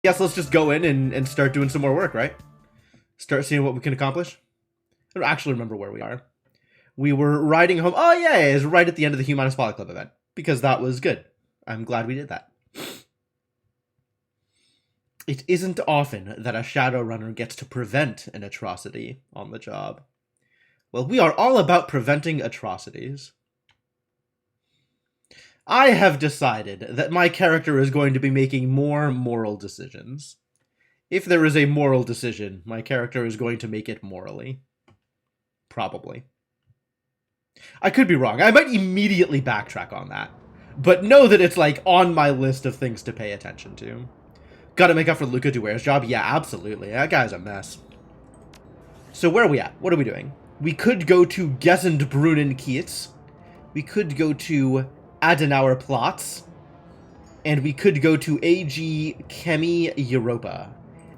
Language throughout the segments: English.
Yes, let's just go in and start doing some more work, right? Start seeing what we can accomplish. I don't actually remember where we are. We were riding home. Oh, yeah, it's right at the end of the Humanist Polyclub event. Because that was good. I'm glad we did that. It isn't often that a Shadowrunner gets to prevent an atrocity on the job. Well, we are all about preventing atrocities. I have decided that my character is going to be making more moral decisions. If there is a moral decision, my character is going to make it morally. Probably. I could be wrong. I might immediately backtrack on that. But know that it's, like, on my list of things to pay attention to. Gotta make up for Luca Duere's job? Yeah, absolutely. That guy's a mess. So where are we at? What are we doing? We could go to Gesundbrunnen Kiez. We could go to Adenauer Platz. And we could go to AG Chemie Europa.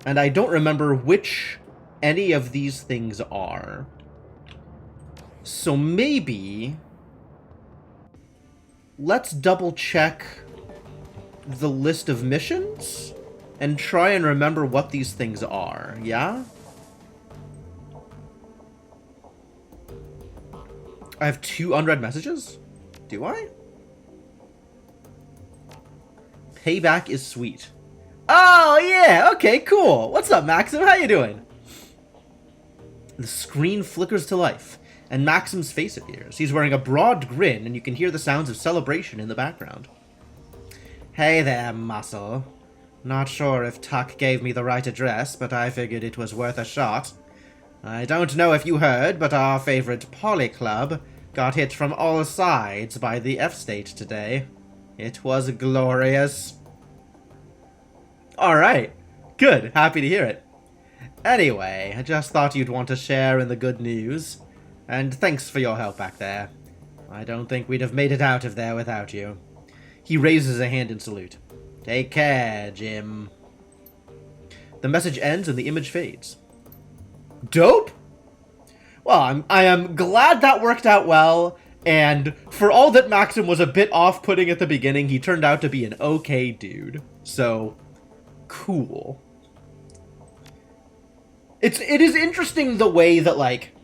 And I don't remember which any of these things are. So maybe let's double check the list of missions and try and remember what these things are, yeah? I have 2 unread messages? Do I? Payback is sweet. Oh, yeah, okay, cool. What's up, Maxim? How you doing? The screen flickers to life, and Maxim's face appears. He's wearing a broad grin, and you can hear the sounds of celebration in the background. Hey there, Muscle. Not sure if Tuck gave me the right address, but I figured it was worth a shot. I don't know if you heard, but our favorite Poly Club got hit from all sides by the F-State today. It was glorious. Alright. Good. Happy to hear it. Anyway, I just thought you'd want to share in the good news. And thanks for your help back there. I don't think we'd have made it out of there without you. He raises a hand in salute. Take care, Jim. The message ends and the image fades. Dope? Well, I am glad that worked out well, and for all that Maxim was a bit off-putting at the beginning, he turned out to be an okay dude. So, cool. It is interesting the way that, like,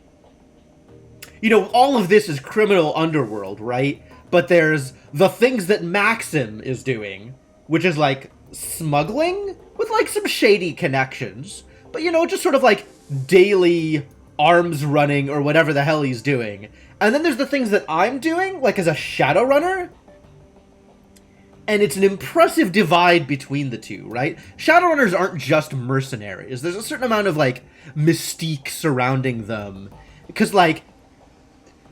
you know, all of this is criminal underworld, right? But there's the things that Maxim is doing, which is, like, smuggling with, like, some shady connections. But, you know, just sort of, like, daily arms running or whatever the hell he's doing. And then there's the things that I'm doing, like, as a Shadowrunner. And it's an impressive divide between the two, right? Shadowrunners aren't just mercenaries. There's a certain amount of, like, mystique surrounding them. Because, like,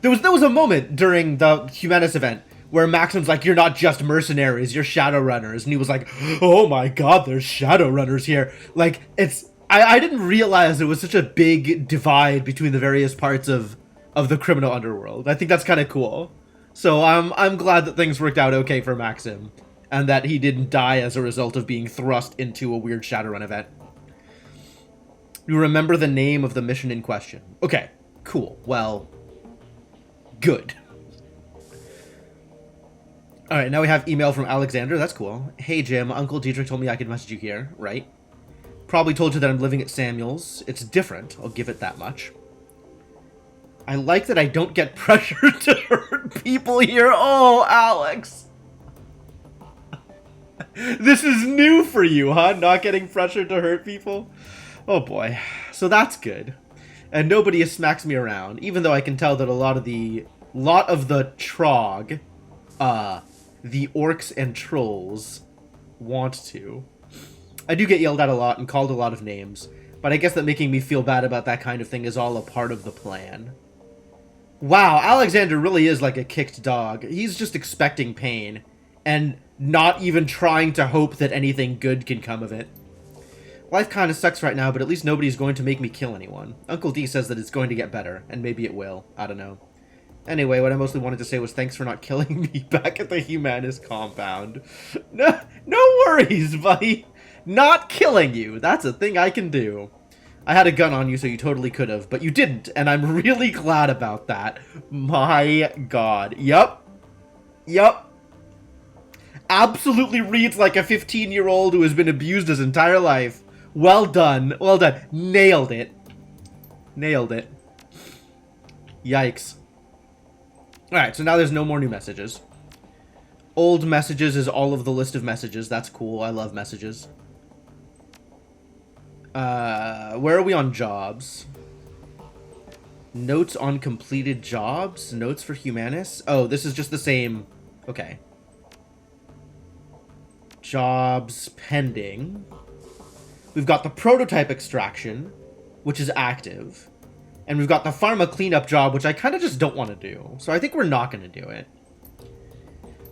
there was a moment during the Humanist event where Maxim's like, you're not just mercenaries, you're Shadowrunners. And he was like, oh my god, there's Shadowrunners here. Like, it's... I didn't realize there was such a big divide between the various parts of the criminal underworld. I think that's kind of cool. So I'm glad that things worked out okay for Maxim, and that he didn't die as a result of being thrust into a weird Shadowrun event. You remember the name of the mission in question. Okay, cool. Well, good. Alright, now we have email from Alexander. That's cool. Hey, Jim. Uncle Dietrich told me I could message you here. Right. Probably told you that I'm living at Samuel's. It's different. I'll give it that much. I like that I don't get pressured to hurt people here. Oh, Alex. This is new for you, huh? Not getting pressured to hurt people? Oh, boy. So that's good. And nobody smacks me around, even though I can tell that a lot of the Trog, the orcs and trolls, want to. I do get yelled at a lot and called a lot of names, but I guess that making me feel bad about that kind of thing is all a part of the plan. Wow, Alexander really is like a kicked dog. He's just expecting pain, and not even trying to hope that anything good can come of it. Life kind of sucks right now, but at least nobody's going to make me kill anyone. Uncle D says that it's going to get better, and maybe it will. I don't know. Anyway, what I mostly wanted to say was thanks for not killing me back at the Humanist compound. No worries, buddy. Not killing you. That's a thing I can do. I had a gun on you, so you totally could have, but you didn't, and I'm really glad about that. My god. Yup. Absolutely reads like a 15-year-old who has been abused his entire life. Well done. Well done. Nailed it. Nailed it. Yikes. Alright, so now there's no more new messages. Old messages is all of the list of messages. That's cool. I love messages. Where are we on jobs? Notes on completed jobs? Notes for Humanus? Oh, this is just the same. Okay. Jobs pending. We've got the prototype extraction, which is active. And we've got the pharma cleanup job, which I kind of just don't want to do. So I think we're not going to do it.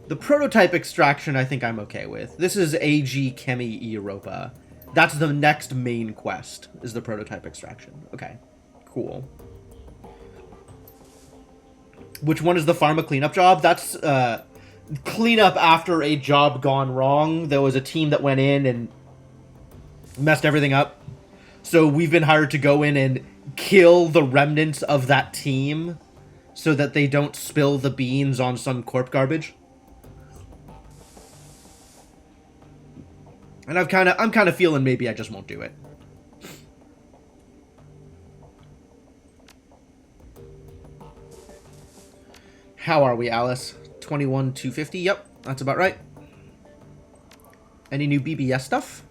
The prototype extraction, I think I'm okay with. This is AG Chemi Europa. That's the next main quest, is the prototype extraction. Okay, cool. Which one is the pharma cleanup job? That's cleanup after a job gone wrong. There was a team that went in and messed everything up. So we've been hired to go in and kill the remnants of that team so that they don't spill the beans on some corp garbage. And I'm kind of feeling maybe I just won't do it. How are we, Alice? 21,250. Yep, that's about right. Any new BBS stuff?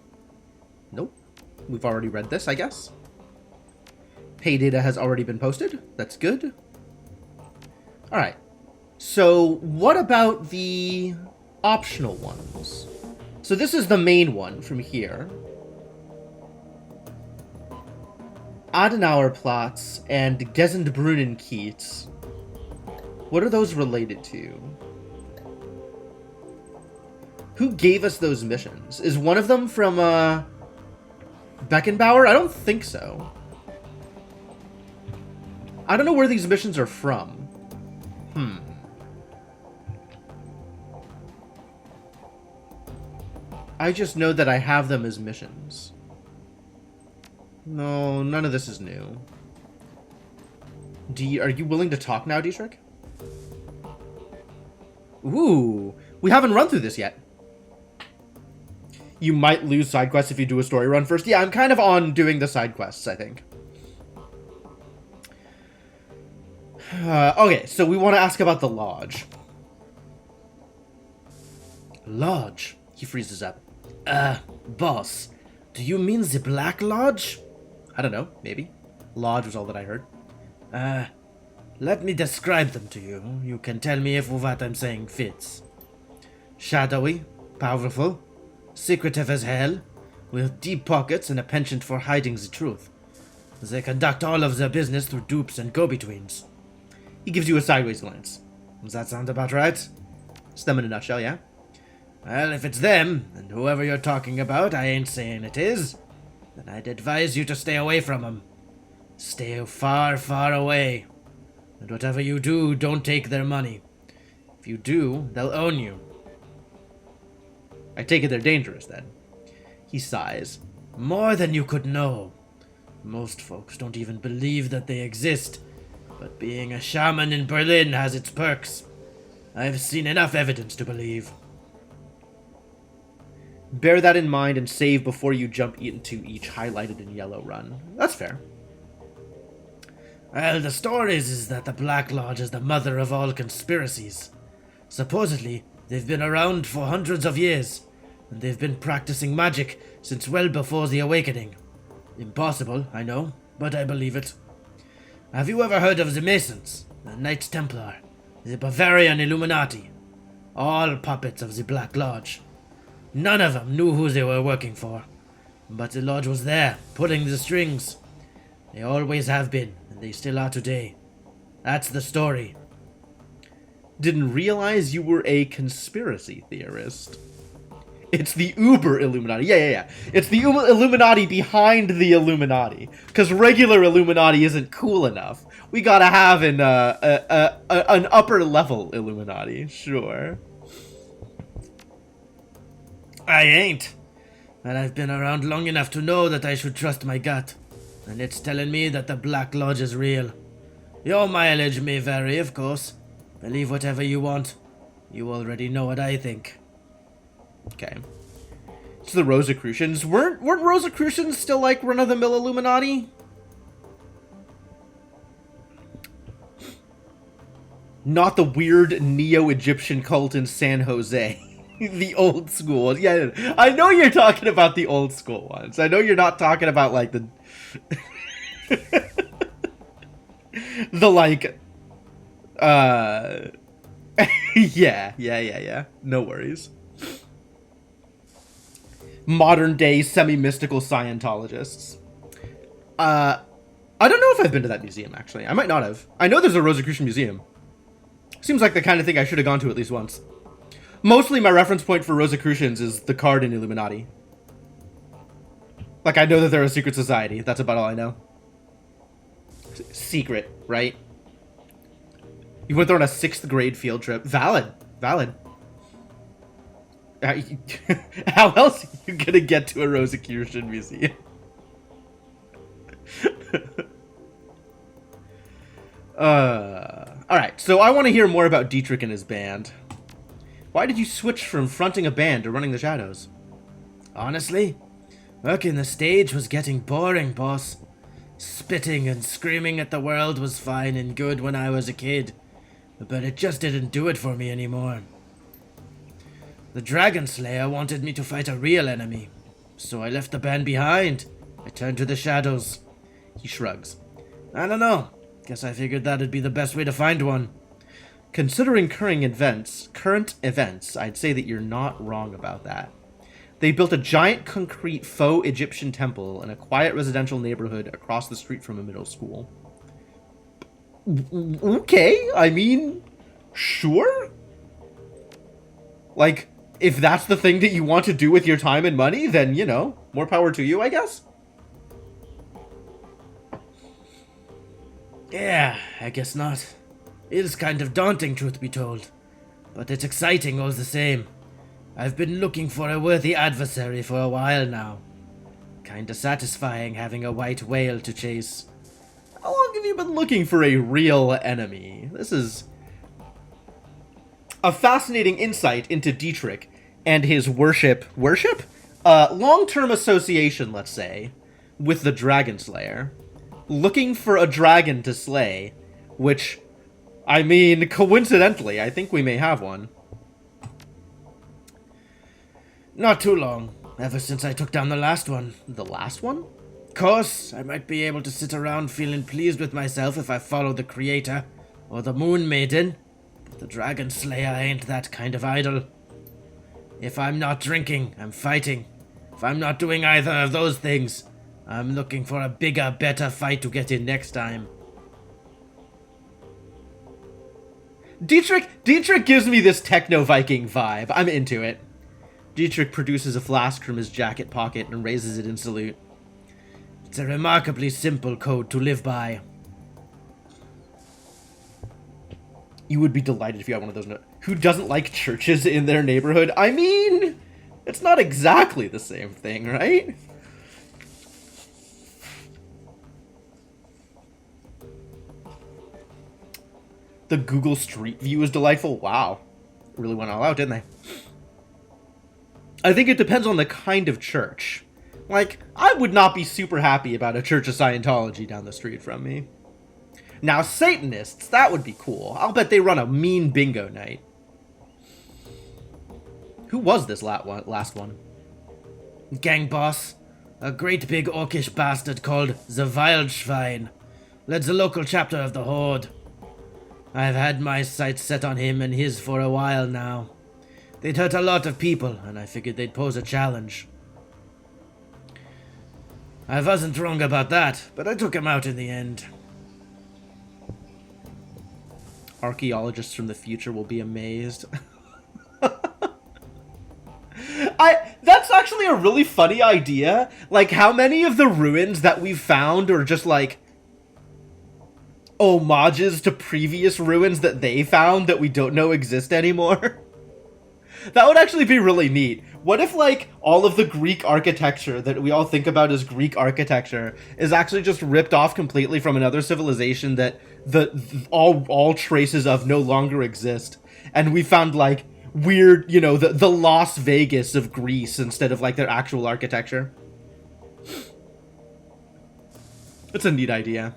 Nope. We've already read this, I guess. Pay data has already been posted. That's good. All right. So what about the optional ones? So this is the main one from here. Adenauerplatz and Gesundbrunnenkiez. What are those related to? Who gave us those missions? Is one of them from, Beckenbauer? I don't think so. I don't know where these missions are from. I just know that I have them as missions. No, none of this is new. Are you willing to talk now, Dietrich? Ooh, we haven't run through this yet. You might lose side quests if you do a story run first. Yeah, I'm kind of on doing the side quests, I think. Okay, so we want to ask about the Lodge. Lodge? He freezes up. Boss, do you mean the Black Lodge? I don't know, maybe. Lodge was all that I heard. Let me describe them to you. You can tell me if what I'm saying fits. Shadowy, powerful, secretive as hell, with deep pockets and a penchant for hiding the truth. They conduct all of their business through dupes and go-betweens. He gives you a sideways glance. Does that sound about right? It's them in a nutshell, yeah? Well, if it's them, and whoever you're talking about, I ain't saying it is, then I'd advise you to stay away from them. Stay far, far away. And whatever you do, don't take their money. If you do, they'll own you. I take it they're dangerous, then. He sighs. More than you could know. Most folks don't even believe that they exist, but being a shaman in Berlin has its perks. I've seen enough evidence to believe. Bear that in mind and save before you jump into each highlighted in yellow run. That's fair. Well, the story is that the Black Lodge is the mother of all conspiracies. Supposedly, they've been around for hundreds of years, and they've been practicing magic since well before the Awakening. Impossible, I know, but I believe it. Have you ever heard of the Masons, the Knights Templar, the Bavarian Illuminati? All puppets of the Black Lodge. None of them knew who they were working for, but the Lodge was there, pulling the strings. They always have been, and they still are today. That's the story. Didn't realize you were a conspiracy theorist. It's the Uber Illuminati. Yeah. It's the Illuminati behind the Illuminati. Because regular Illuminati isn't cool enough. We gotta have an upper level Illuminati, sure. I ain't. But I've been around long enough to know that I should trust my gut. And it's telling me that the Black Lodge is real. Your mileage may vary, of course. Believe whatever you want. You already know what I think. Okay. So the Rosicrucians. Weren't Rosicrucians still like run-of-the-mill Illuminati? Not the weird neo-Egyptian cult in San Jose. The old school. Yeah, I know you're talking about the old school ones. I know you're not talking about, like, the... the, like... Yeah. No worries. Modern-day semi-mystical Scientologists. I don't know if I've been to that museum, actually. I might not have. I know there's a Rosicrucian museum. Seems like the kind of thing I should have gone to at least once. Mostly my reference point for Rosicrucians is the card in Illuminati. Like, I know that they're a secret society. That's about all I know. Secret, right? You went there on a 6th grade field trip. Valid. How else are you gonna get to a Rosicrucian museum? Alright, so I want to hear more about Dietrich and his band. Why did you switch from fronting a band to running the Shadows? Honestly, working the stage was getting boring, boss. Spitting and screaming at the world was fine and good when I was a kid, but it just didn't do it for me anymore. The Dragon Slayer wanted me to fight a real enemy, so I left the band behind. I turned to the Shadows. He shrugs. I don't know. Guess I figured that'd be the best way to find one. Considering current events, I'd say that you're not wrong about that. They built a giant concrete faux Egyptian temple in a quiet residential neighborhood across the street from a middle school. Okay, I mean, sure. Like, if that's the thing that you want to do with your time and money, then, you know, more power to you, I guess. Yeah, I guess not. It is kind of daunting, truth be told. But it's exciting all the same. I've been looking for a worthy adversary for a while now. Kinda satisfying having a white whale to chase. How long have you been looking for a real enemy? This is a fascinating insight into Dietrich and his worship? Long-term association, let's say, with the Dragon Slayer. Looking for a dragon to slay, which, I mean, coincidentally, I think we may have one. Not too long, ever since I took down the last one. The last one? Course, I might be able to sit around feeling pleased with myself if I follow the Creator, or the Moon Maiden, but the Dragon Slayer ain't that kind of idol. If I'm not drinking, I'm fighting. If I'm not doing either of those things, I'm looking for a bigger, better fight to get in next time. Dietrich gives me this techno-Viking vibe. I'm into it. Dietrich produces a flask from his jacket pocket and raises it in salute. It's a remarkably simple code to live by. You would be delighted if you had one of those. Who doesn't like churches in their neighborhood? I mean, it's not exactly the same thing, right? The Google Street View is delightful. Wow. Really went all out, didn't they? I think it depends on the kind of church. Like, I would not be super happy about a Church of Scientology down the street from me. Now, Satanists, that would be cool. I'll bet they run a mean bingo night. Who was this last one? Gang boss. A great big orcish bastard called the Wildschwein. Led the local chapter of the Horde. I've had my sights set on him and his for a while now. They'd hurt a lot of people, and I figured they'd pose a challenge. I wasn't wrong about that, but I took him out in the end. Archaeologists from the future will be amazed. That's actually a really funny idea. Like, how many of the ruins that we've found are just, like, homages to previous ruins that they found that we don't know exist anymore? That would actually be really neat. What if, like, all of the Greek architecture that we all think about as Greek architecture is actually just ripped off completely from another civilization that all traces of no longer exist, and we found, like, weird, you know, the Las Vegas of Greece instead of like their actual architecture. It's a neat idea.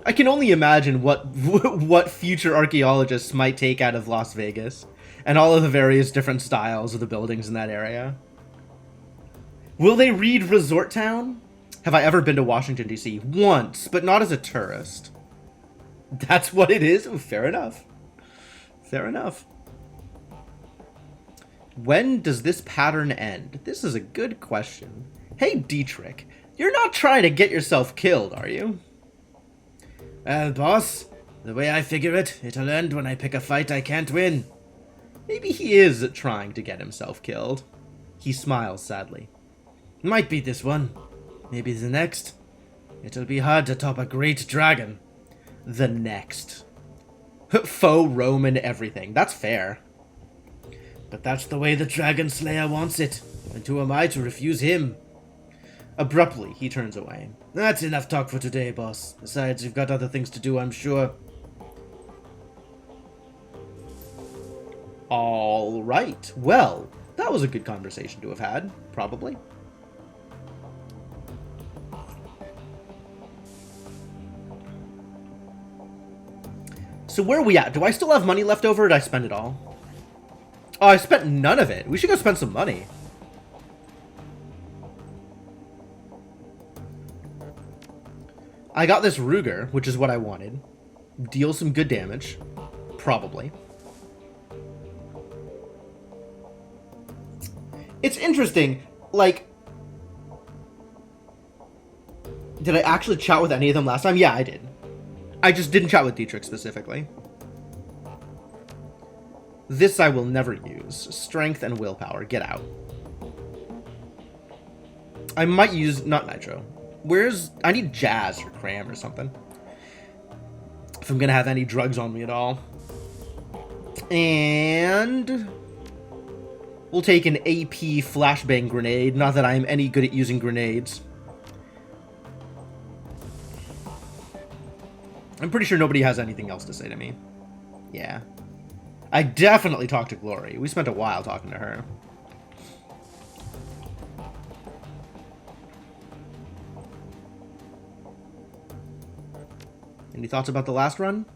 I can only imagine what future archaeologists might take out of Las Vegas and all of the various different styles of the buildings in that area. Will they read Resort Town? Have I ever been to Washington, D.C.? Once, but not as a tourist. That's what it is? Oh, fair enough. Fair enough. When does this pattern end? This is a good question. Hey, Dietrich, you're not trying to get yourself killed, are you? Well, boss, the way I figure it, it'll end when I pick a fight I can't win. Maybe he is trying to get himself killed. He smiles sadly. Might be this one. Maybe the next. It'll be hard to top a great dragon. The next. Faux Roman everything. That's fair. But that's the way the Dragon Slayer wants it. And who am I to refuse him? Abruptly, he turns away. That's enough talk for today, boss. Besides, you've got other things to do, I'm sure. All right. Well, that was a good conversation to have had, probably. So where are we at? Do I still have money left over, or did I spend it all? Oh, I spent none of it. We should go spend some money. I got this Ruger, which is what I wanted. Deal some good damage. Probably. It's interesting, like... Did I actually chat with any of them last time? Yeah, I did. I just didn't chat with Dietrich specifically. This I will never use. Strength and willpower. Get out. I might use... Not Nitro. Where's... I need Jazz or Cram or something. If I'm gonna have any drugs on me at all. And... we'll take an AP flashbang grenade. Not that I'm any good at using grenades. I'm pretty sure nobody has anything else to say to me. Yeah. I definitely talked to Glory. We spent a while talking to her. Any thoughts about the last run?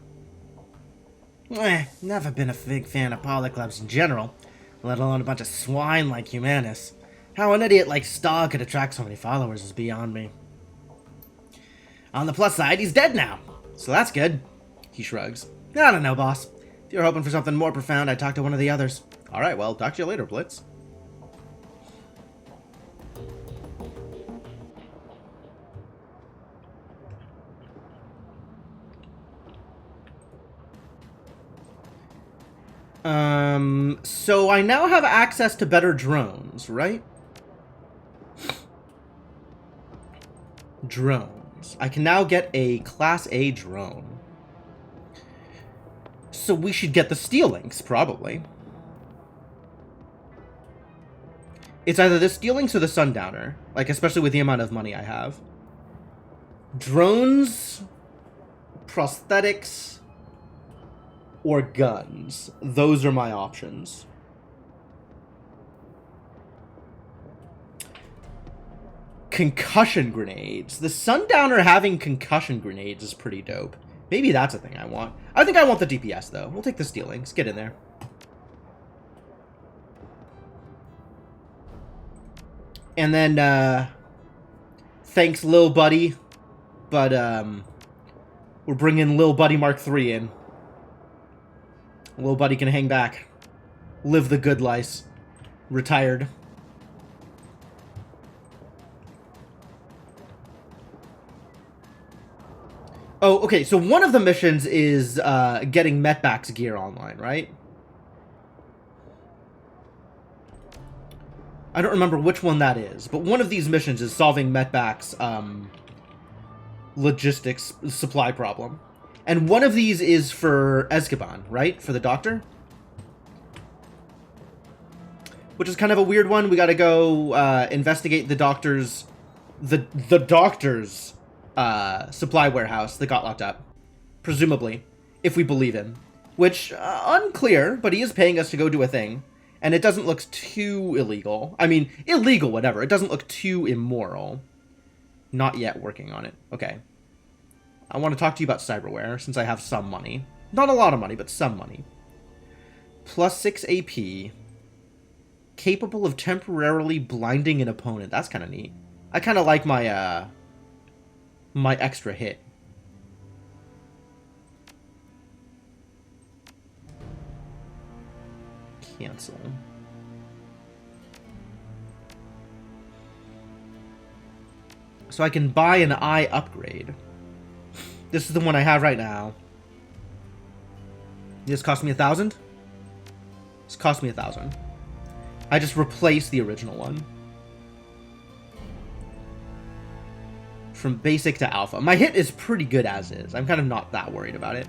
Never been a big fan of polyclubs in general, let alone a bunch of swine like Humanus. How an idiot like Star could attract so many followers is beyond me. On the plus side, he's dead now, so that's good. He shrugs. I don't know, boss. If you're hoping for something more profound, I'd talk to one of the others. Alright, well, talk to you later, Blitz. So I now have access to better drones, right? Drones. I can now get a Class A drone. So we should get the Steel Lynx, probably. It's either the Steel Lynx or the Sundowner, like, especially with the amount of money I have. Drones, prosthetics, or guns. Those are my options. Concussion grenades. The Sundowner having concussion grenades is pretty dope. Maybe that's a thing I want. I think I want the DPS, though. We'll take the Steel Lynx. Get in there. And then, thanks, Lil Buddy. But, we're bringing Lil Buddy Mark III in. Lil Buddy can hang back. Live the good life. Retired. Oh, okay, so one of the missions is getting Metback's gear online, right? I don't remember which one that is, but one of these missions is solving Metback's logistics supply problem. And one of these is for Escoban, right? For the doctor? Which is kind of a weird one. We gotta go investigate the doctor's... The doctor's supply warehouse that got locked up. Presumably. if we believe him. Which, unclear, but he is paying us to go do a thing. And it doesn't look too illegal. I mean, illegal, whatever. It doesn't look too immoral. Not yet working on it. Okay. I want to talk to you about cyberware, since I have some money. Not a lot of money, but some money. Plus 6 AP. Capable of temporarily blinding an opponent. That's kind of neat. I kind of like my, my extra hit. Cancel. So I can buy an eye upgrade. This is the one I have right now. This cost me 1,000? This cost me 1,000. I just replaced the original one. From basic to alpha. My hit is pretty good as is. I'm kind of not that worried about it.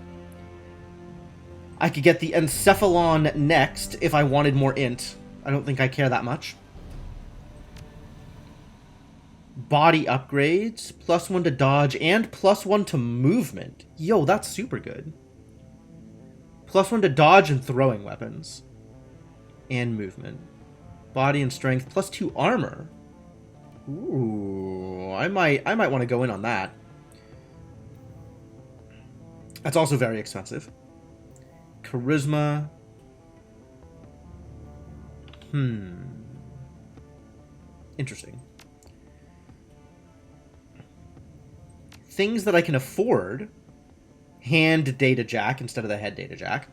I could get the Encephalon next if I wanted more int. I don't think I care that much. Body upgrades. +1 to dodge and +1 to movement. Yo, that's super good. +1 to dodge and throwing weapons. And movement. Body and strength. +2 armor. Ooh, I might want to go in on that. That's also very expensive. Charisma. Interesting. Things that I can afford. Hand data jack instead of the head data jack.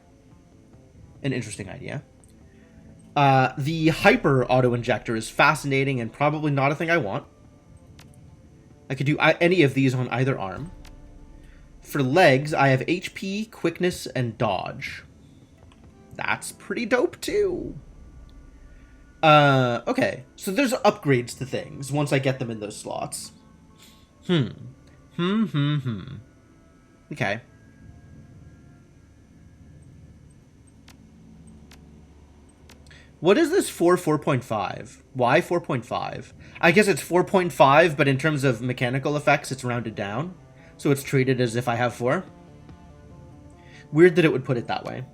An interesting idea. The hyper auto-injector is fascinating and probably not a thing I want. I could do any of these on either arm. For legs, I have HP, quickness, and dodge. That's pretty dope, too. Okay. So there's upgrades to things once I get them in those slots. Okay. What is this for 4.5? Why 4.5? I guess it's 4.5, but in terms of mechanical effects, it's rounded down. So it's treated as if I have 4. Weird that it would put it that way.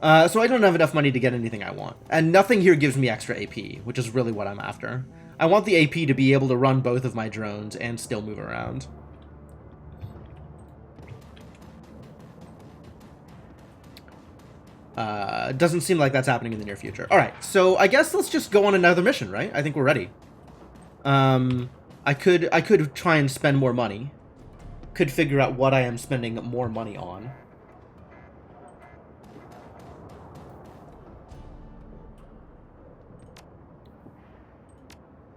So I don't have enough money to get anything I want. And nothing here gives me extra AP, which is really what I'm after. I want the AP to be able to run both of my drones and still move around. Doesn't seem like that's happening in the near future. Alright, so I guess let's just go on another mission, right? I think we're ready. I could try and spend more money. Could figure out what I am spending more money on.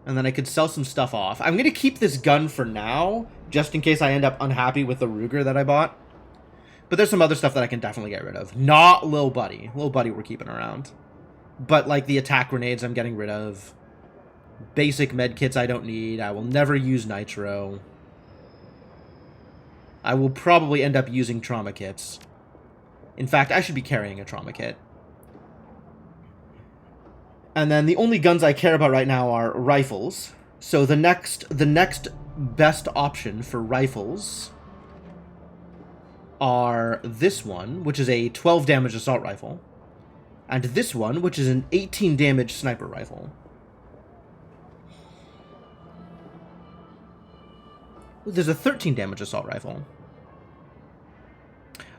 And then I could sell some stuff off. I'm going to keep this gun for now, just in case I end up unhappy with the Ruger that I bought. But there's some other stuff that I can definitely get rid of. Not Lil Buddy. Lil Buddy we're keeping around. But, like, the attack grenades I'm getting rid of. Basic med kits I don't need. I will never use nitro. I will probably end up using trauma kits. In fact, I should be carrying a trauma kit. And then the only guns I care about right now are rifles. So the next best option for rifles are this one, which is a 12 damage assault rifle, and this one, which is an 18 damage sniper rifle. Ooh, there's a 13 damage assault rifle.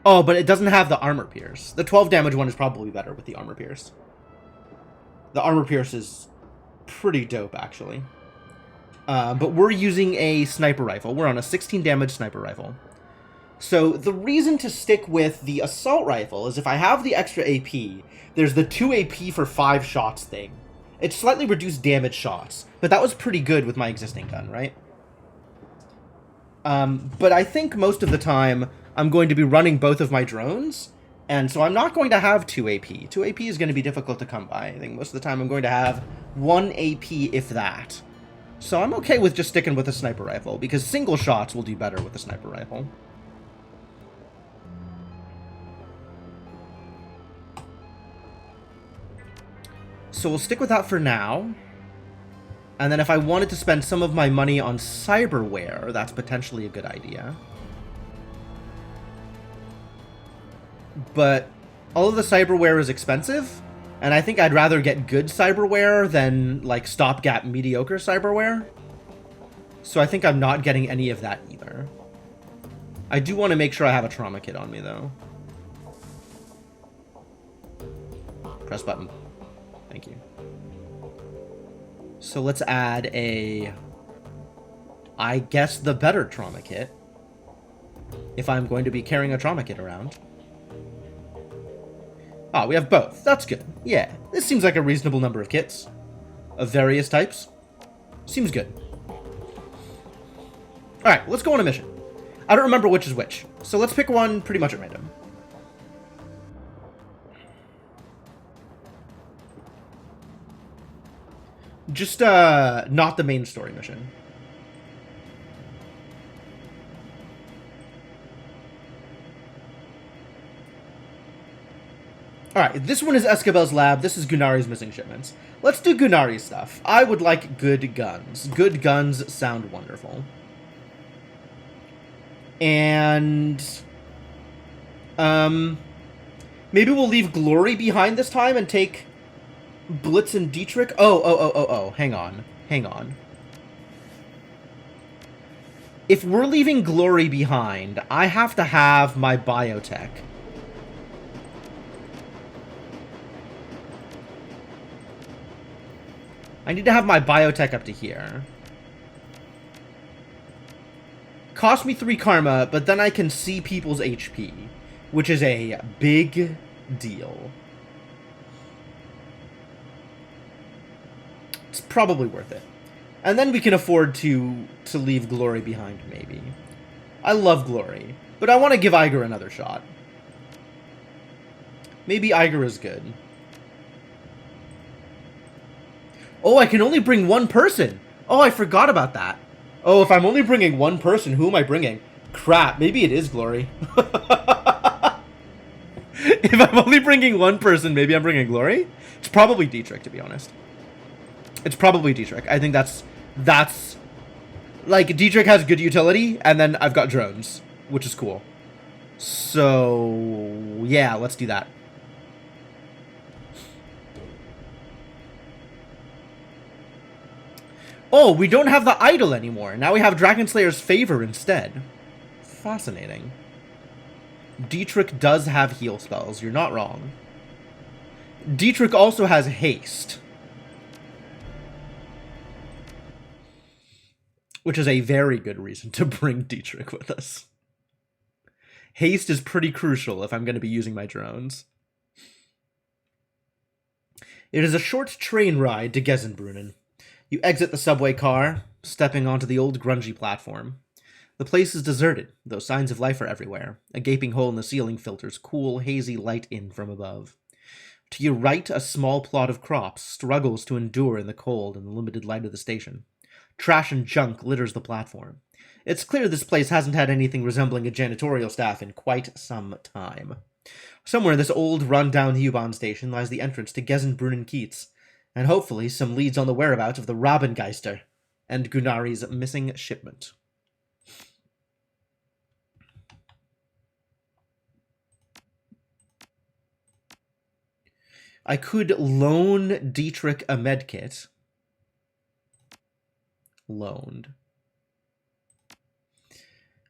Oh, but it doesn't have the armor pierce. The 12 damage one is probably better with the armor pierce. The armor pierce is pretty dope, actually. But we're using a sniper rifle. We're on a 16 damage sniper rifle. So the reason to stick with the assault rifle is if I have the extra AP, there's the 2 AP for 5 shots thing. It's slightly reduced damage shots, but that was pretty good with my existing gun, right? But I think most of the time I'm going to be running both of my drones, and so I'm not going to have 2 AP. 2 AP is going to be difficult to come by. I think most of the time I'm going to have 1 AP, if that. So I'm okay with just sticking with a sniper rifle, because single shots will do better with a sniper rifle. So we'll stick with that for now. And then if I wanted to spend some of my money on cyberware, that's potentially a good idea. but all of the cyberware is expensive, and I think I'd rather get good cyberware than, like, stopgap mediocre cyberware. So I think I'm not getting any of that either. I do want to make sure I have a trauma kit on me, though. Press button. Thank you. So let's add a... I guess the better trauma kit. If I'm going to be carrying a trauma kit around. Ah, we have both. That's good. Yeah, this seems like a reasonable number of kits. Of various types. Seems good. Alright, let's go on a mission. I don't remember which is which, so let's pick one pretty much at random. Just, not the main story mission. Alright, this one is Escabel's lab, this is Gunari's missing shipments. Let's do Gunari's stuff. I would like good guns. Good guns sound wonderful. And... maybe we'll leave Glory behind this time and take Blitz and Dietrich? Oh, hang on. Hang on. If we're leaving Glory behind, I have to have my biotech. I need to have my biotech up to here. Cost me 3 karma, but then I can see people's HP, which is a big deal. It's probably worth it. And then we can afford to leave Glory behind, maybe. I love Glory, but I want to give Iger another shot. Maybe Iger is good. Oh, I can only bring one person. Oh, I forgot about that. Oh, if I'm only bringing one person, who am I bringing? Crap, maybe it is Glory. If I'm only bringing one person, maybe I'm bringing Glory? It's probably Dietrich, to be honest. It's probably Dietrich. I think that's... Like, Dietrich has good utility, and then I've got drones, which is cool. So... yeah, let's do that. Oh, we don't have the idol anymore. Now we have Dragonslayer's favor instead. Fascinating. Dietrich does have heal spells. You're not wrong. Dietrich also has haste. Which is a very good reason to bring Dietrich with us. Haste is pretty crucial if I'm going to be using my drones. It is a short train ride to Gesenbrunnen. You exit the subway car, stepping onto the old grungy platform. The place is deserted, though signs of life are everywhere. A gaping hole in the ceiling filters cool, hazy light in from above. To your right, a small plot of crops struggles to endure in the cold and the limited light of the station. Trash and junk litters the platform. It's clear this place hasn't had anything resembling a janitorial staff in quite some time. Somewhere in this old, run-down U-Bahn station lies the entrance to Gesenbrunnen Keats, and hopefully some leads on the whereabouts of the Robengeister and Gunari's missing shipment. I could loan Dietrich a medkit. Loaned.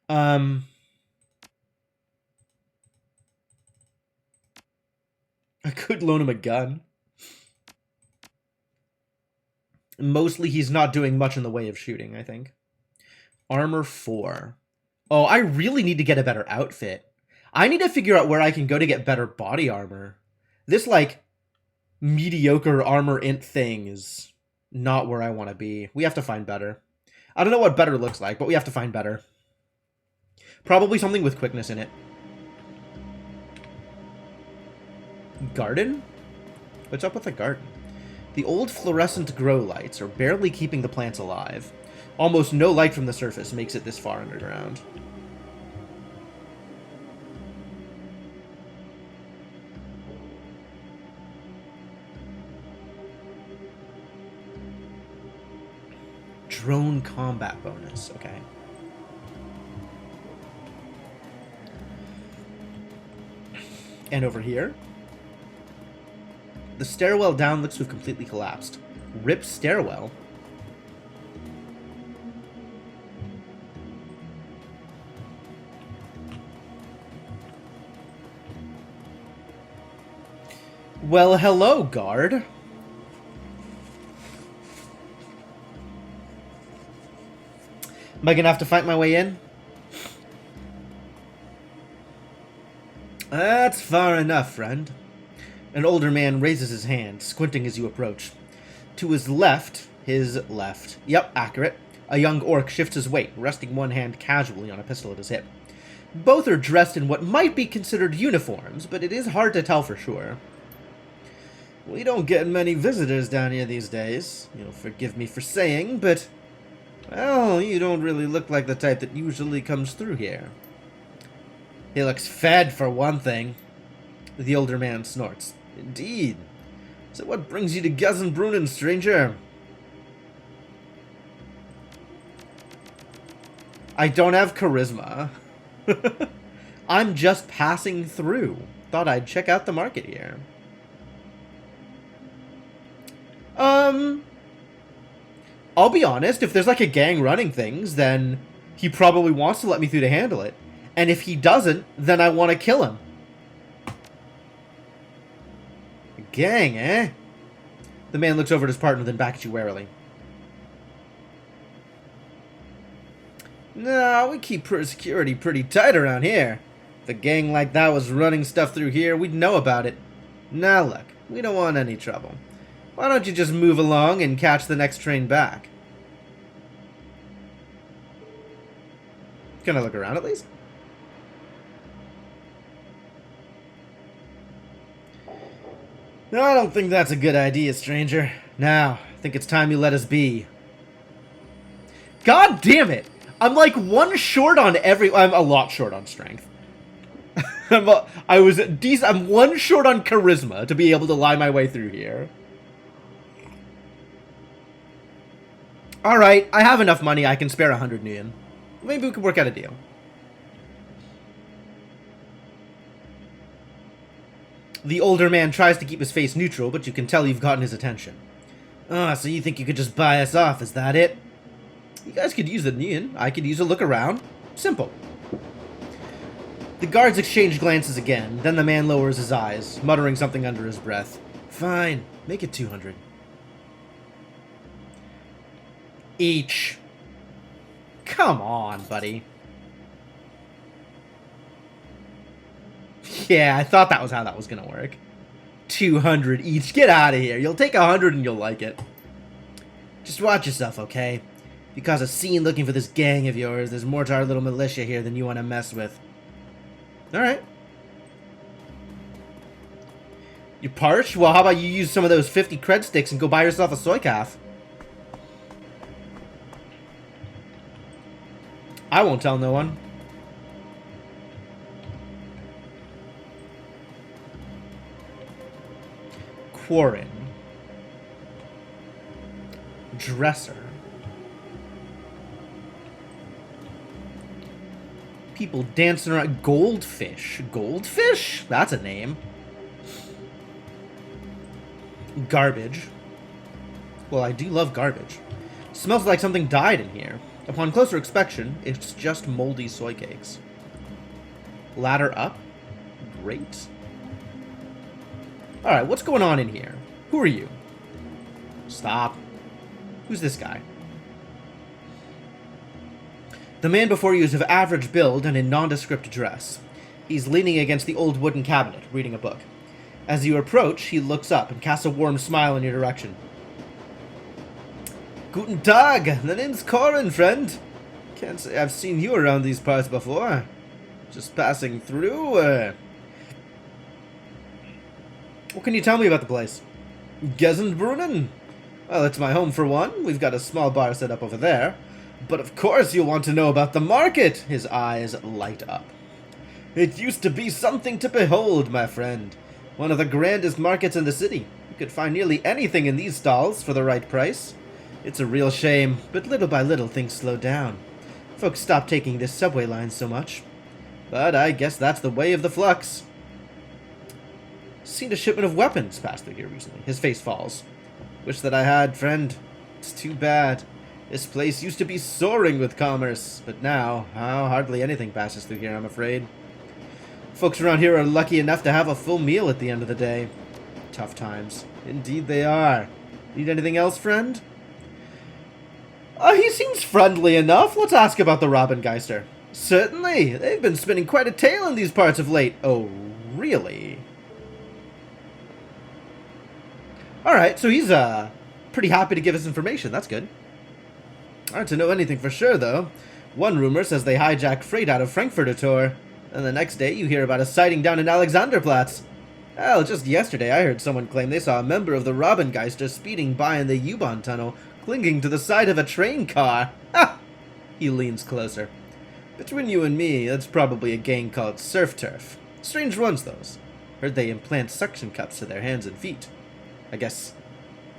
I could loan him a gun. Mostly he's not doing much in the way of shooting, I think. Armor 4. Oh, I really need to get a better outfit. I need to figure out where I can go to get better body armor. This, like, mediocre armor int thing is not where I want to be. We have to find better. I don't know what better looks like, but we have to find better. Probably something with quickness in it. Garden? What's up with the garden? The old fluorescent grow lights are barely keeping the plants alive. Almost no light from the surface makes it this far underground. Drone combat bonus, okay. And over here. The stairwell down looks to have completely collapsed. Rip stairwell. Well, hello, guard. Am I gonna have to fight my way in? That's far enough, friend. An older man raises his hand, squinting as you approach. To his left, yep, accurate, a young orc shifts his weight, resting one hand casually on a pistol at his hip. Both are dressed in what might be considered uniforms, but it is hard to tell for sure. We don't get many visitors down here these days. You'll forgive me for saying, but... well, you don't really look like the type that usually comes through here. He looks fed, for one thing. The older man snorts. Indeed. So what brings you to Gezenbrunnen, stranger? I don't have charisma. I'm just passing through. Thought I'd check out the market here. I'll be honest, if there's like a gang running things, then he probably wants to let me through to handle it. And if he doesn't, then I want to kill him. A gang, eh? The man looks over at his partner, then back at you warily. No, we keep security pretty tight around here. If a gang like that was running stuff through here, we'd know about it. Now look, we don't want any trouble. Why don't you just move along and catch the next train back? Can I look around at least? No, I don't think that's a good idea, stranger. Now, I think it's time you let us be. God damn it! I'm like one short on every... I'm a lot short on strength. I'm one short on charisma to be able to lie my way through here. Alright, I have enough money, I can spare 100 Nguyen. Maybe we could work out a deal. The older man tries to keep his face neutral, but you can tell you've gotten his attention. Ah, so you think you could just buy us off, is that it? You guys could use the Nguyen. I could use a look around. Simple. The guards exchange glances again, then the man lowers his eyes, muttering something under his breath. Fine, make it 200. Each. Come on, buddy. Yeah, I thought that was how that was gonna work. 200 each. Get out of here. You'll take 100 and you'll like it. Just watch yourself, okay? If you cause a scene looking for this gang of yours, there's more to our little militia here than you want to mess with. Alright. You parched? Well, how about you use some of those 50 cred sticks and go buy yourself a soy calf? I won't tell no one. Quarren. Dresser. People dancing around. Goldfish. Goldfish? That's a name. Garbage. Well, I do love garbage. Smells like something died in here. Upon closer inspection, it's just moldy soy cakes. Ladder up? Great. Alright, what's going on in here? Who are you? Stop. Who's this guy? The man before you is of average build and in nondescript dress. He's leaning against the old wooden cabinet, reading a book. As you approach, he looks up and casts a warm smile in your direction. Guten Tag! The name's Corin, friend. Can't say I've seen you around these parts before. Just passing through, What can you tell me about the place? Gezenbrunnen? Well, it's my home for one. We've got a small bar set up over there. But of course you'll want to know about the market. His eyes light up. It used to be something to behold, my friend. One of the grandest markets in the city. You could find nearly anything in these stalls for the right price. It's a real shame, but little by little things slow down. Folks stop taking this subway line so much. But I guess that's the way of the flux. Seen a shipment of weapons pass through here recently. His face falls. Wish that I had, friend. It's too bad. This place used to be soaring with commerce, but now, hardly anything passes through here, I'm afraid. Folks around here are lucky enough to have a full meal at the end of the day. Tough times. Indeed they are. Need anything else, friend? He seems friendly enough. Let's ask about the Robengeister. Certainly. They've been spinning quite a tale in these parts of late. Oh, really? Alright, so he's, pretty happy to give us information. That's good. Hard to know anything for sure, though. One rumor says they hijacked freight out of Frankfurter Tor, and the next day you hear about a sighting down in Alexanderplatz. Well, just yesterday I heard someone claim they saw a member of the Robengeister speeding by in the U-Bahn tunnel, clinging to the side of a train car. Ha! He leans closer. Between you and me, that's probably a gang called Surf Turf. Strange ones, those. Heard they implant suction cups to their hands and feet. I guess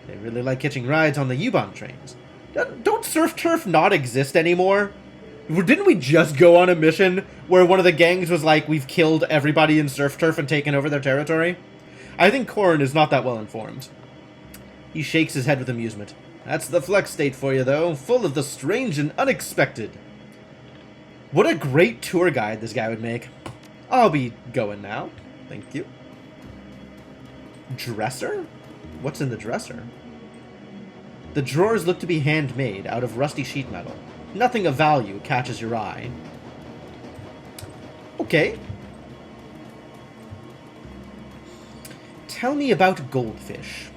they really like hitching rides on the U-Bahn trains. Don't Surf Turf not exist anymore? Didn't we just go on a mission where one of the gangs was like, we've killed everybody in Surf Turf and taken over their territory? I think Corrin is not that well informed. He shakes his head with amusement. That's the Flex State for you, though, full of the strange and unexpected. What a great tour guide this guy would make. I'll be going now. Thank you. Dresser? What's in the dresser? The drawers look to be handmade out of rusty sheet metal. Nothing of value catches your eye. Okay. Tell me about goldfish.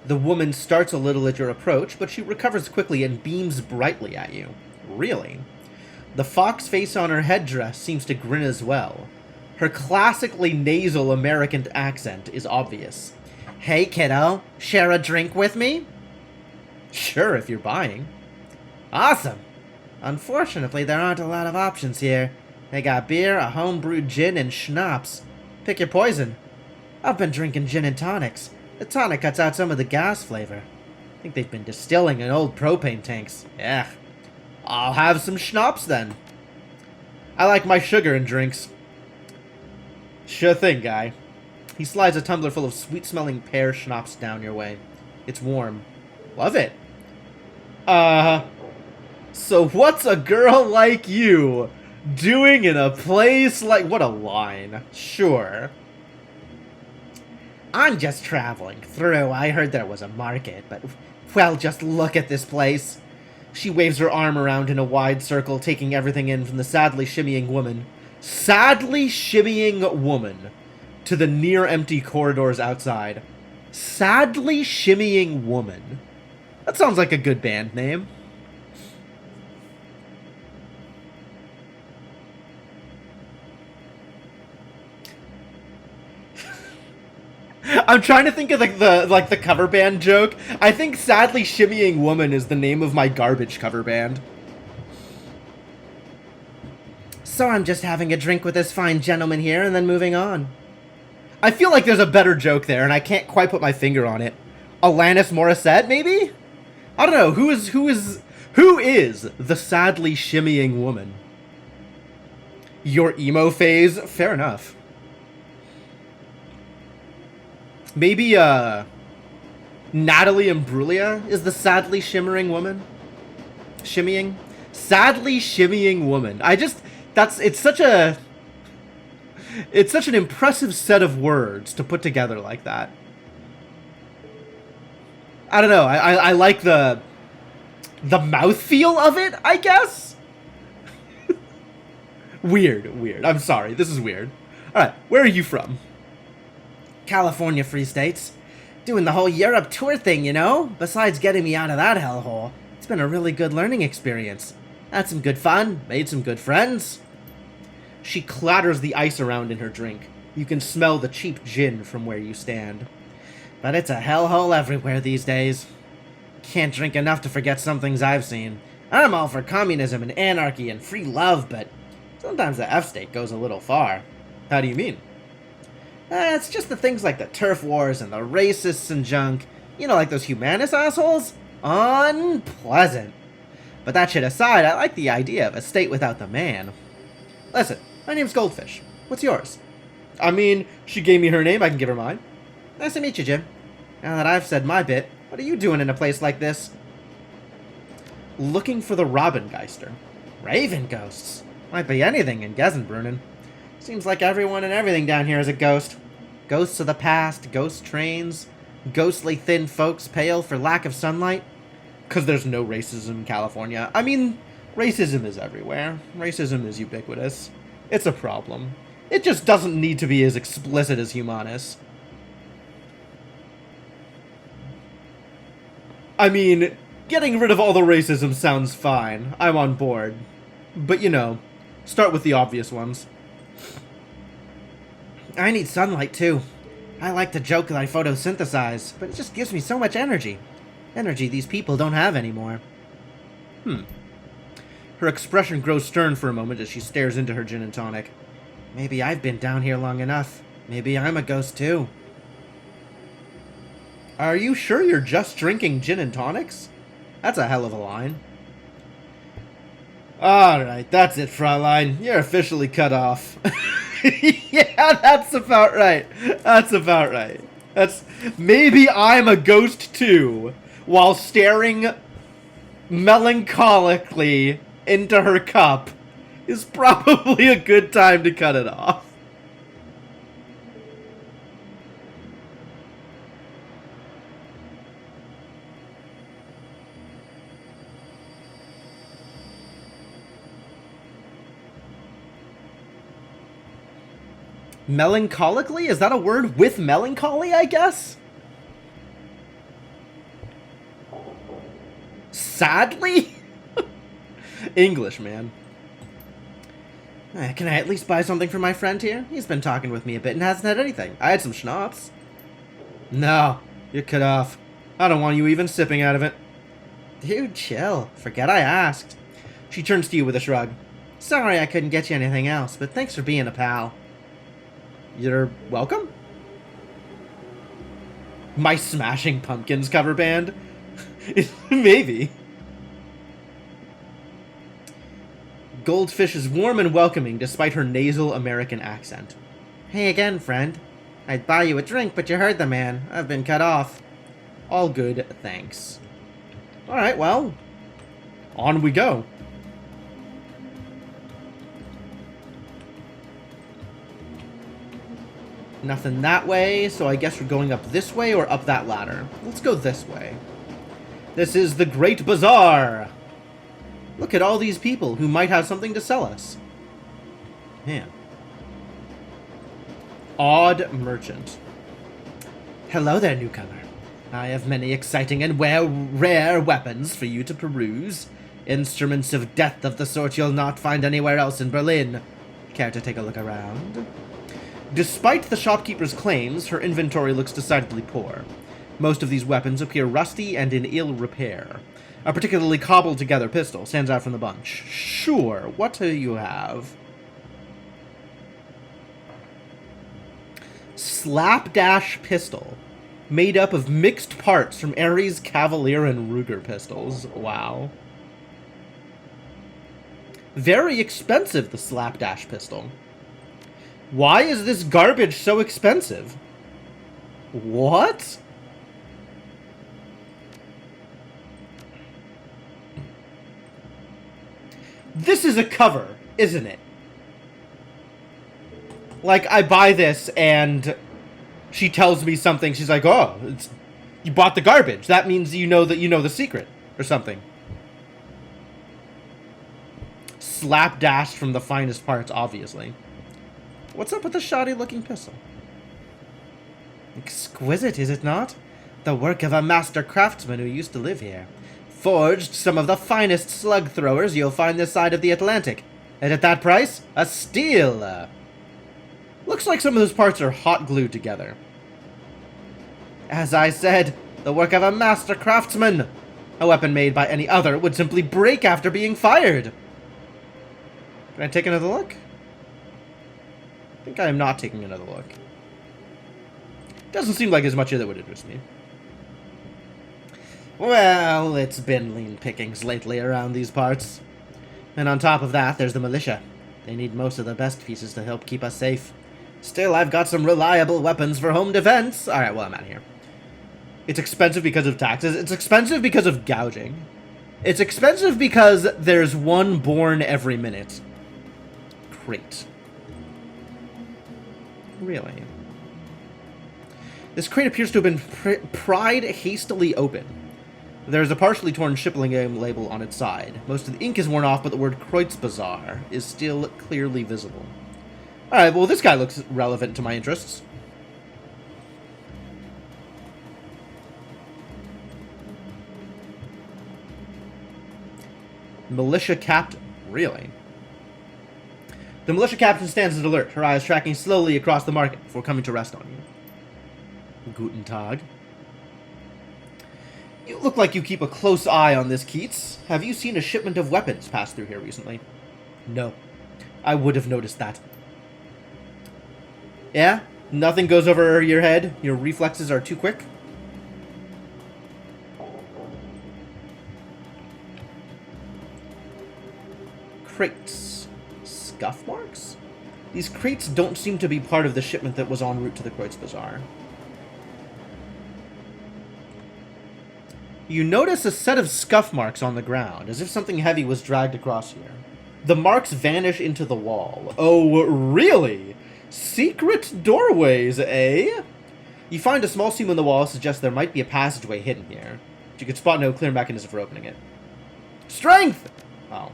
The woman starts a little at your approach, but she recovers quickly and beams brightly at you. Really? The fox face on her headdress seems to grin as well. Her classically nasal American accent is obvious. Hey, kiddo, share a drink with me? Sure, if you're buying. Awesome. Unfortunately, there aren't a lot of options here. They got beer, a home-brewed gin, and schnapps. Pick your poison. I've been drinking gin and tonics. The tonic cuts out some of the gas flavor. I think they've been distilling in old propane tanks. Yeah. I'll have some schnapps then. I like my sugar in drinks. Sure thing, guy. He slides a tumbler full of sweet-smelling pear schnapps down your way. It's warm. Love it. So what's a girl like you doing in a place like... What a line. Sure. I'm just traveling through. I heard there was a market, but... Well, just look at this place. She waves her arm around in a wide circle, taking everything in from the sadly shimmying woman. Sadly shimmying woman. To the near-empty corridors outside. Sadly shimmying woman. That sounds like a good band name. I'm trying to think of the cover band joke. I think Sadly Shimmying Woman is the name of my garbage cover band. So I'm just having a drink with this fine gentleman here and then moving on. I feel like there's a better joke there, and I can't quite put my finger on it. Alanis Morissette, maybe? I don't know. Who is the sadly shimmying woman? Your emo phase? Fair enough. Maybe, Natalie Imbruglia is the sadly shimmering woman? Shimmying? Sadly shimmying woman. It's such an impressive set of words to put together like that. I don't know. I like the mouthfeel of it, I guess? Weird. I'm sorry. This is weird. Alright, where are you from? California Free States. Doing the whole Europe tour thing, you know? Besides getting me out of that hellhole, it's been a really good learning experience. Had some good fun, made some good friends. She clatters the ice around in her drink. You can smell the cheap gin from where you stand. But it's a hellhole everywhere these days. Can't drink enough to forget some things I've seen. I'm all for communism and anarchy and free love, but sometimes the F-state goes a little far. How do you mean? It's just the things like the turf wars and the racists and junk. You know, like those humanist assholes? Unpleasant. But that shit aside, I like the idea of a state without the man. Listen, my name's Goldfish. What's yours? I mean, she gave me her name, I can give her mine. Nice to meet you, Jim. Now that I've said my bit, what are you doing in a place like this? Looking for the Robengeister. Raven ghosts. Might be anything in Gesenbrunnen. Seems like everyone and everything down here is a ghost. Ghosts of the past, ghost trains, ghostly thin folks pale for lack of sunlight. Because there's no racism in California. I mean, racism is everywhere. Racism is ubiquitous. It's a problem. It just doesn't need to be as explicit as Humanus. I mean, getting rid of all the racism sounds fine. I'm on board. But you know, start with the obvious ones. I need sunlight too. I like to joke that I photosynthesize, but it just gives me so much energy. Energy these people don't have anymore. Her expression grows stern for a moment as she stares into her gin and tonic. Maybe I've been down here long enough. Maybe I'm a ghost too. Are you sure you're just drinking gin and tonics? That's a hell of a line. Alright, that's it, Fraulein. You're officially cut off. Yeah, that's about right. That's about right. That's... Maybe I'm a ghost too, while staring melancholically into her cup is probably a good time to cut it off. Melancholically? Is that a word with melancholy, I guess? Sadly? English, man. Can I at least buy something for my friend here? He's been talking with me a bit and hasn't had anything. I had some schnapps. No, you're cut off. I don't want you even sipping out of it. Dude, chill. Forget I asked. She turns to you with a shrug. Sorry I couldn't get you anything else, but thanks for being a pal. You're welcome? My Smashing Pumpkins cover band? Maybe. Goldfish is warm and welcoming despite her nasal American accent. Hey again, friend. I'd buy you a drink, but you heard the man. I've been cut off. All good, thanks. Alright, well, on we go. Nothing that way, so I guess we're going up this way or up that ladder. Let's go this way. This is the Great Bazaar! Look at all these people who might have something to sell us. Man. Odd merchant. Hello there, newcomer. I have many exciting and rare weapons for you to peruse. Instruments of death of the sort you'll not find anywhere else in Berlin. Care to take a look around? Despite the shopkeeper's claims, her inventory looks decidedly poor. Most of these weapons appear rusty and in ill repair. A particularly cobbled-together pistol stands out from the bunch. Sure, what do you have? Slapdash pistol. Made up of mixed parts from Ares, Cavalier, and Ruger pistols. Wow. Very expensive, the Slapdash pistol. Why is this garbage so expensive? What? This is a cover, isn't it? Like, I buy this and she tells me something. She's like, oh, you bought the garbage. That means you know the secret or something. Slapdash from the finest parts, obviously. What's up with the shoddy-looking pistol? Exquisite, is it not? The work of a master craftsman who used to live here. Forged some of the finest slug throwers you'll find this side of the Atlantic. And at that price, a steal! Looks like some of those parts are hot glued together. As I said, the work of a master craftsman. A weapon made by any other would simply break after being fired. Can I take another look? I think I am not taking another look. Doesn't seem like as much of that would interest me. Well, it's been lean pickings lately around these parts. And on top of that, there's the militia. They need most of the best pieces to help keep us safe. Still, I've got some reliable weapons for home defense. Alright, well, I'm out of here. It's expensive because of taxes. It's expensive because of gouging. It's expensive because there's one born every minute. Crate. Really? This crate appears to have been pried hastily open. There's a partially torn shipping label on its side. Most of the ink is worn off, but the word Kreuzbazar is still clearly visible. Alright, well, this guy looks relevant to my interests. Militia captain. Really? The militia captain stands at alert, her eyes tracking slowly across the market before coming to rest on you. Guten Tag. You look like you keep a close eye on this, Keats. Have you seen a shipment of weapons pass through here recently? No. I would have noticed that. Yeah? Nothing goes over your head? Your reflexes are too quick? Crates. Scuff marks? These crates don't seem to be part of the shipment that was en route to the Kreuzbazar. You notice a set of scuff marks on the ground, as if something heavy was dragged across here. The marks vanish into the wall. Oh, really? Secret doorways, eh? You find a small seam in the wall suggests there might be a passageway hidden here, but you could spot no clear mechanism for opening it. Strength! Oh.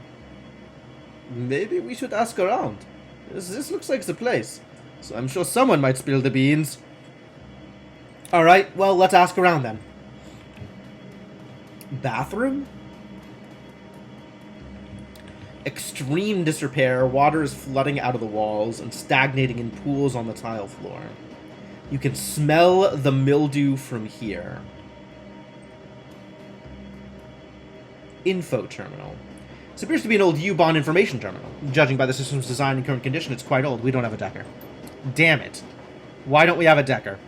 Maybe we should ask around. This looks like the place, so I'm sure someone might spill the beans. Alright, well, let's ask around then. Bathroom? Extreme disrepair, water is flooding out of the walls and stagnating in pools on the tile floor. You can smell the mildew from here. Info terminal. This appears to be an old U-Bahn information terminal. Judging by the system's design and current condition, it's quite old. We don't have a decker. Damn it. Why don't we have a decker?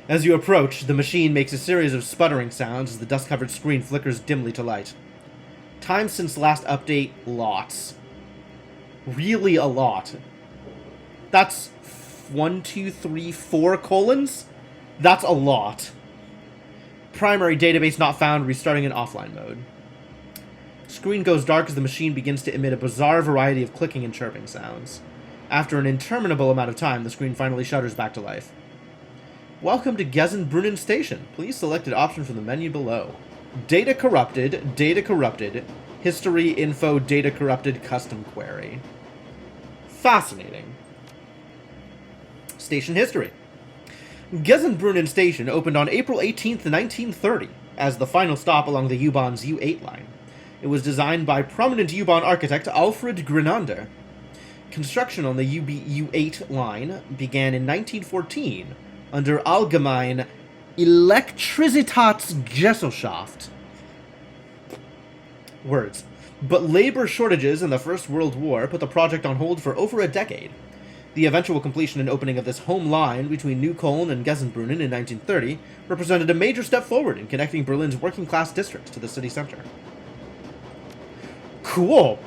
As you approach, the machine makes a series of sputtering sounds as the dust-covered screen flickers dimly to light. Time since last update, lots. Really a lot. That's 1, 2, 3, 4 colons? That's a lot. Primary database not found, restarting in offline mode. Screen goes dark as the machine begins to emit a bizarre variety of clicking and chirping sounds. After an interminable amount of time, the screen finally shudders back to life. Welcome to Gesenbrunnen Station. Please select an option from the menu below. Data corrupted, history, info, data corrupted, custom query. Fascinating. Station history. Gesenbrunnen Station opened on April 18th, 1930, as the final stop along the U-Bahn's U8 line. It was designed by prominent U-Bahn architect Alfred Grenander. Construction on the U8 line began in 1914 under Allgemeine Elektrizitätsgesellschaft. Words. But labor shortages in the First World War put the project on hold for over a decade. The eventual completion and opening of this home line between New Cologne and Gesenbrunnen in 1930 represented a major step forward in connecting Berlin's working-class districts to the city center. Cool!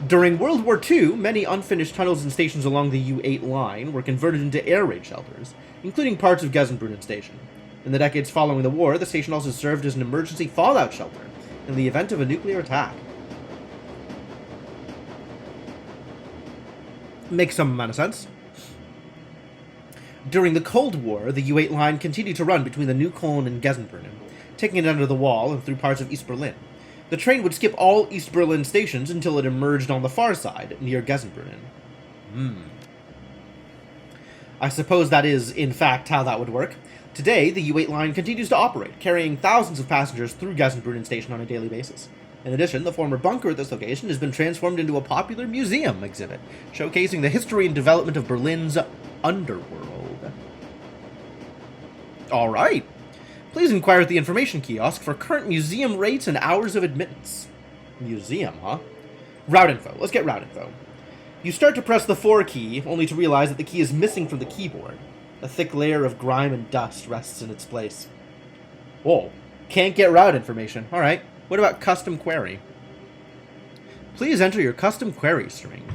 During World War II, many unfinished tunnels and stations along the U8 line were converted into air raid shelters, including parts of Gesenbrunnen Station. In the decades following the war, the station also served as an emergency fallout shelter in the event of a nuclear attack. Makes some amount of sense. During the Cold War, the U8 line continued to run between the New Cologne and Gesenbrunnen, taking it under the wall and through parts of East Berlin. The train would skip all East Berlin stations until it emerged on the far side, near Gesenbrunnen. I suppose that is, in fact, how that would work. Today, the U8 line continues to operate, carrying thousands of passengers through Gesenbrunnen Station on a daily basis. In addition, the former bunker at this location has been transformed into a popular museum exhibit, showcasing the history and development of Berlin's underworld. Alright. Please inquire at the information kiosk for current museum rates and hours of admittance. Museum, huh? Route info. Let's get route info. You start to press the 4 key, only to realize that the key is missing from the keyboard. A thick layer of grime and dust rests in its place. Whoa. Can't get route information. Alright. What about custom query? Please enter your custom query string.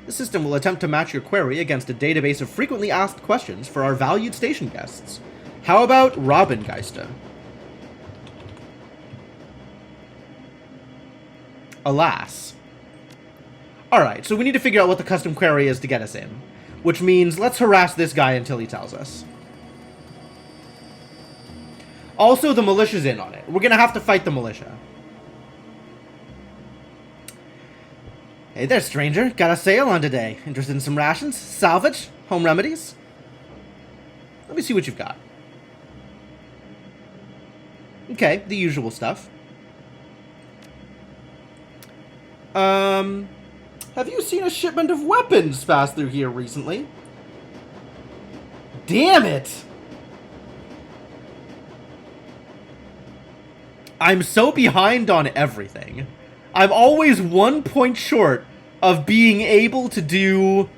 The system will attempt to match your query against a database of frequently asked questions for our valued station guests. How about Robengeister? Alas. Alright, so we need to figure out what the custom query is to get us in. Which means let's harass this guy until he tells us. Also, the militia's in on it. We're gonna have to fight the militia. Hey there, stranger. Got a sale on today. Interested in some rations? Salvage? Home remedies? Let me see what you've got. Okay, the usual stuff. Have you seen a shipment of weapons pass through here recently? Damn it! I'm so behind on everything. I'm always 1 point short of being able to do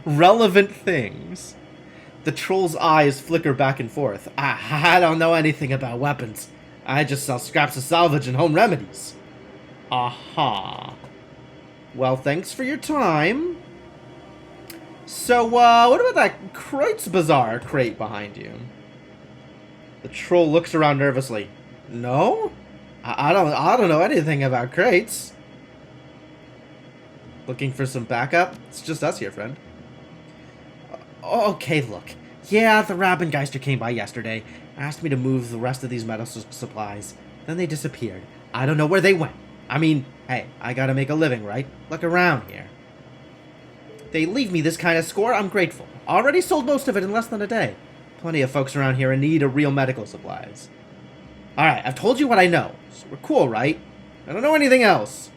relevant things. The troll's eyes flicker back and forth. I don't know anything about weapons. I just sell scraps of salvage and home remedies. Aha. Well, thanks for your time. So, what about that Kreutz Bazaar crate behind you? The troll looks around nervously. No? I don't know anything about crates. Looking for some backup? It's just us here, friend. Okay, look. Yeah, the Robengeister came by yesterday, asked me to move the rest of these medical supplies. Then they disappeared. I don't know where they went. I mean, hey, I gotta make a living, right? Look around here. They leave me this kind of score, I'm grateful. Already sold most of it in less than a day. Plenty of folks around here in need of real medical supplies. Alright, I've told you what I know. So we're cool, right? I don't know anything else.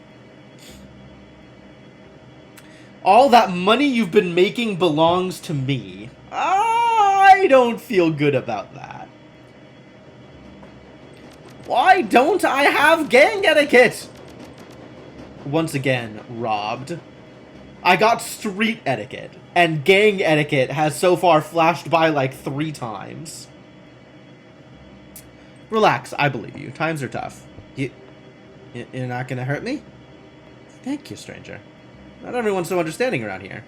All that money you've been making belongs to me. I don't feel good about that. Why don't I have gang etiquette? Once again, robbed. I got street etiquette, and gang etiquette has so far flashed by like 3 times. Relax, I believe you. Times are tough. You're not gonna hurt me? Thank you, stranger. Not everyone's so understanding around here.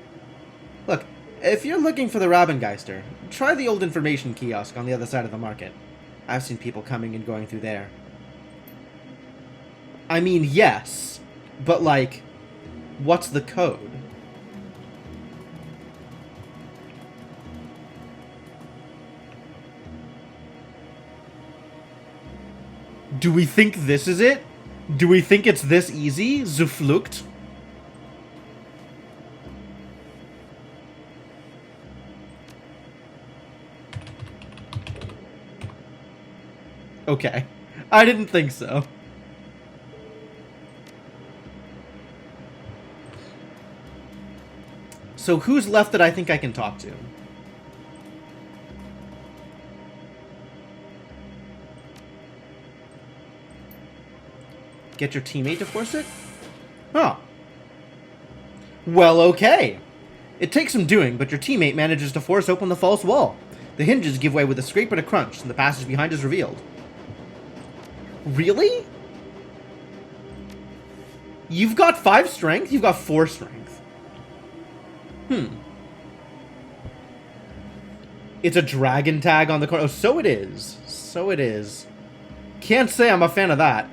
Look, if you're looking for the Robengeister, try the old information kiosk on the other side of the market. I've seen people coming and going through there. I mean, yes, but like, what's the code? Do we think this is it? Do we think it's this easy? Zuflucht? Okay. I didn't think so. So who's left that I think I can talk to? Get your teammate to force it? Huh. Well, okay. It takes some doing, but your teammate manages to force open the false wall. The hinges give way with a scrape and a crunch, and the passage behind is revealed. Really? You've got 5 strength? You've got 4 strength. It's a dragon tag on the corner. Oh, so it is. So it is. Can't say I'm a fan of that.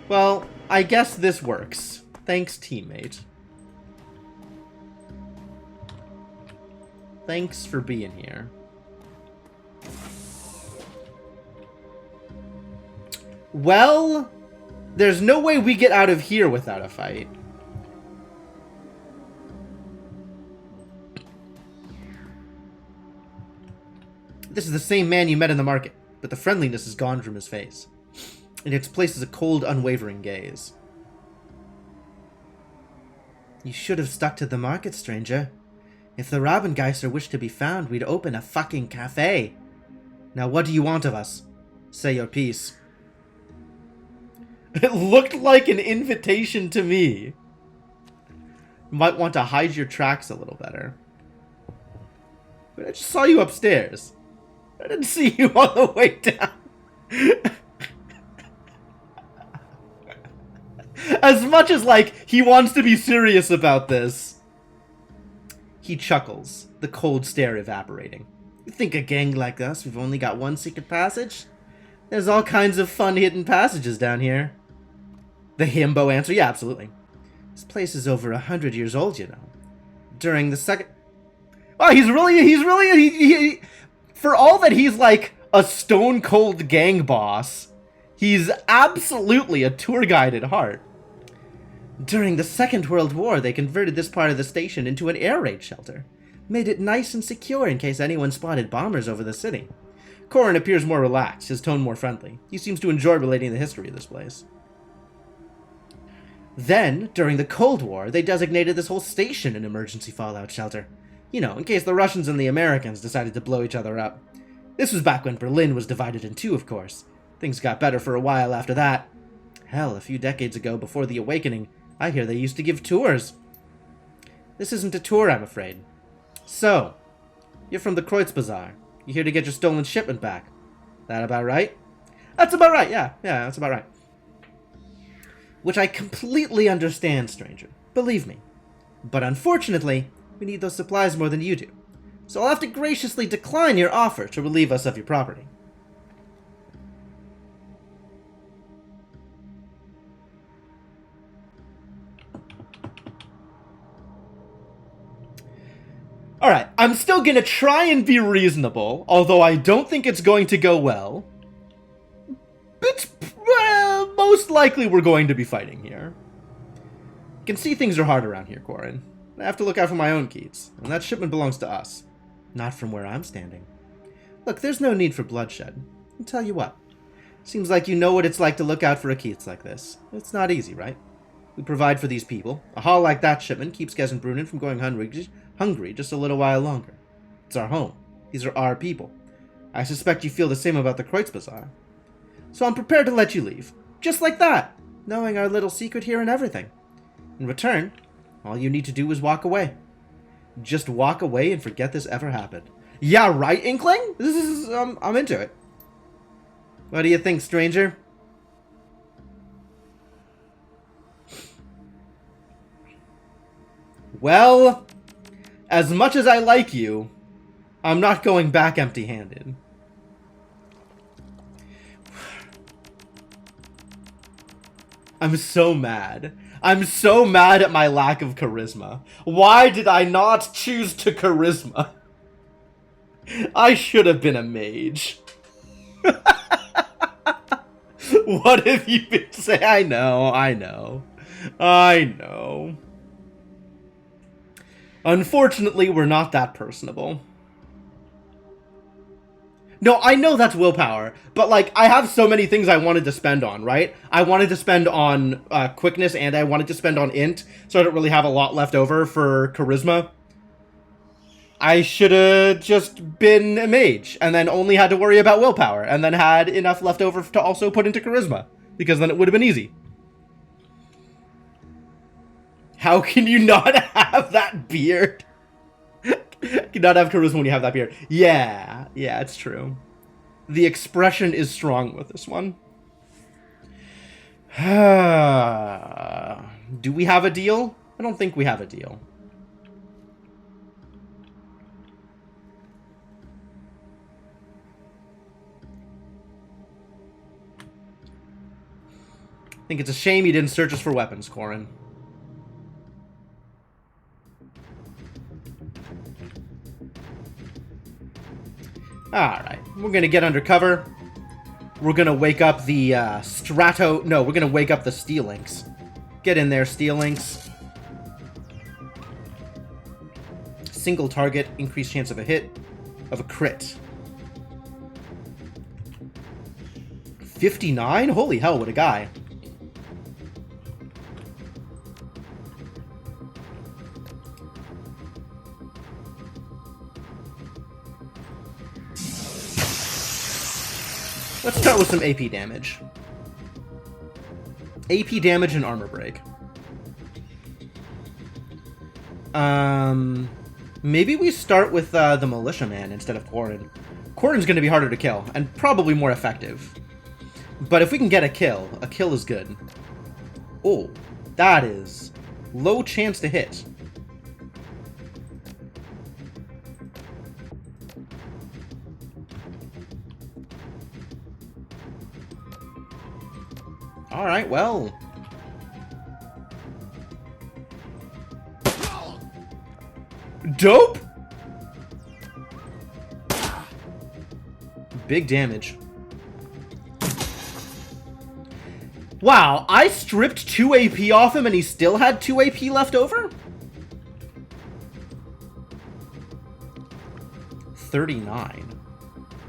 Well, I guess this works. Thanks, teammate. Thanks for being here. Well, there's no way we get out of here without a fight. This is the same man you met in the market, but the friendliness is gone from his face. In its place is a cold, unwavering gaze. You should have stuck to the market, stranger. If the Robengeister wished to be found, we'd open a fucking cafe. Now what do you want of us? Say your piece. It looked like an invitation to me. You might want to hide your tracks a little better. But I just saw you upstairs. I didn't see you on the way down. As much as, like, he wants to be serious about this. He chuckles, the cold stare evaporating. You think a gang like us, we've only got one secret passage? There's all kinds of fun hidden passages down here. The himbo answer, yeah, absolutely. This place is over 100 years old, you know. During the second... Oh, he, for all that he's like a stone-cold gang boss, he's absolutely a tour guide at heart. During the Second World War, they converted this part of the station into an air raid shelter. Made it nice and secure in case anyone spotted bombers over the city. Corin appears more relaxed, his tone more friendly. He seems to enjoy relating the history of this place. Then, during the Cold War, they designated this whole station an emergency fallout shelter. You know, in case the Russians and the Americans decided to blow each other up. This was back when Berlin was divided in two, of course. Things got better for a while after that. Hell, a few decades ago, before the Awakening, I hear they used to give tours. This isn't a tour, I'm afraid. So, you're from the Kreuzbazaar. You're here to get your stolen shipment back. That about right? That's about right, yeah, that's about right. Which I completely understand, stranger. Believe me. But unfortunately, we need those supplies more than you do. So I'll have to graciously decline your offer to relieve us of your property. Alright, I'm still gonna try and be reasonable, although I don't think it's going to go well. It's, most likely we're going to be fighting here. You can see things are hard around here, Corin. I have to look out for my own keys, and that shipment belongs to us. Not from where I'm standing. Look, there's no need for bloodshed. I'll tell you what. Seems like you know what it's like to look out for a Keats like this. It's not easy, right? We provide for these people. A haul like that shipment keeps Gesenbrunnen from going hungry just a little while longer. It's our home. These are our people. I suspect you feel the same about the Kreuzbazaar. So I'm prepared to let you leave. Just like that. Knowing our little secret here and everything. In return, all you need to do is walk away. Just walk away and forget this ever happened. Yeah, right, Inkling? This is, I'm into it. What do you think, stranger? Well, as much as I like you, I'm not going back empty-handed. I'm so mad. I'm so mad at my lack of charisma. Why did I not choose to charisma? I should have been a mage. What have you been saying? I know. Unfortunately, we're not that personable. No, I know that's willpower, but, like, I have so many things I wanted to spend on, right? I wanted to spend on quickness, and I wanted to spend on int, so I don't really have a lot left over for charisma. I should have just been a mage, and then only had to worry about willpower, and then had enough left over to also put into charisma, because then it would have been easy. How can you not have that beard? You not have charisma when you have that beard. Yeah, it's true. The expression is strong with this one. Do we have a deal? I don't think we have a deal. I think it's a shame you didn't search us for weapons, Corin. Alright, we're gonna get undercover. We're gonna wake up the, we're gonna wake up the Steel Links. Get in there, Steel Links. Single target, increased chance of a hit, of a crit. 59? Holy hell, what a guy. Let's start with some AP damage. AP damage and armor break. Maybe we start with the Militiaman instead of Corin. Corin's going to be harder to kill, and probably more effective. But if we can get a kill is good. Oh, That is low chance to hit. Alright, well. Dope! Big damage. Wow, I stripped 2 AP off him and he still had 2 AP left over? 39.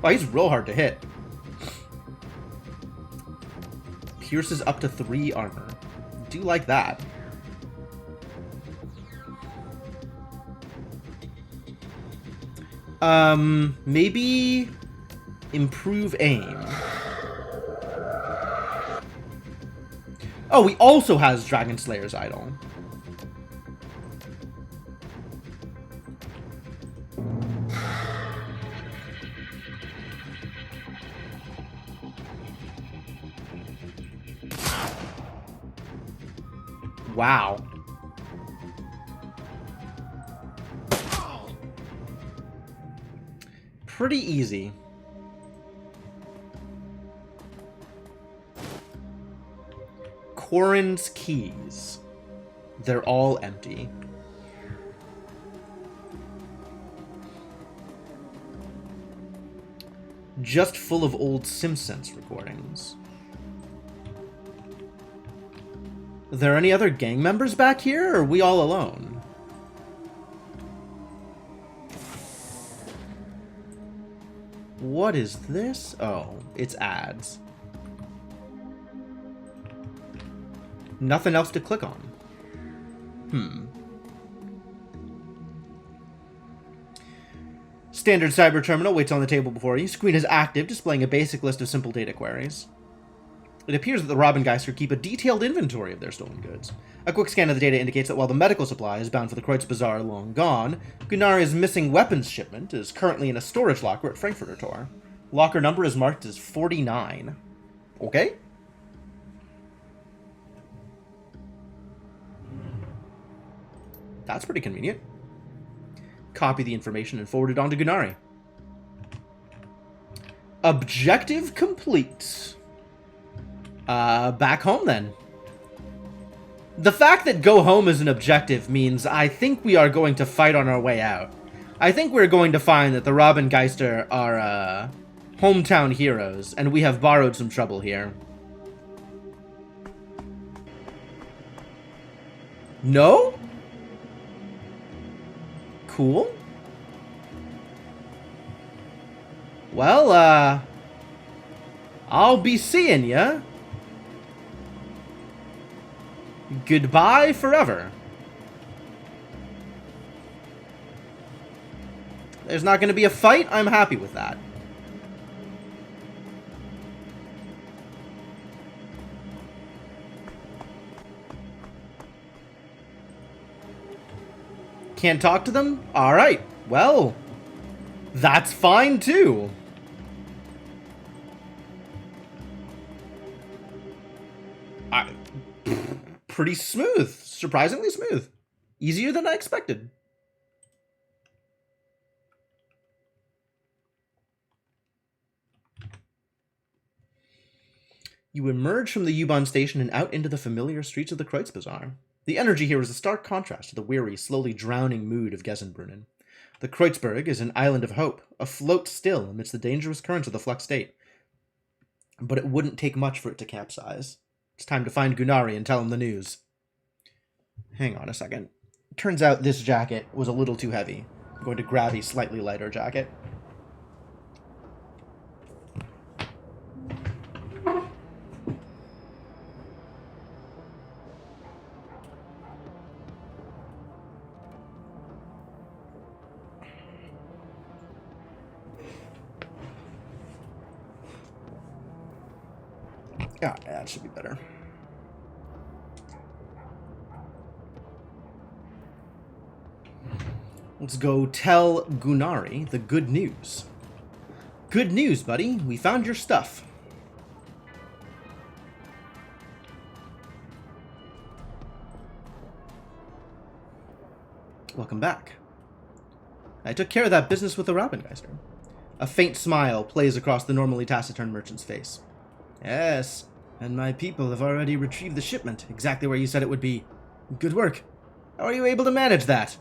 Wow, he's real hard to hit. Pierces up to 3 armor. Do like that. Maybe improve aim. Oh, he also has Dragon Slayer's Idol. Wow. Pretty easy. Corrin's keys. They're all empty. Just full of old Simpsons recordings. Are there any other gang members back here, or are we all alone? What is this? Oh, it's ads. Nothing else to click on. Standard cyber terminal waits on the table before you. Screen is active, displaying a basic list of simple data queries. It appears that the Robengeister keep a detailed inventory of their stolen goods. A quick scan of the data indicates that while the medical supply is bound for the Kreutz Bazaar long gone, Gunari's missing weapons shipment is currently in a storage locker at Frankfurter Tor. Locker number is marked as 49. Okay? That's pretty convenient. Copy the information and forward it on to Gunari. Objective complete. Back home then. The fact that go home is an objective means I think we are going to fight on our way out. I think we're going to find that the Robengeister are, hometown heroes, and we have borrowed some trouble here. No? Cool. Well, I'll be seeing ya. Goodbye forever. There's not going to be a fight. I'm happy with that. Can't talk to them? Alright. Well, that's fine too. Pretty smooth. Surprisingly smooth. Easier than I expected. You emerge from the U-Bahn station and out into the familiar streets of the Kreutz Bazaar. The energy here is a stark contrast to the weary, slowly drowning mood of Gesenbrunnen. The Kreutzberg is an island of hope, afloat still amidst the dangerous currents of the Flux state. But it wouldn't take much for it to capsize. It's time to find Gunari and tell him the news. Hang on a second. Turns out this jacket was a little too heavy. I'm going to grab a slightly lighter jacket. Yeah, that should be better. Let's go tell Gunari the good news. Good news, buddy. We found your stuff. Welcome back. I took care of that business with the Raubengeister. A faint smile plays across the normally taciturn merchant's face. Yes, and my people have already retrieved the shipment, exactly where you said it would be. Good work. How are you able to manage that?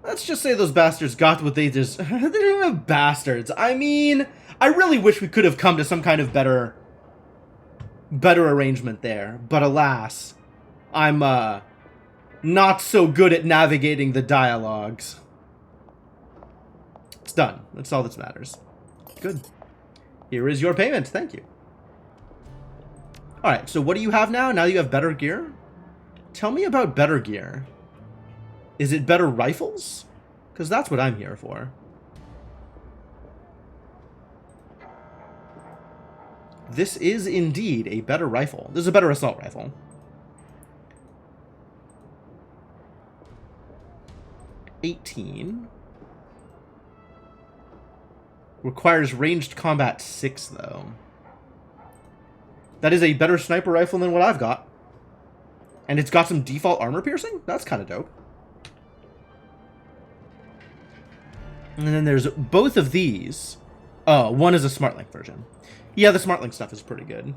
Let's just say those bastards got what they deserve. They're bastards. I mean, I really wish we could have come to some kind of better arrangement there. But alas, I'm not so good at navigating the dialogues. It's done. That's all that matters. Good. Here is your payment. Thank you. Alright, so what do you have now? Now you have better gear? Tell me about better gear. Is it better rifles? Because that's what I'm here for. This is indeed a better rifle. This is a better assault rifle. $18. Requires ranged combat 6, though. That is a better sniper rifle than what I've got. And it's got some default armor piercing? That's kind of dope. And then there's both of these. Oh, one is a SmartLink version. Yeah, the SmartLink stuff is pretty good.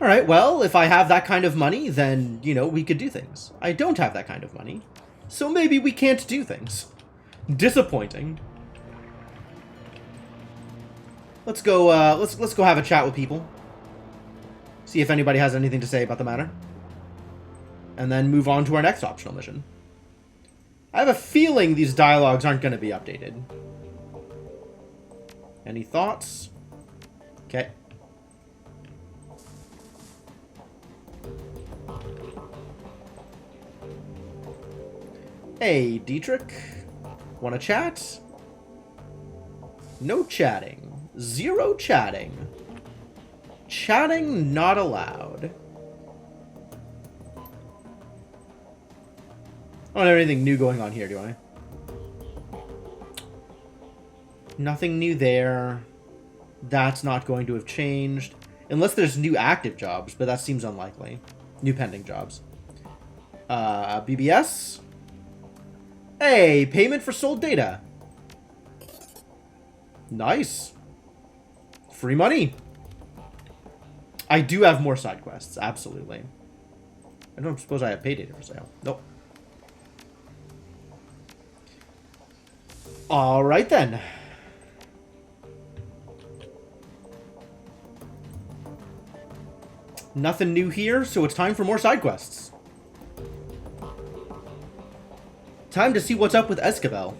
Alright, well, if I have that kind of money, then, you know, we could do things. I don't have that kind of money, so maybe we can't do things. Disappointing. Let's go, let's go have a chat with people. See if anybody has anything to say about the matter. And then move on to our next optional mission. I have a feeling these dialogues aren't going to be updated. Any thoughts? Okay. Hey, Dietrich. Wanna chat? No chatting. Zero chatting. Chatting not allowed. I don't have anything new going on here, do I? Nothing new there. That's not going to have changed. Unless there's new active jobs, but that seems unlikely. New pending jobs. BBS? Hey, payment for sold data. Nice. Free money. I do have more side quests, absolutely. I don't suppose I have pay data for sale. Nope. Alright then. Nothing new here, so it's time for more side quests. Time to see what's up with Escabel.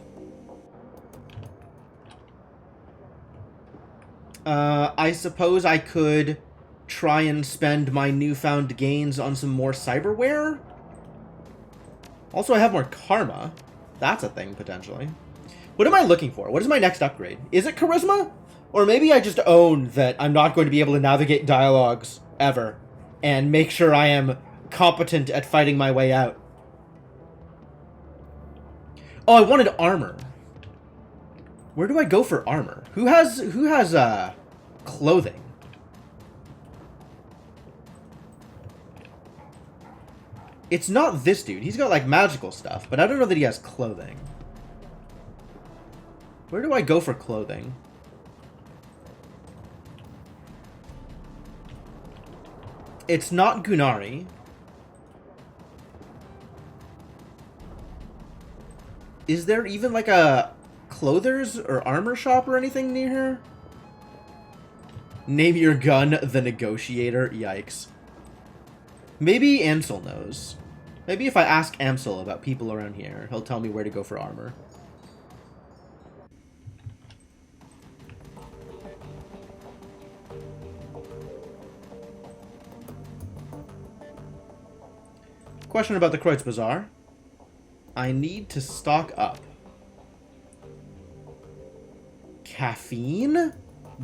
I suppose I could try and spend my newfound gains on some more cyberware. Also, I have more karma. That's a thing, potentially. What am I looking for? What is my next upgrade? Is it charisma? Or maybe I just own that I'm not going to be able to navigate dialogues ever and make sure I am competent at fighting my way out. Oh, I wanted armor. Where do I go for armor? Who has clothing? It's not this dude. He's got like magical stuff, but I don't know that he has clothing. Where do I go for clothing? It's not Gunari. Is there even like a clothers or armor shop or anything near here? Name your gun the Negotiator. Yikes. Maybe Amsel knows. Maybe if I ask Amsel about people around here, he'll tell me where to go for armor. Question about the Kreutz Bazaar. I need to stock up. Caffeine?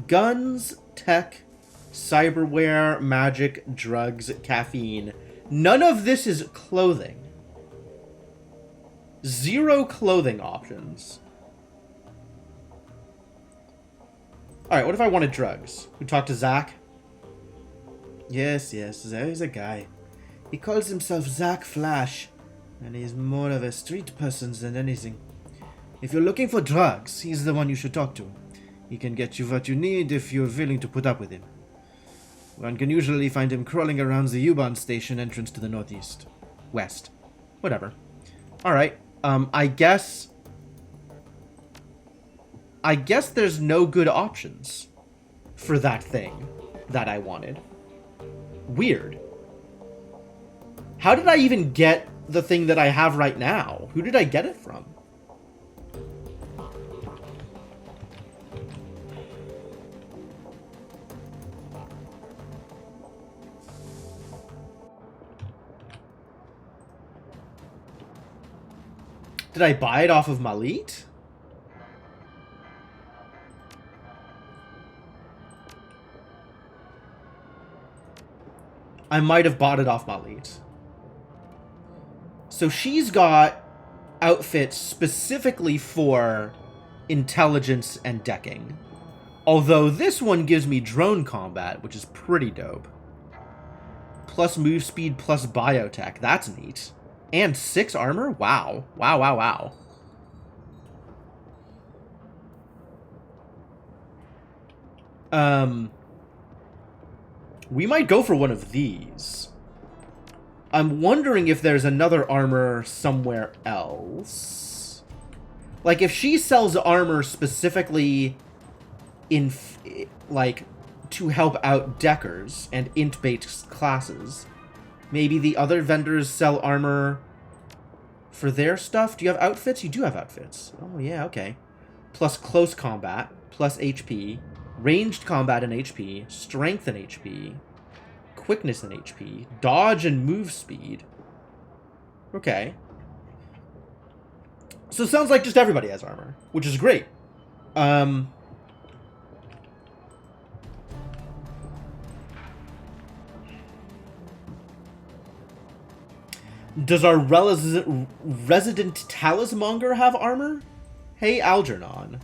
Guns, tech, cyberware, magic, drugs, caffeine. None of this is clothing. Zero clothing options. Alright, what if I wanted drugs? We talk to Zach? Yes, there's a guy. He calls himself Zack Flash, and he's more of a street person than anything. If you're looking for drugs, he's the one you should talk to. He can get you what you need if you're willing to put up with him. One can usually find him crawling around the U-Bahn station entrance to the northeast. West. Whatever. Alright, I guess there's no good options for that thing that I wanted. Weird. How did I even get the thing that I have right now? Who did I get it from? Did I buy it off of Malit? I might have bought it off Malit. So she's got outfits specifically for intelligence and decking. Although this one gives me drone combat, which is pretty dope. Plus move speed, plus biotech. That's neat. And 6 armor? Wow. Wow, wow, wow. We might go for one of these. I'm wondering if there's another armor somewhere else. Like, if she sells armor specifically in, like, to help out deckers and int-based classes, maybe the other vendors sell armor for their stuff. Do you have outfits? You do have outfits. Oh, yeah, okay. Plus close combat, plus HP, ranged combat and HP, strength and HP, quickness and HP, dodge and move speed. Okay. So it sounds like just everybody has armor, which is great. Does our resident talismonger have armor? Hey, Algernon.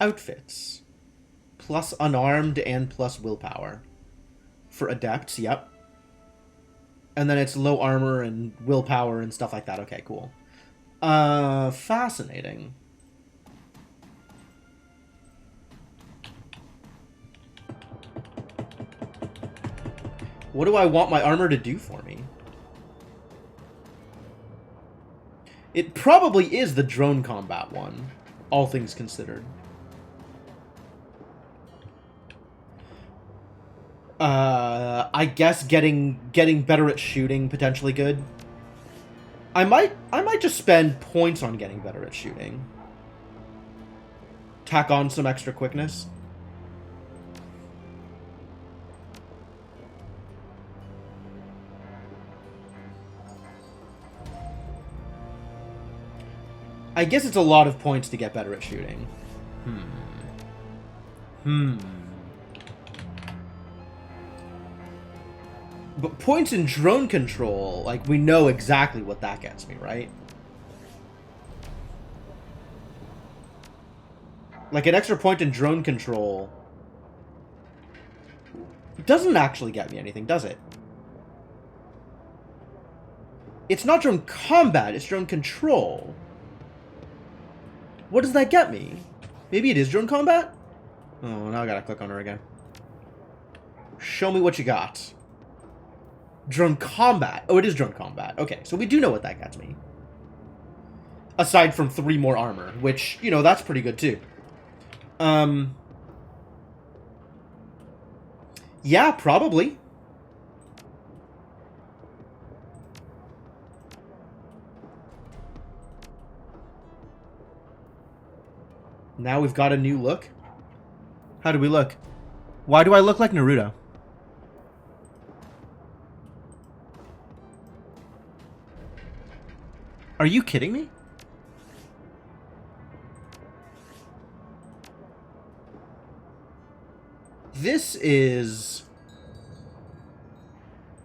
Outfits. Plus unarmed and plus willpower. For adepts, yep. And then it's low armor and willpower and stuff like that. Okay, cool. Fascinating. What do I want my armor to do for me? It probably is the drone combat one, all things considered. I guess getting better at shooting, potentially good. I might just spend points on getting better at shooting. Tack on some extra quickness. I guess it's a lot of points to get better at shooting. But points in drone control, like, we know exactly what that gets me, right? Like, an extra point in drone control doesn't actually get me anything, does it? It's not drone combat, it's drone control. What does that get me? Maybe it is drone combat? Oh, now I gotta click on her again. Show me what you got. Drone combat. Oh, it is drone combat. Okay, so we do know what that gets me. Aside from 3 more armor, which, you know, that's pretty good too. Yeah, probably. Now we've got a new look. How do we look? Why do I look like Naruto? Are you kidding me? This is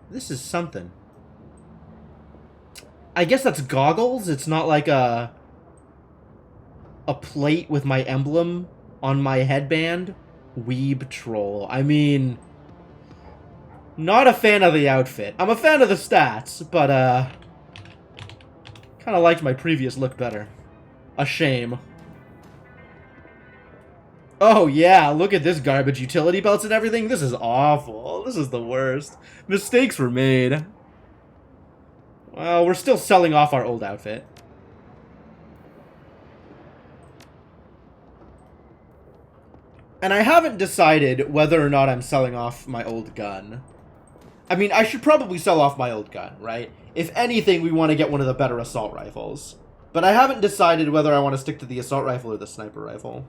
something. I guess that's goggles. It's not like a plate with my emblem on my headband, weeb troll. I mean, not a fan of the outfit. I'm a fan of the stats, but, kind of liked my previous look better. A shame. Oh, yeah, look at this garbage. Utility belts and everything. This is awful. This is the worst. Mistakes were made. Well, we're still selling off our old outfit. And I haven't decided whether or not I'm selling off my old gun. I mean, I should probably sell off my old gun, right? If anything, we want to get one of the better assault rifles. But I haven't decided whether I want to stick to the assault rifle or the sniper rifle.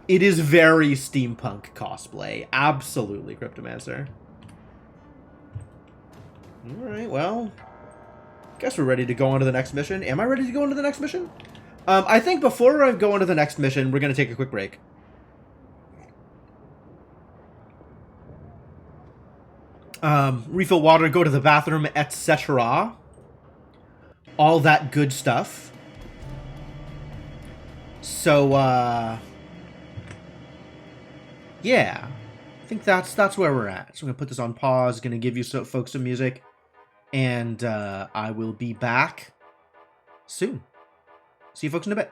It is very steampunk cosplay. Absolutely, Cryptomancer. Alright, well, guess we're ready to go on to the next mission. Am I ready to go on to the next mission? I think before I go on to the next mission, we're going to take a quick break. Refill water, go to the bathroom, etc. All that good stuff. So, yeah. I think that's where we're at. So I'm going to put this on pause, going to give you folks some music. And I will be back soon. See you folks in a bit.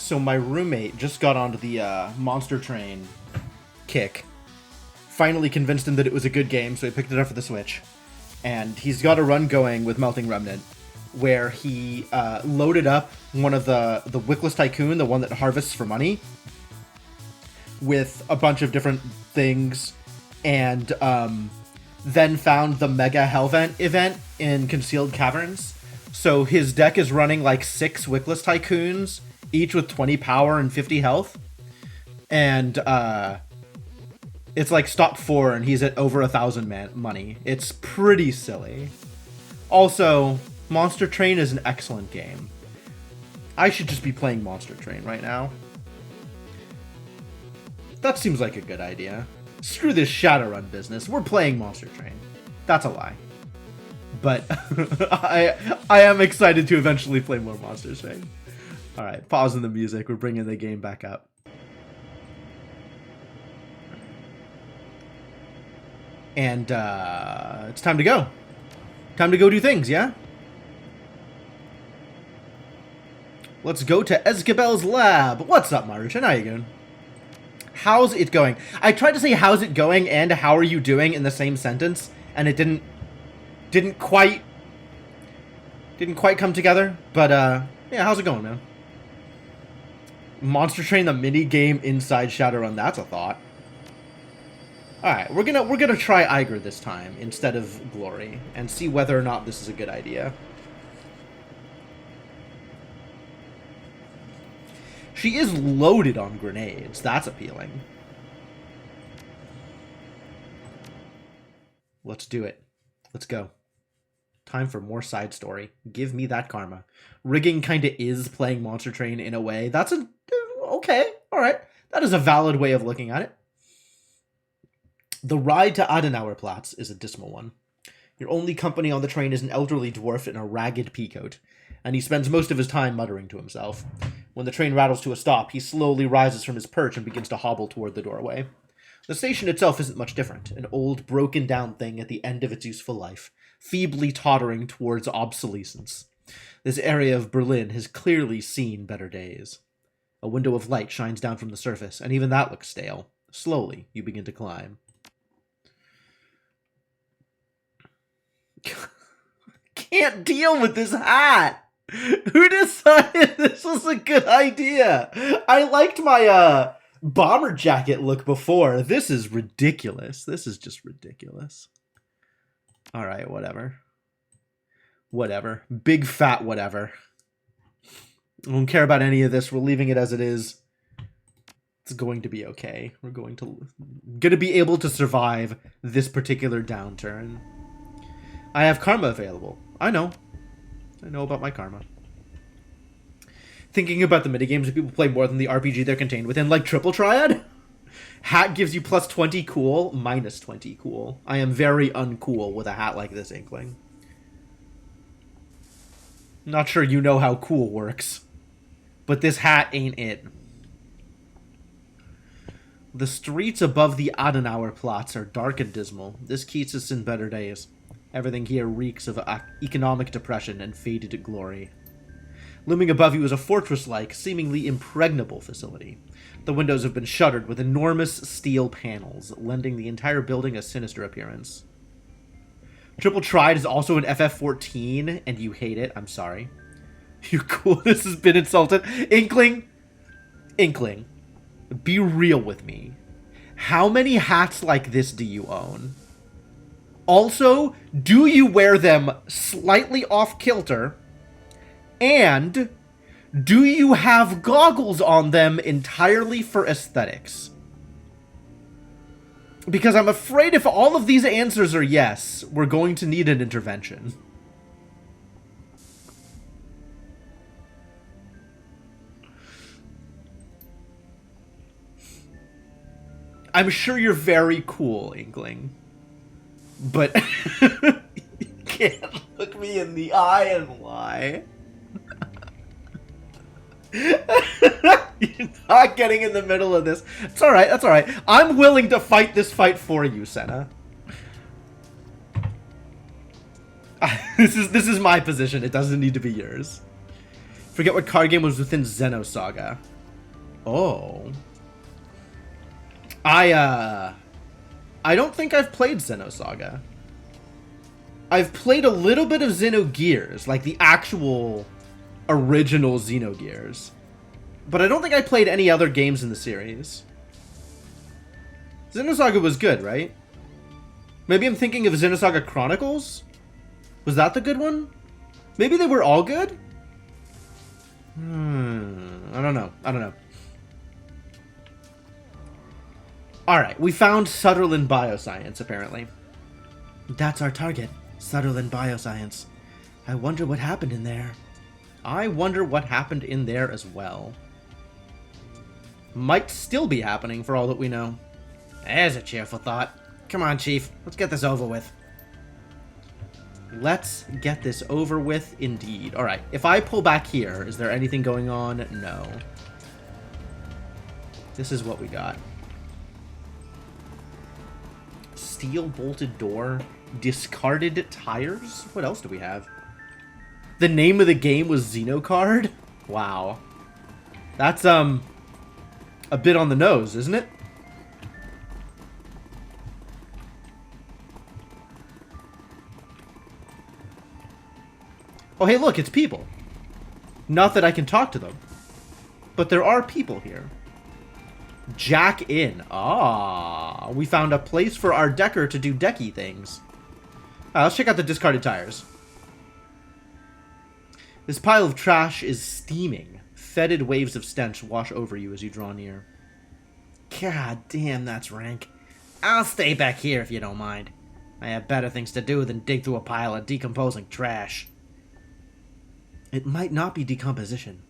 So my roommate just got onto the Monster Train kick. Finally convinced him that it was a good game, so he picked it up for the Switch. And he's got a run going with Melting Remnant, where he loaded up one of the Wickless Tycoon, the one that harvests for money, with a bunch of different things, and then found the Mega Hellvent event in Concealed Caverns. So his deck is running like 6 Wickless Tycoons, each with 20 power and 50 health. And it's like stop 4 and he's at over 1,000 money. It's pretty silly. Also, Monster Train is an excellent game. I should just be playing Monster Train right now. That seems like a good idea. Screw this Shadowrun business. We're playing Monster Train. That's a lie. But I am excited to eventually play more Monster Train. Alright, pausing the music. We're bringing the game back up. And it's time to go. Time to go do things, yeah? Let's go to Ezgabel's lab. What's up, Maruchan? How you doing? How's it going? I tried to say how's it going and how are you doing in the same sentence, and it didn't quite come together. But yeah, how's it going, man? Monster Train, the mini game inside Shadowrun. That's a thought. All right, we're gonna try Iger this time instead of Glory and see whether or not this is a good idea. She is loaded on grenades. That's appealing. Let's do it. Let's go. Time for more side story. Give me that karma. Rigging kinda is playing Monster Train in a way. That's a... okay, alright. That is a valid way of looking at it. The ride to Adenauerplatz is a dismal one. Your only company on the train is an elderly dwarf in a ragged peacoat, and he spends most of his time muttering to himself. When the train rattles to a stop, he slowly rises from his perch and begins to hobble toward the doorway. The station itself isn't much different, an old, broken-down thing at the end of its useful life, feebly tottering towards obsolescence. This area of Berlin has clearly seen better days. A window of light shines down from the surface, and even that looks stale. Slowly, you begin to climb. Can't deal with this hat! Who decided this was a good idea? I liked my bomber jacket look before. This is ridiculous. This is just ridiculous. Alright, whatever. Whatever. Big fat whatever. I don't care about any of this. We're leaving it as it is. It's going to be okay. We're going to be able to survive this particular downturn. I have karma available. I know about my karma. Thinking about the minigames, if people play more than the RPG they're contained within, like Triple Triad? Hat gives you plus 20 cool, minus 20 cool. I am very uncool with a hat like this, Inkling. Not sure you know how cool works, but this hat ain't it. The streets above the Adenauerplatz are dark and dismal. This keeps us in better days. Everything here reeks of economic depression and faded glory. Looming above you is a fortress-like, seemingly impregnable facility. The windows have been shuttered with enormous steel panels, lending the entire building a sinister appearance. Triple Tried is also an FF14, and you hate it. I'm sorry. Your coolness has been insulted. Inkling, be real with me. How many hats like this do you own? Also, do you wear them slightly off-kilter? And do you have goggles on them entirely for aesthetics? Because I'm afraid if all of these answers are yes, we're going to need an intervention. I'm sure you're very cool, Inkling. But you can't look me in the eye and lie. You're not getting in the middle of this. It's alright, that's alright. I'm willing to fight this fight for you, Senna. This is my position. It doesn't need to be yours. Forget what card game was within Xenosaga. Oh. I don't think I've played Xenosaga. I've played a little bit of Xenogears, like the actual original Xenogears. But I don't think I played any other games in the series. Xenosaga was good, right? Maybe I'm thinking of Xenosaga Chronicles? Was that the good one? Maybe they were all good? I don't know. Alright, we found Sutherland Bioscience, apparently. That's our target, Sutherland Bioscience. I wonder what happened in there. I wonder what happened in there as well. Might still be happening for all that we know. There's a cheerful thought. Come on, Chief. Let's get this over with. Let's get this over with, indeed. Alright, if I pull back here, is there anything going on? No. This is what we got. Steel bolted door. Discarded tires? What else do we have? The name of the game was Xenocard? Wow. That's, a bit on the nose, isn't it? Oh, hey, look, it's people. Not that I can talk to them. But there are people here. Jack in. Ah, we found a place for our decker to do decky things. Let's check out the discarded tires. This pile of trash is steaming. Fetid waves of stench wash over you as you draw near. God damn, that's rank. I'll stay back here if you don't mind. I have better things to do than dig through a pile of decomposing trash. It might not be decomposition.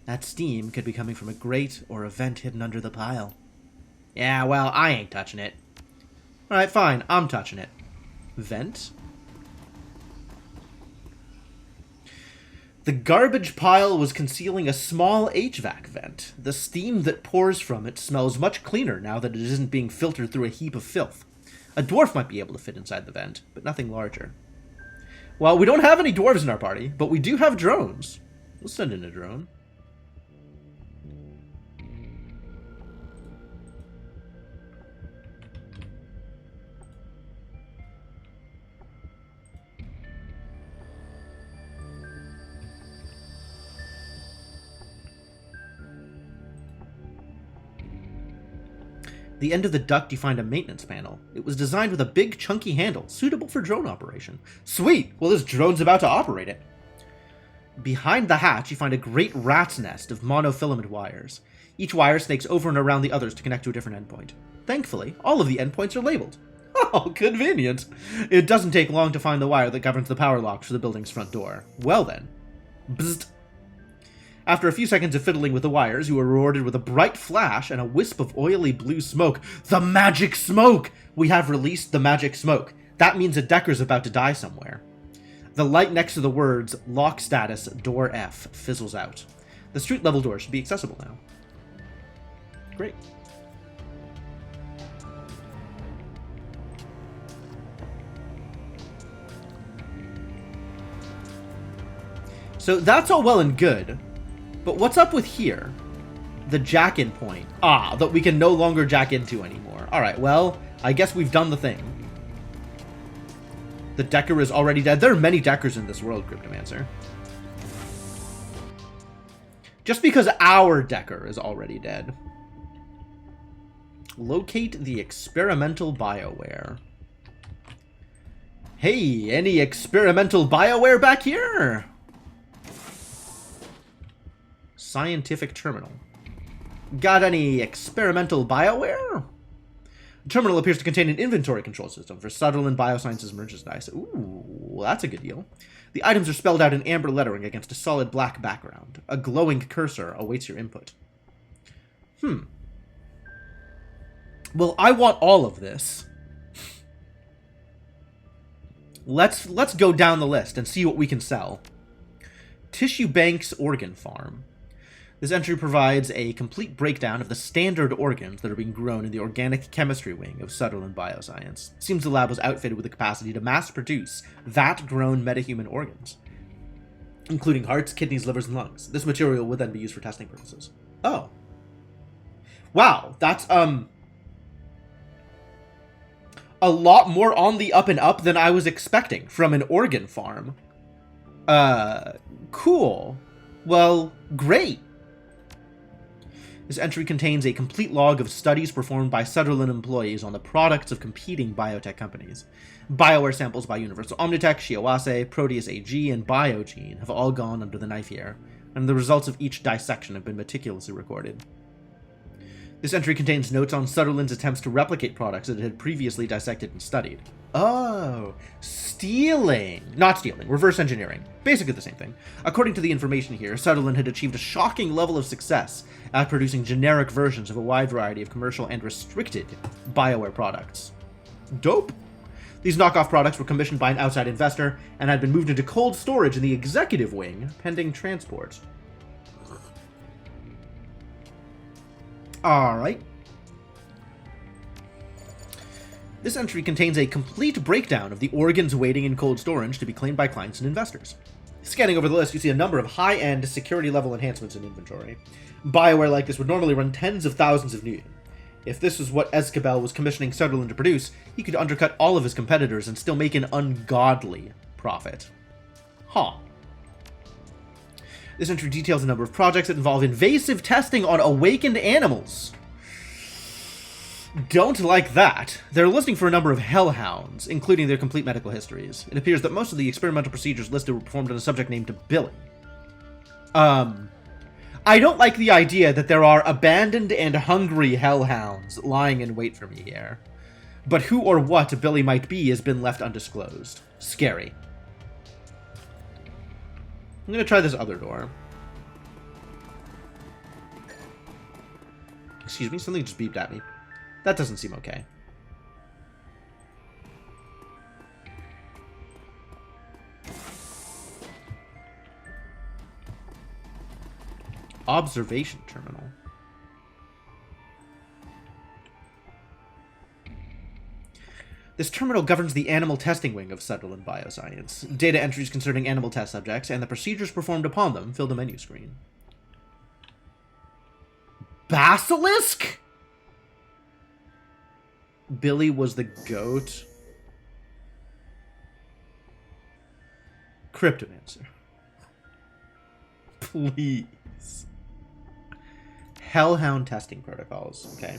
That steam could be coming from a grate or a vent hidden under the pile. Yeah, well, I ain't touching it. Alright, fine. I'm touching it. Vent? The garbage pile was concealing a small HVAC vent. The steam that pours from it smells much cleaner now that it isn't being filtered through a heap of filth. A dwarf might be able to fit inside the vent, but nothing larger. Well, we don't have any dwarves in our party, but we do have drones. We'll send in a drone. The end of the duct, you find a maintenance panel. It was designed with a big, chunky handle, suitable for drone operation. Sweet! Well, this drone's about to operate it. Behind the hatch, you find a great rat's nest of monofilament wires. Each wire snakes over and around the others to connect to a different endpoint. Thankfully, all of the endpoints are labeled. Oh, convenient! It doesn't take long to find the wire that governs the power lock for the building's front door. Well then. Bzzzt. After a few seconds of fiddling with the wires, you are rewarded with a bright flash and a wisp of oily blue smoke. The magic smoke! We have released the magic smoke. That means a decker's about to die somewhere. The light next to the words, lock status, door F, fizzles out. The street level door should be accessible now. Great. So that's all well and good. But what's up with here? The jack-in point. Ah, that we can no longer jack into anymore. Alright, well, I guess we've done the thing. The decker is already dead. There are many deckers in this world, Cryptomancer. Just because our decker is already dead. Locate the experimental BioWare. Hey, any experimental BioWare back here? Scientific terminal. Got any experimental BioWare? The terminal appears to contain an inventory control system for Sutherland Biosciences merchandise. Ooh, that's a good deal. The items are spelled out in amber lettering against a solid black background. A glowing cursor awaits your input. Well, I want all of this. Let's go down the list and see what we can sell. Tissue Bank's Organ Farm. This entry provides a complete breakdown of the standard organs that are being grown in the organic chemistry wing of Sutherland Bioscience. It seems the lab was outfitted with the capacity to mass-produce vat-grown metahuman organs, including hearts, kidneys, livers, and lungs. This material would then be used for testing purposes. Oh. Wow, that's, a lot more on the up and up than I was expecting from an organ farm. Cool. Well, great. This entry contains a complete log of studies performed by Shadowrun employees on the products of competing biotech companies. BioWare samples by Universal Omnitech, Shiawase, Proteus AG, and Biogene have all gone under the knife here, and the results of each dissection have been meticulously recorded. This entry contains notes on Shadowrun's attempts to replicate products that it had previously dissected and studied. Oh, stealing. Not stealing, reverse engineering. Basically the same thing. According to the information here, Shadowrun had achieved a shocking level of success at producing generic versions of a wide variety of commercial and restricted BioWare products. Dope. These knockoff products were commissioned by an outside investor and had been moved into cold storage in the executive wing, pending transport. Alright. This entry contains a complete breakdown of the organs waiting in cold storage to be claimed by clients and investors. Scanning over the list, you see a number of high-end security-level enhancements in inventory. BioWare like this would normally run tens of thousands of new. If this was what Escabel was commissioning Shadowrun to produce, he could undercut all of his competitors and still make an ungodly profit. Huh. This entry details a number of projects that involve invasive testing on awakened animals. Don't like that. They're listing for a number of hellhounds, including their complete medical histories. It appears that most of the experimental procedures listed were performed on a subject named Billy. I don't like the idea that there are abandoned and hungry hellhounds lying in wait for me here. But who or what Billy might be has been left undisclosed. Scary. I'm gonna try this other door. Excuse me, something just beeped at me. That doesn't seem okay. Observation terminal. This terminal governs the animal testing wing of Shadowrun Bioscience. Data entries concerning animal test subjects and the procedures performed upon them fill the menu screen. Basilisk? Billy was the goat. Cryptomancer. Please. Hellhound testing protocols. Okay.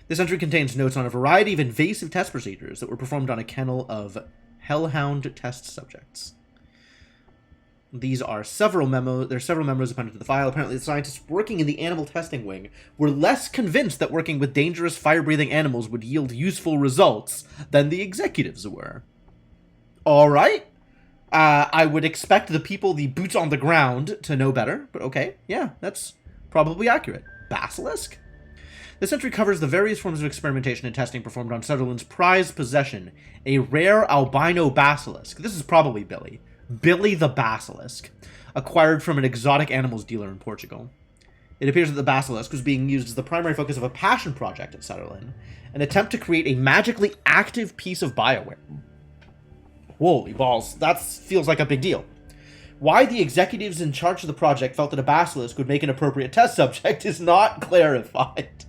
This entry contains notes on a variety of invasive test procedures that were performed on a kennel of hellhound test subjects. These are several memos. There are several memos appended to the file. Apparently, the scientists working in the animal testing wing were less convinced that working with dangerous fire-breathing animals would yield useful results than the executives were. All right. I would expect the people, the boots on the ground, to know better. But okay, yeah, that's probably accurate. Basilisk? This entry covers the various forms of experimentation and testing performed on Shadowrun's prized possession, a rare albino basilisk. This is probably Billy. Billy the Basilisk, acquired from an exotic animals dealer in Portugal. It appears that the basilisk was being used as the primary focus of a passion project at Shadowrun, an attempt to create a magically active piece of BioWare. Holy balls, that feels like a big deal. Why the executives in charge of the project felt that a basilisk would make an appropriate test subject is not clarified.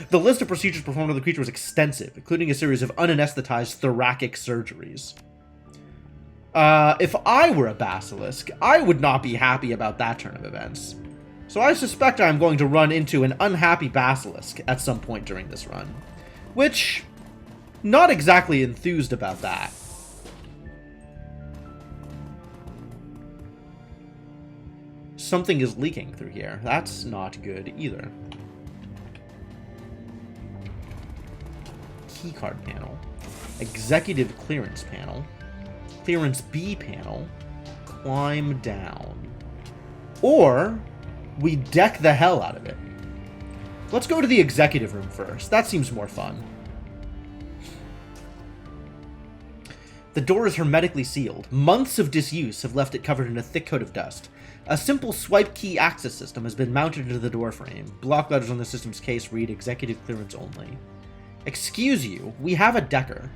The list of procedures performed on the creature was extensive, including a series of unanesthetized thoracic surgeries. If I were a basilisk, I would not be happy about that turn of events. So I suspect I'm going to run into an unhappy basilisk at some point during this run. Which, not exactly enthused about that. Something is leaking through here. That's not good either. Keycard panel. Executive clearance panel. Clearance B panel. Climb down. Or we deck the hell out of it. Let's go to the executive room first. That seems more fun. The door is hermetically sealed. Months of disuse have left it covered in a thick coat of dust. A simple swipe key access system has been mounted into the door frame. Block letters on the system's case read executive clearance only. Excuse you, we have a decker.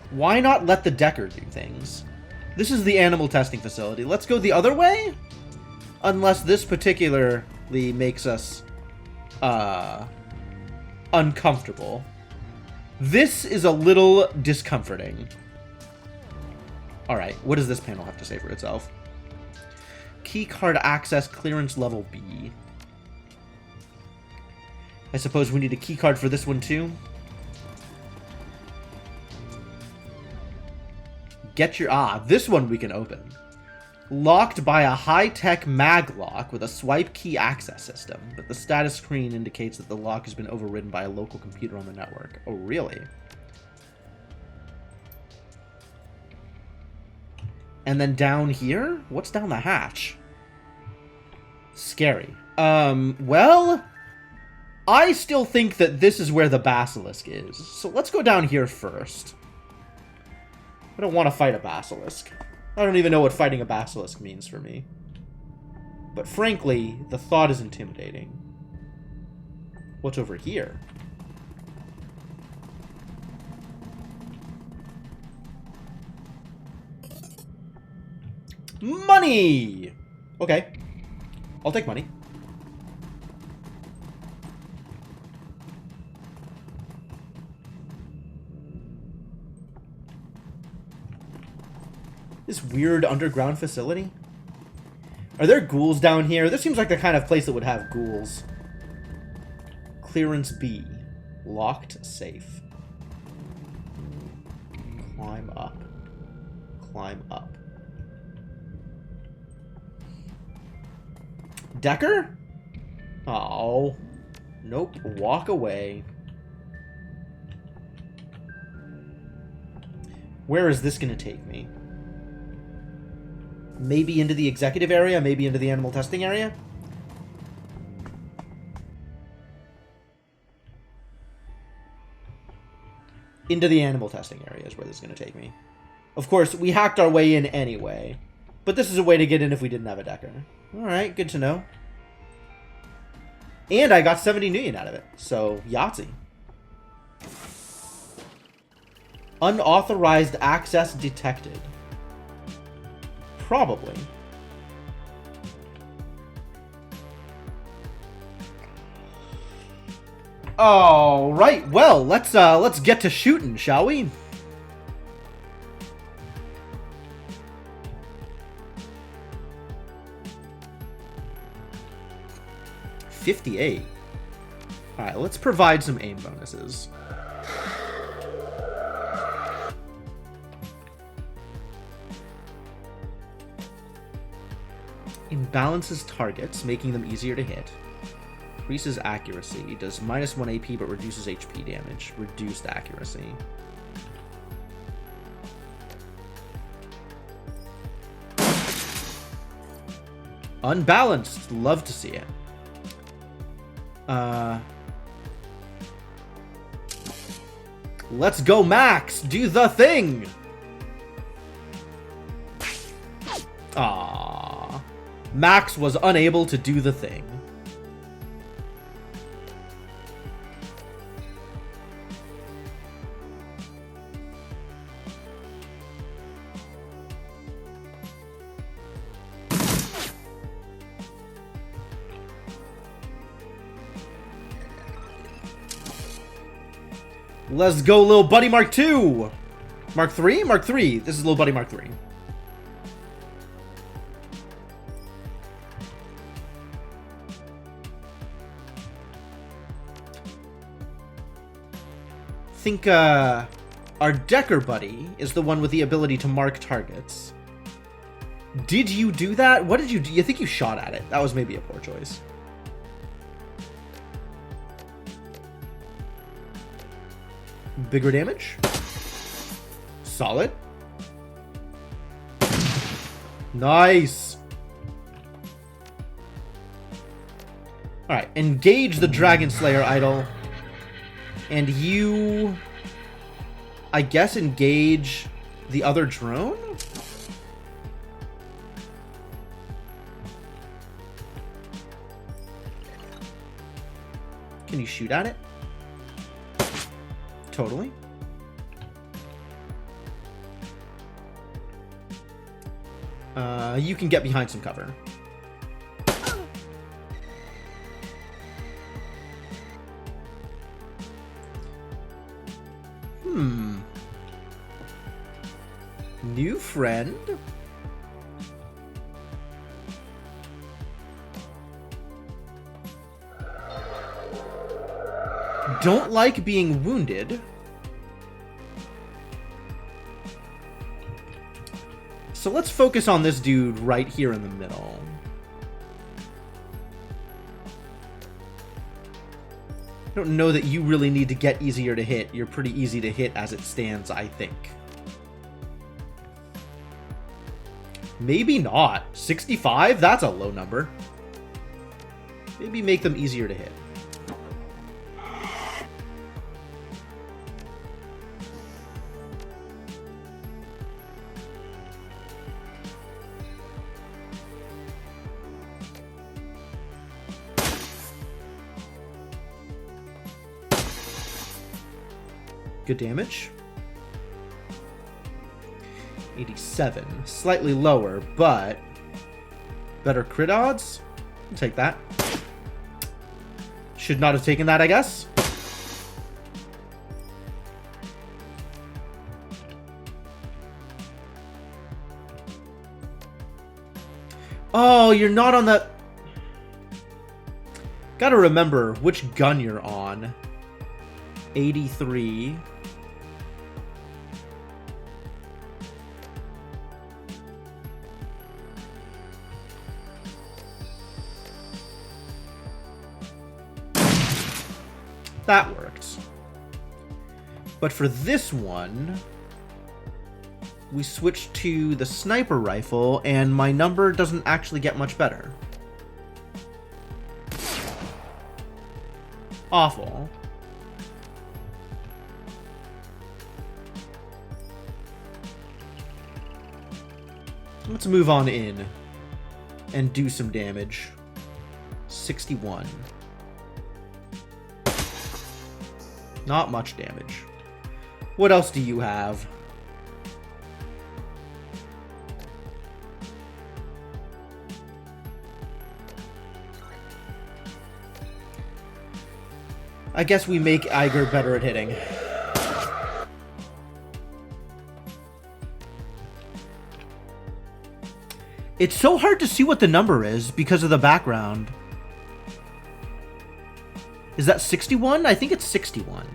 Why not let the decker do things? This is the animal testing facility. Let's go the other way? Unless this particular immediately makes us uncomfortable. This is a little discomforting. Alright, what does this panel have to say for itself? Keycard access clearance level B. I suppose we need a keycard for this one too. Get your... this one we can open. Locked by a high-tech mag lock with a swipe key access system, but the status screen indicates that the lock has been overridden by a local computer on the network. Oh, really? And then down here? What's down the hatch? Scary. Well, I still think that this is where the basilisk is. So let's go down here first. I don't want to fight a basilisk. I don't even know what fighting a basilisk means for me. But frankly, the thought is intimidating. What's over here? Money! Okay. I'll take money. This weird underground facility? Are there ghouls down here? This seems like the kind of place that would have ghouls. Clearance B. Locked safe. Climb up. Climb up. Decker? Oh. Nope. Walk away. Where is this going to take me? Maybe into the executive area? Maybe into the animal testing area? Into the animal testing area is where this is going to take me. Of course, we hacked our way in anyway. But this is a way to get in if we didn't have a Decker. Alright, good to know. And I got 70 million out of it. So, Yahtzee. Unauthorized access detected. Probably. All right. Well, let's get to shooting, shall we? $58. All right. Let's provide some aim bonuses. Imbalances targets, making them easier to hit. Increases accuracy. Does -1 AP but reduces HP damage. Reduced accuracy. Unbalanced. Love to see it. Let's go, Max! Do the thing! Aww. Max was unable to do the thing. Let's go, Lil Buddy Mark II! Mark 3? Mark 3. This is Lil Buddy Mark 3. I think, our Decker buddy is the one with the ability to mark targets. Did you do that? What did you do? You think you shot at it? That was maybe a poor choice. Bigger damage. Solid. Nice. Alright, engage the Dragon Slayer idol. And you, I guess, engage the other drone? Can you shoot at it? Totally. You can get behind some cover. New friend? Don't like being wounded. So let's focus on this dude right here in the middle. I don't know that you really need to get easier to hit. You're pretty easy to hit as it stands, I think. Maybe not. 65? That's a low number. Maybe make them easier to hit. Good damage. 87. Slightly lower, but better crit odds? I'll take that. Should not have taken that, I guess. Oh, you're not on the... Gotta remember which gun you're on. 83. That worked. But for this one, we switch to the sniper rifle, and my number doesn't actually get much better. Awful. Let's move on in and do some damage. 61. Not much damage. What else do you have? I guess we make Iger better at hitting. It's so hard to see what the number is because of the background. Is that 61? I think it's 61.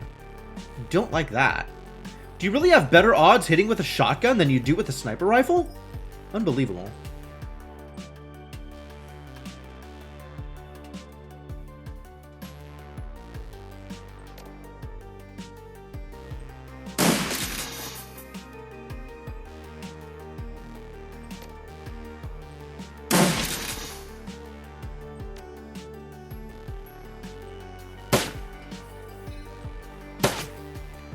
Don't like that. Do you really have better odds hitting with a shotgun than you do with a sniper rifle? Unbelievable.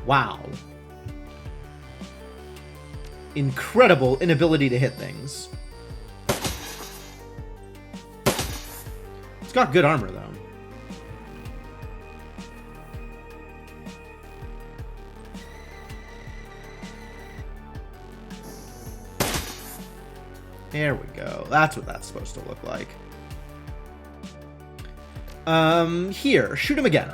Wow. Incredible inability to hit things. It's got good armor, though. There we go. That's what that's supposed to look like. Here. Shoot him again.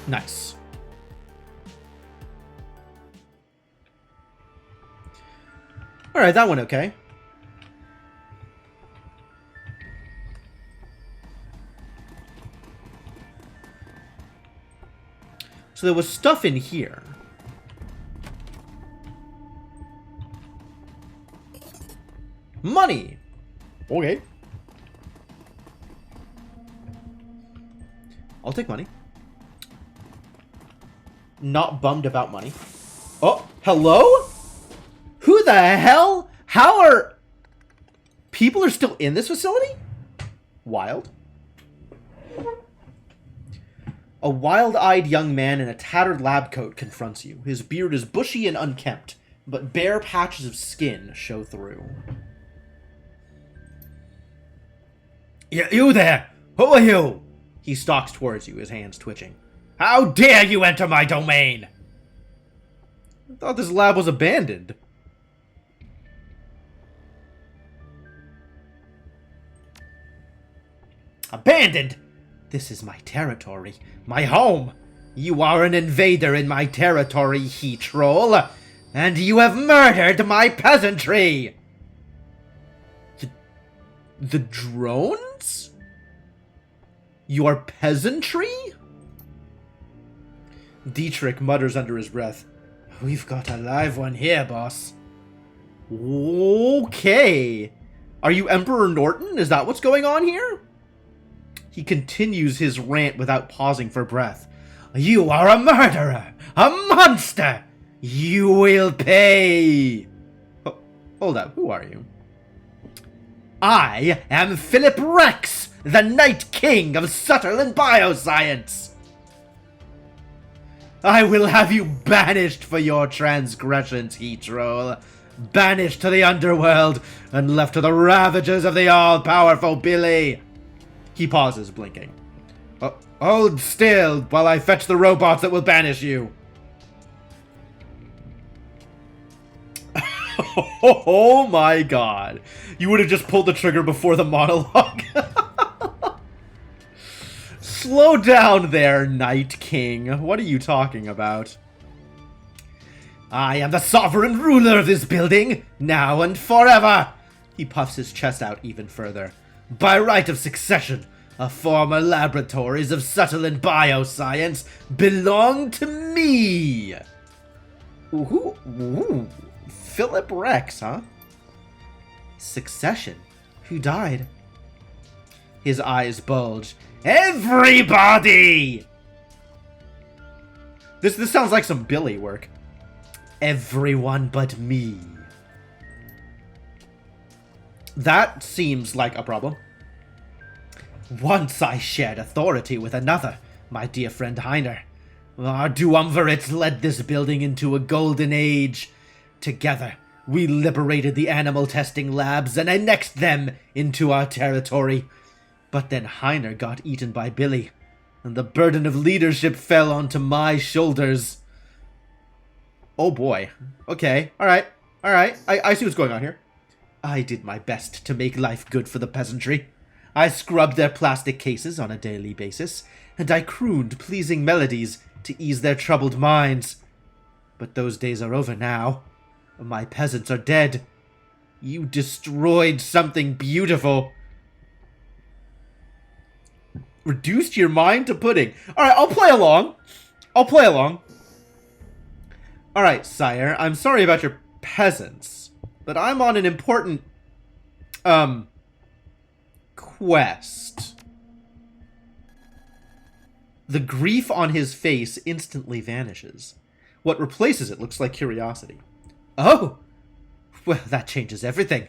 Nice. Alright, that went okay. So there was stuff in here. Money! Okay. I'll take money. Not bummed about money. Oh, hello? Who the hell? How are... People are still in this facility? Wild. A wild-eyed young man in a tattered lab coat confronts you. His beard is bushy and unkempt, but bare patches of skin show through. Yeah, you there! Who are you? He stalks towards you, his hands twitching. How dare you enter my domain? I thought this lab was abandoned. Abandoned? This is my territory, my home. You are an invader in my territory, he-troll, and you have murdered my peasantry! The drones? Your peasantry? Dietrich mutters under his breath. We've got a live one here, boss. Okay. Are you Emperor Norton? Is that what's going on here? He continues his rant without pausing for breath. You are a murderer! A monster! You will pay! Oh, hold up, who are you? I am Philip Rex, the Night King of Shadowrun Bioscience! I will have you banished for your transgressions, he-troll. Banished to the underworld and left to the ravages of the all-powerful Billy. He pauses, blinking. Hold still while I fetch the robots that will banish you. Oh my god. You would have just pulled the trigger before the monologue. Slow down there, Night King. What are you talking about? I am the sovereign ruler of this building, now and forever. He puffs his chest out even further. By right of succession, the former laboratories of Shadowrun Bioscience belong to me. Ooh, Philip Rex, huh? Succession? Who died? His eyes bulge. Everybody! This sounds like some Billy work. Everyone but me. That seems like a problem. Once I shared authority with another, my dear friend Heiner. Our duumvirates led this building into a golden age. Together, we liberated the animal testing labs and annexed them into our territory. But then Heiner got eaten by Billy, and the burden of leadership fell onto my shoulders. Oh boy. Okay, alright. I see what's going on here. I did my best to make life good for the peasantry. I scrubbed their plastic cases on a daily basis, and I crooned pleasing melodies to ease their troubled minds. But those days are over now. My peasants are dead. You destroyed something beautiful. Reduced your mind to pudding. Alright, I'll play along. Alright, sire, I'm sorry about your peasants, but I'm on an important, quest. The grief on his face instantly vanishes. What replaces it looks like curiosity. Oh! Well, that changes everything.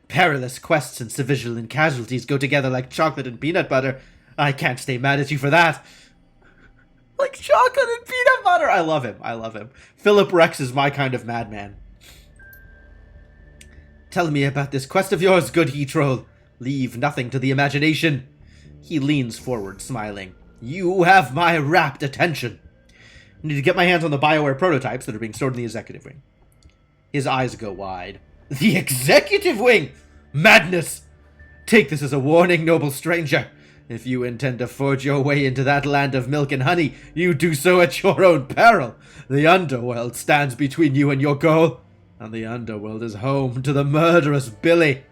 Perilous quests and civilian casualties go together like chocolate and peanut butter. I can't stay mad at you for that. Like chocolate and peanut butter! I love him. Philip Rex is my kind of madman. Tell me about this quest of yours, good he-troll. Leave nothing to the imagination. He leans forward, smiling. You have my rapt attention. I need to get my hands on the BioWare prototypes that are being stored in the executive wing. His eyes go wide. The executive wing! Madness! Take this as a warning, noble stranger. If you intend to forge your way into that land of milk and honey, you do so at your own peril. The underworld stands between you and your goal, and the underworld is home to the murderous Billy.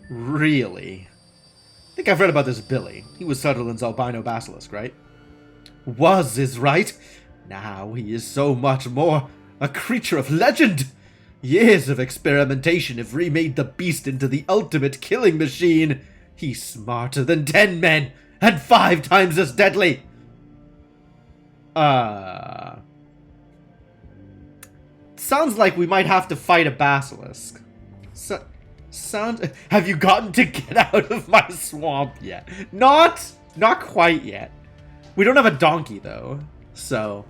Really? I think I've read about this Billy. He was Sutherland's albino basilisk, right? Was is right. Now he is so much more. A creature of legend. Years of experimentation have remade the beast into the ultimate killing machine. He's smarter than 10 men, and 5 times as deadly. Sounds like we might have to fight a basilisk. Have you gotten to get out of my swamp yet? Not quite yet. We don't have a donkey, though. So,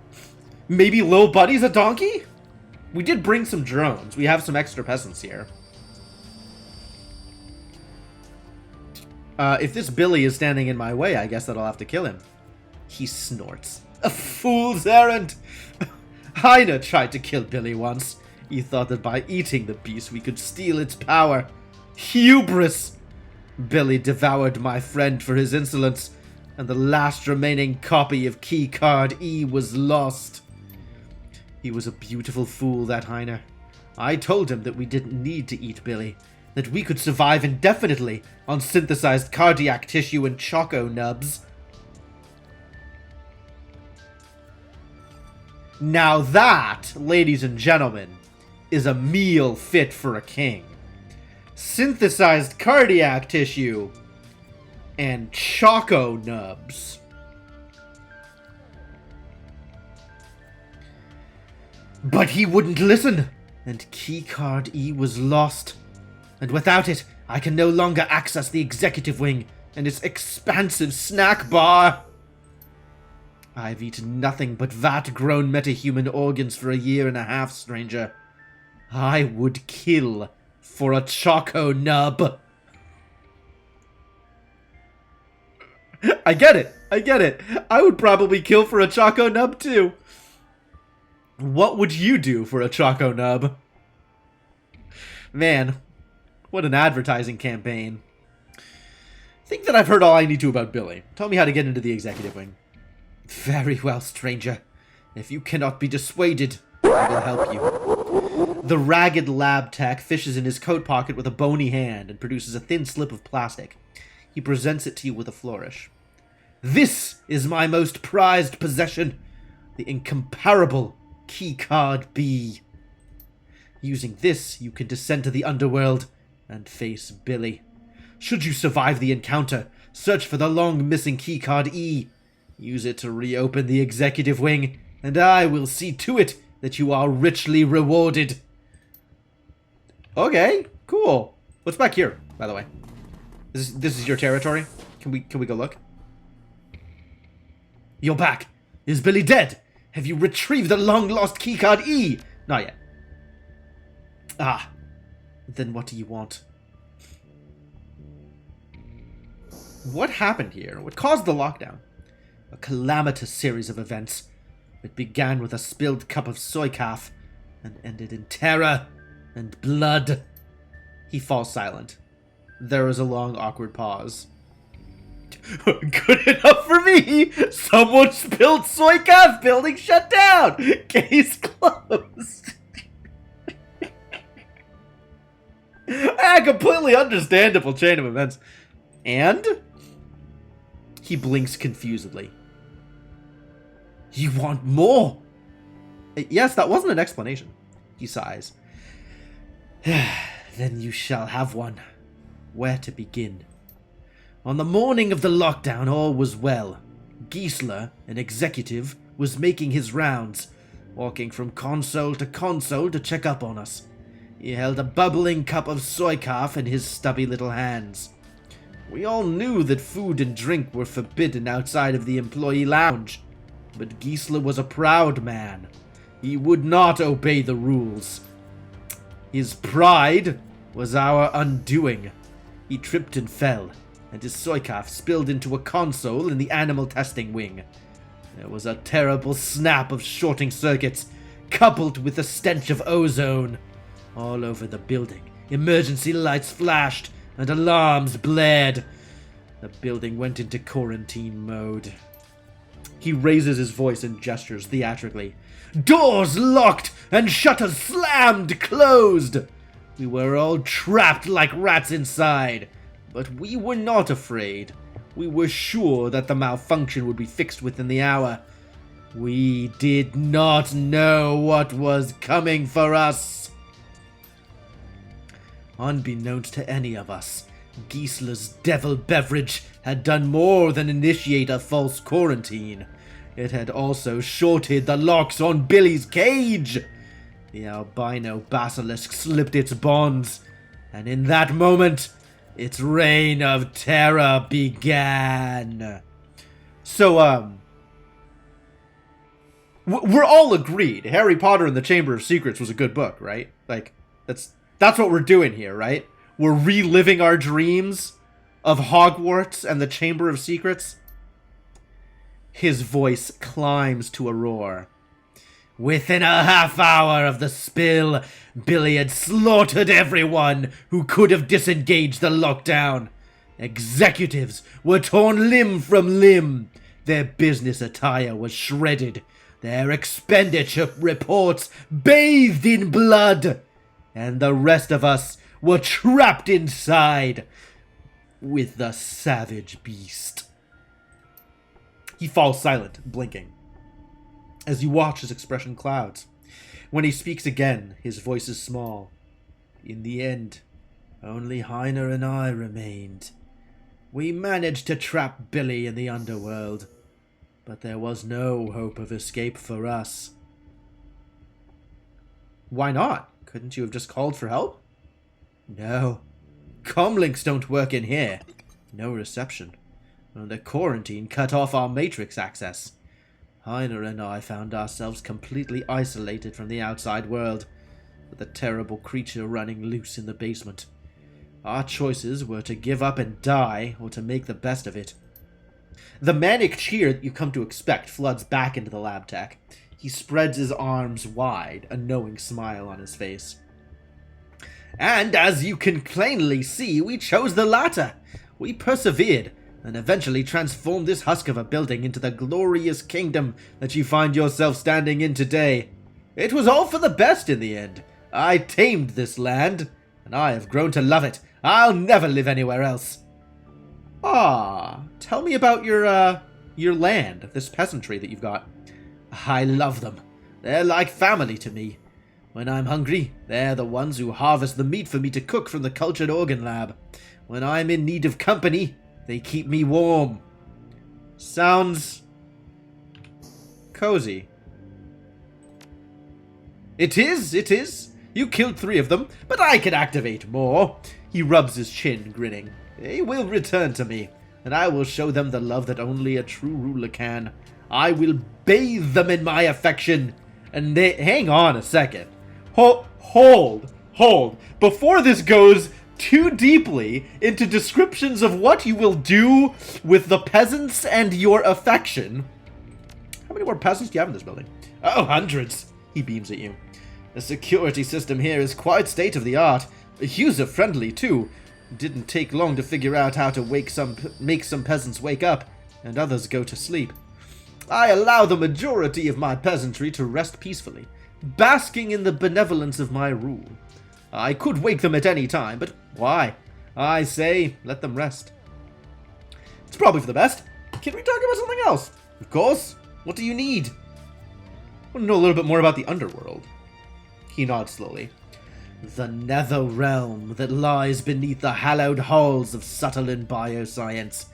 maybe Lil Buddy's a donkey? We did bring some drones. We have some extra peasants here. If this Billy is standing in my way, I guess that I'll have to kill him. He snorts. A fool's errand! Heiner tried to kill Billy once. He thought that by eating the beast we could steal its power. Hubris! Billy devoured my friend for his insolence, and the last remaining copy of Keycard E was lost. He was a beautiful fool, that Heiner. I told him that we didn't need to eat Billy, that we could survive indefinitely on synthesized cardiac tissue and choco nubs. Now that, ladies and gentlemen, is a meal fit for a king. Synthesized cardiac tissue and choco nubs. But he wouldn't listen, and Keycard E was lost. And without it, I can no longer access the executive wing and its expansive snack bar. I've eaten nothing but vat-grown metahuman organs for 1.5 years, stranger. I would kill for a choco nub. I get it. I would probably kill for a choco nub too. What would you do for a choco nub? Man, what an advertising campaign. I think that I've heard all I need to about Billy. Tell me how to get into the executive wing. Very well, stranger. If you cannot be dissuaded, I will help you. The ragged lab tech fishes in his coat pocket with a bony hand and produces a thin slip of plastic. He presents it to you with a flourish. This is my most prized possession, the incomparable Keycard B. Using this, you can descend to the underworld and face Billy. Should you survive the encounter, search for the long-missing Keycard E. Use it to reopen the executive wing, and I will see to it that you are richly rewarded. Okay, cool. What's back here, by the way? This is your territory? Can we go look? You're back. Is Billy dead? Have you retrieved the long-lost Keycard E? Not yet. Ah. Then what do you want? What happened here? What caused the lockdown? A calamitous series of events. It began with a spilled cup of soy calf and ended in terror and blood. He falls silent. There is a long, awkward pause. Good enough for me! Someone spilled soy calf, building shut down! Case closed. A completely understandable chain of events. And? He blinks confusedly. You want more? Yes, that wasn't an explanation. He sighs. Then you shall have one. Where to begin? On the morning of the lockdown, all was well. Giesler, an executive, was making his rounds, walking from console to check up on us. He held a bubbling cup of soy calf in his stubby little hands. We all knew that food and drink were forbidden outside of the employee lounge, but Giesler was a proud man. He would not obey the rules. His pride was our undoing. He tripped and fell, and his soy calf spilled into a console in the animal testing wing. There was a terrible snap of shorting circuits, coupled with the stench of ozone. All over the building, emergency lights flashed, and alarms blared. The building went into quarantine mode. He raises his voice and gestures theatrically. Doors locked and shutters slammed closed. We were all trapped like rats inside, but we were not afraid. We were sure that the malfunction would be fixed within the hour. We did not know what was coming for us. Unbeknownst to any of us, Giesler's devil beverage had done more than initiate a false quarantine. It had also shorted the locks on Billy's cage. The albino basilisk slipped its bonds, and in that moment, its reign of terror began. So, we're all agreed Harry Potter and the Chamber of Secrets was a good book, right? Like, that's what we're doing here, right? We're reliving our dreams of Hogwarts and the Chamber of Secrets. His voice climbs to a roar. Within a half hour of the spill, Billy had slaughtered everyone who could have disengaged the lockdown. Executives were torn limb from limb. Their business attire was shredded. Their expenditure reports bathed in blood. And the rest of us were trapped inside with the savage beast. He falls silent, blinking. As you watch, his expression clouds. When he speaks again, his voice is small. In the end, only Heiner and I remained. We managed to trap Billy in the underworld, but there was no hope of escape for us. Why not? Couldn't you have just called for help? No. Comlinks don't work in here. No reception. And the quarantine cut off our matrix access. Heiner and I found ourselves completely isolated from the outside world, with a terrible creature running loose in the basement. Our choices were to give up and die, or to make the best of it. The manic cheer that you come to expect floods back into the lab tech. He spreads his arms wide, a knowing smile on his face. And as you can plainly see, we chose the latter. We persevered, and eventually transformed this husk of a building into the glorious kingdom that you find yourself standing in today. It was all for the best in the end. I tamed this land, and I have grown to love it. I'll never live anywhere else. Ah, tell me about your land, this peasantry that you've got. I love them. They're like family to me. When I'm hungry, they're the ones who harvest the meat for me to cook from the cultured organ lab. When I'm in need of company, they keep me warm. Sounds cozy. It is. You killed 3 of them, but I can activate more. He rubs his chin, grinning. They will return to me, and I will show them the love that only a true ruler can. I will bathe them in my affection, and they... Hang on a second. Hold. Before this goes too deeply into descriptions of what you will do with the peasants and your affection. How many more peasants do you have in this building? Oh, hundreds. He beams at you. The security system here is quite state-of-the-art. User-friendly, too. Didn't take long to figure out how to make some peasants wake up, and others go to sleep. I allow the majority of my peasantry to rest peacefully, basking in the benevolence of my rule. I could wake them at any time, but why? I say, let them rest. It's probably for the best. Can we talk about something else? Of course. What do you need? I want to know a little bit more about the underworld. He nods slowly. The nether realm that lies beneath the hallowed halls of subtle bioscience.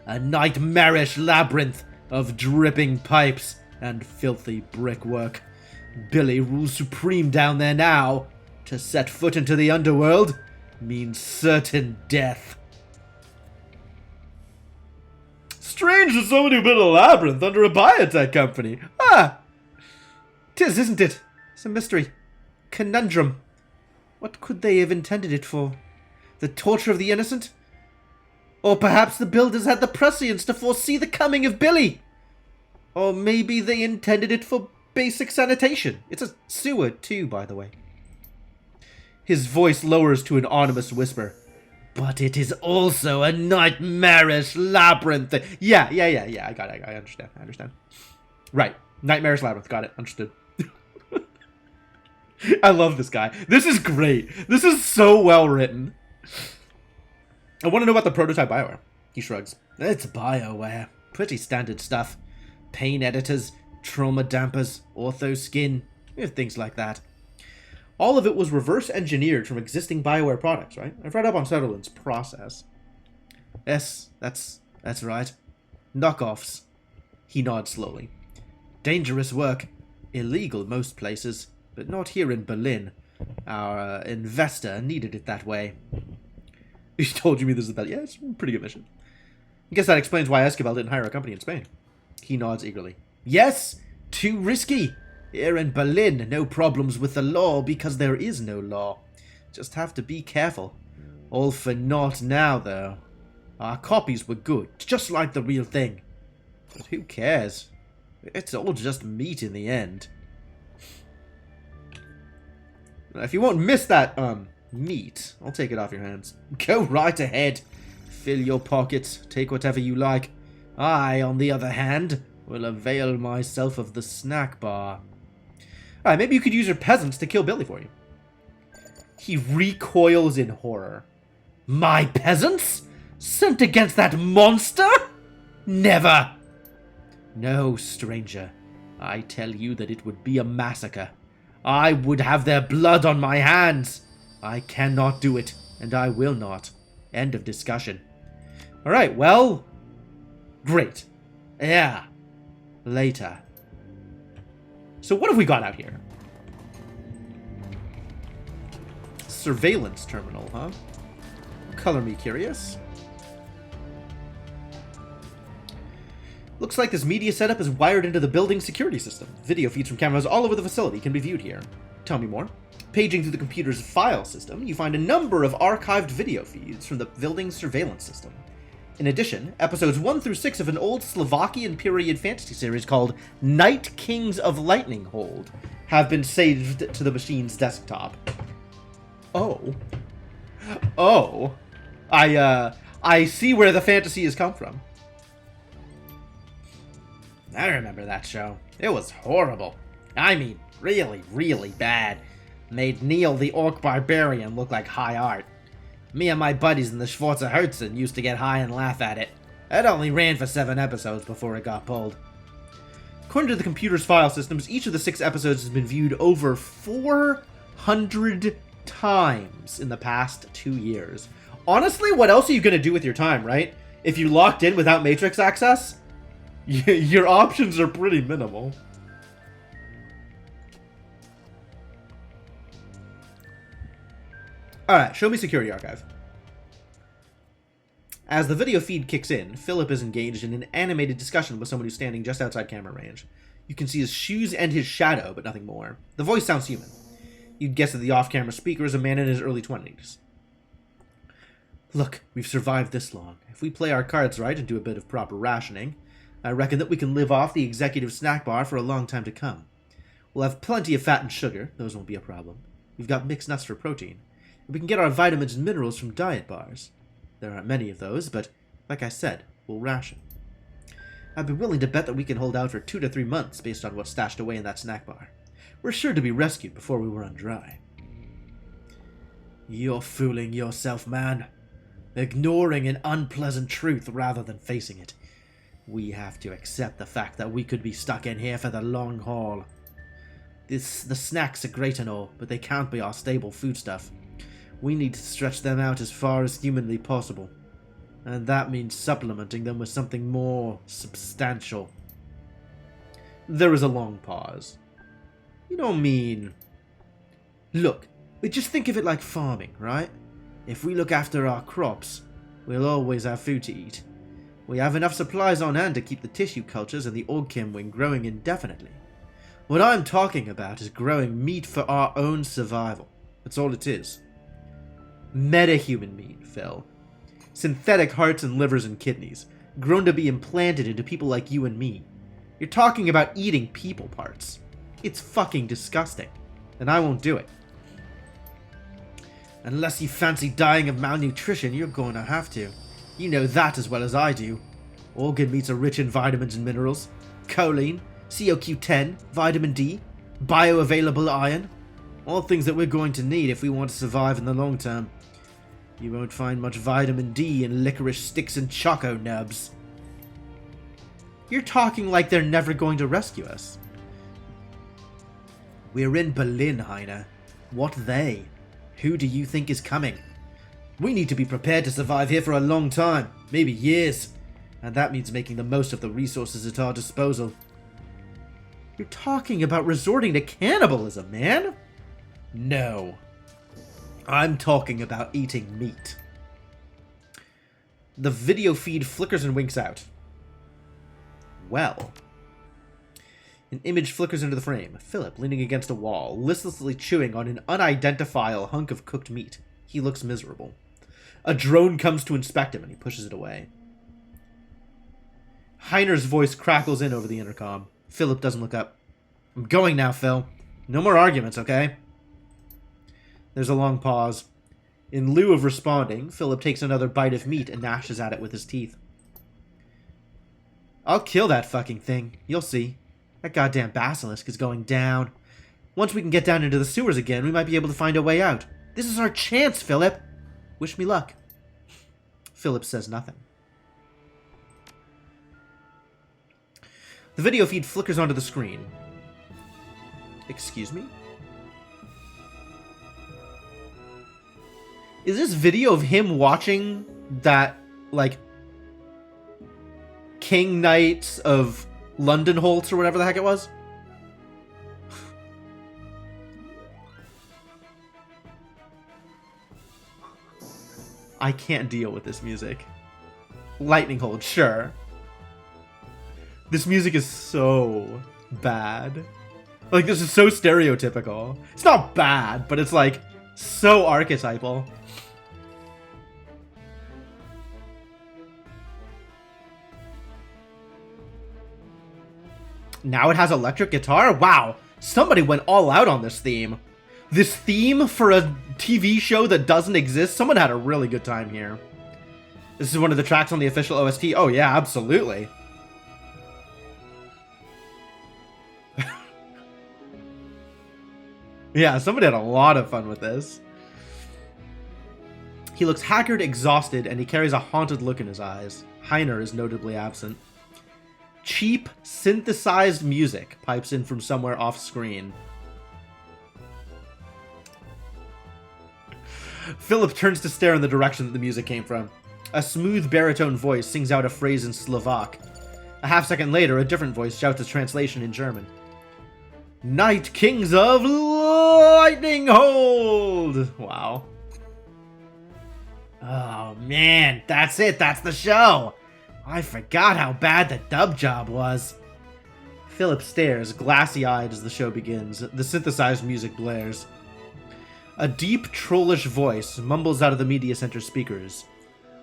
A nightmarish labyrinth of dripping pipes and filthy brickwork. Billy rules supreme down there now. To set foot into the underworld means certain death. Strange that somebody would build a labyrinth under a biotech company. Ah! 'Tis, isn't it? It's a mystery. Conundrum. What could they have intended it for? The torture of the innocent? Or perhaps the builders had the prescience to foresee the coming of Billy? Or maybe they intended it for basic sanitation. It's a sewer too, by the way. His voice lowers to an ominous whisper. But it is also a nightmarish labyrinth. Yeah, I got it. I understand. Right. Nightmarish labyrinth. Got it. Understood. I love this guy. This is great. This is so well written. I want to know about the prototype Bioware. He shrugs. It's Bioware. Pretty standard stuff. Pain editors, trauma dampers, ortho skin, things like that. All of it was reverse engineered from existing Bioware products, right? I've read up on Shadowrun's process. Yes, that's right. Knockoffs. He nods slowly. Dangerous work. Illegal most places, but not here in Berlin. Our investor needed it that way. He told you this is about... Yeah, it's a pretty good mission. I guess that explains why Esquivel didn't hire a company in Spain. He nods eagerly. Yes, too risky. Here in Berlin, no problems with the law because there is no law. Just have to be careful. All for naught now, though. Our copies were good, just like the real thing. But who cares? It's all just meat in the end. If you won't miss that, meat, I'll take it off your hands. Go right ahead. Fill your pockets, take whatever you like. I, on the other hand, will avail myself of the snack bar. Alright, maybe you could use your peasants to kill Billy for you. He recoils in horror. My peasants? Sent against that monster? Never! No, stranger. I tell you that it would be a massacre. I would have their blood on my hands. I cannot do it, and I will not. End of discussion. Alright, well... Great. Yeah. Later. So what have we got out here? Surveillance terminal, huh? Color me curious. Looks like this media setup is wired into the building's security system. Video feeds from cameras all over the facility can be viewed here. Tell me more. Paging through the computer's file system, you find a number of archived video feeds from the building's surveillance system. In addition, episodes 1 through 6 of an old Slovakian period fantasy series called Night Kings of Lightning Hold have been saved to the machine's desktop. Oh. Oh. I see where the fantasy has come from. I remember that show. It was horrible. I mean, really, really bad. Made Neil the Orc Barbarian look like high art. Me and my buddies in the Schwarzer Herzen used to get high and laugh at it. It only ran for 7 episodes before it got pulled. According to the computer's file systems, each of the 6 episodes has been viewed over 400 times in the past 2 years. Honestly, what else are you going to do with your time, right? If you locked in without Matrix access, your options are pretty minimal. Alright, show me Security Archive. As the video feed kicks in, Philip is engaged in an animated discussion with someone who's standing just outside camera range. You can see his shoes and his shadow, but nothing more. The voice sounds human. You'd guess that the off-camera speaker is a man in his early 20s. Look, we've survived this long. If we play our cards right and do a bit of proper rationing, I reckon that we can live off the executive snack bar for a long time to come. We'll have plenty of fat and sugar, those won't be a problem. We've got mixed nuts for protein. And we can get our vitamins and minerals from diet bars. There aren't many of those, but, like I said, we'll ration. I'd be willing to bet that we can hold out for 2 to 3 months based on what's stashed away in that snack bar. We're sure to be rescued before we run dry. You're fooling yourself, man. Ignoring an unpleasant truth rather than facing it. We have to accept the fact that we could be stuck in here for the long haul. The snacks are great and all, but they can't be our stable foodstuff. We need to stretch them out as far as humanly possible. And that means supplementing them with something more substantial. There is a long pause. You don't mean... Look, just think of it like farming, right? If we look after our crops, we'll always have food to eat. We have enough supplies on hand to keep the tissue cultures and the Ogkim wing growing indefinitely. What I'm talking about is growing meat for our own survival. That's all it is. Metahuman meat, Phil. Synthetic hearts and livers and kidneys, grown to be implanted into people like you and me. You're talking about eating people parts. It's fucking disgusting, and I won't do it. Unless you fancy dying of malnutrition, you're going to have to. You know that as well as I do. Organ meats are rich in vitamins and minerals, choline, CoQ10, vitamin D, bioavailable iron, all things that we're going to need if we want to survive in the long term. You won't find much vitamin D in licorice sticks and choco nubs. You're talking like they're never going to rescue us. We're in Berlin, Heiner. What they? Who do you think is coming? We need to be prepared to survive here for a long time, maybe years. And that means making the most of the resources at our disposal. You're talking about resorting to cannibalism, man? No. I'm talking about eating meat. The video feed flickers and winks out. Well. An image flickers into the frame. Philip, leaning against a wall, listlessly chewing on an unidentifiable hunk of cooked meat. He looks miserable. A drone comes to inspect him, and he pushes it away. Heiner's voice crackles in over the intercom. Philip doesn't look up. I'm going now, Phil. No more arguments, okay? There's a long pause. In lieu of responding, Philip takes another bite of meat and gnashes at it with his teeth. I'll kill that fucking thing. You'll see. That goddamn basilisk is going down. Once we can get down into the sewers again, we might be able to find a way out. This is our chance, Philip. Wish me luck. Philip says nothing. The video feed flickers onto the screen. Excuse me? Is this video of him watching that, like, King Knights of London Holtz or whatever the heck it was? I can't deal with this music. Lightning Hold, sure. This music is so bad. Like, this is so stereotypical. It's not bad, but it's, like, so archetypal. Now it has electric guitar? Wow, somebody went all out on this theme. This theme for a TV show that doesn't exist, someone had a really good time here. This is one of the tracks on the official OST. Oh yeah, absolutely. Yeah, somebody had a lot of fun with this. He looks haggard, exhausted, and he carries a haunted look in his eyes. Heiner is notably absent. Cheap, synthesized music pipes in from somewhere off-screen. Philip turns to stare in the direction that the music came from. A smooth baritone voice sings out a phrase in Slovak. A half-second later, a different voice shouts a translation in German. Night Kings of Lightning Hold! Wow. Oh man, that's it, that's the show! I forgot how bad the dub job was. Philip stares, glassy-eyed as the show begins. The synthesized music blares. A deep, trollish voice mumbles out of the media center speakers.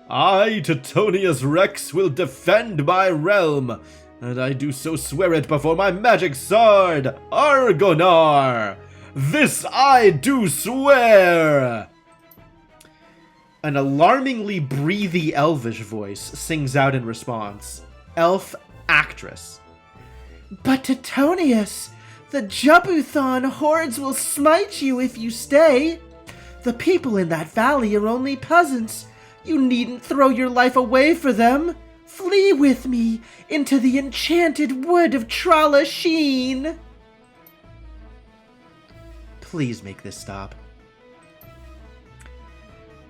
I, Titonius Rex, will defend my realm, and I do so swear it before my magic sword, Argonar! This I do swear! An alarmingly breathy elvish voice sings out in response. Elf actress. But Titonius, the Jabuthon hordes will smite you if you stay. The people in that valley are only peasants. You needn't throw your life away for them. Flee with me into the enchanted wood of Trallasheen. Please make this stop.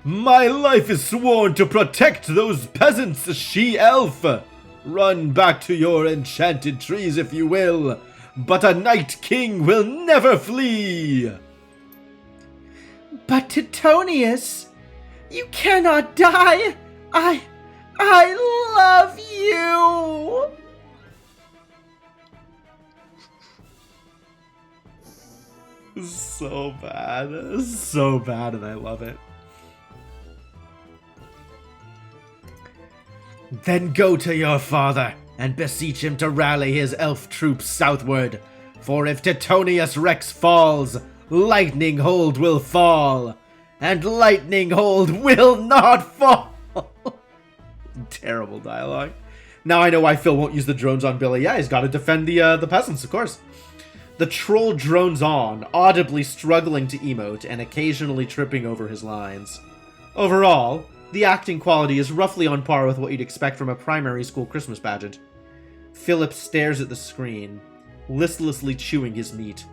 My life is sworn to protect those peasants, she-elf! Run back to your enchanted trees if you will, but a Night King will never flee! But Titonius, you cannot die! I love you! So bad, and I love it. Then go to your father, and beseech him to rally his elf troops southward. For if Titonius Rex falls, Lightning Hold will fall, and Lightning Hold will not fall. Terrible dialogue. Now I know why Phil won't use the drones on Billy. Yeah, he's got to defend the peasants, of course. The troll drones on, audibly struggling to emote and occasionally tripping over his lines. Overall, the acting quality is roughly on par with what you'd expect from a primary school Christmas pageant. Philip stares at the screen, listlessly chewing his meat.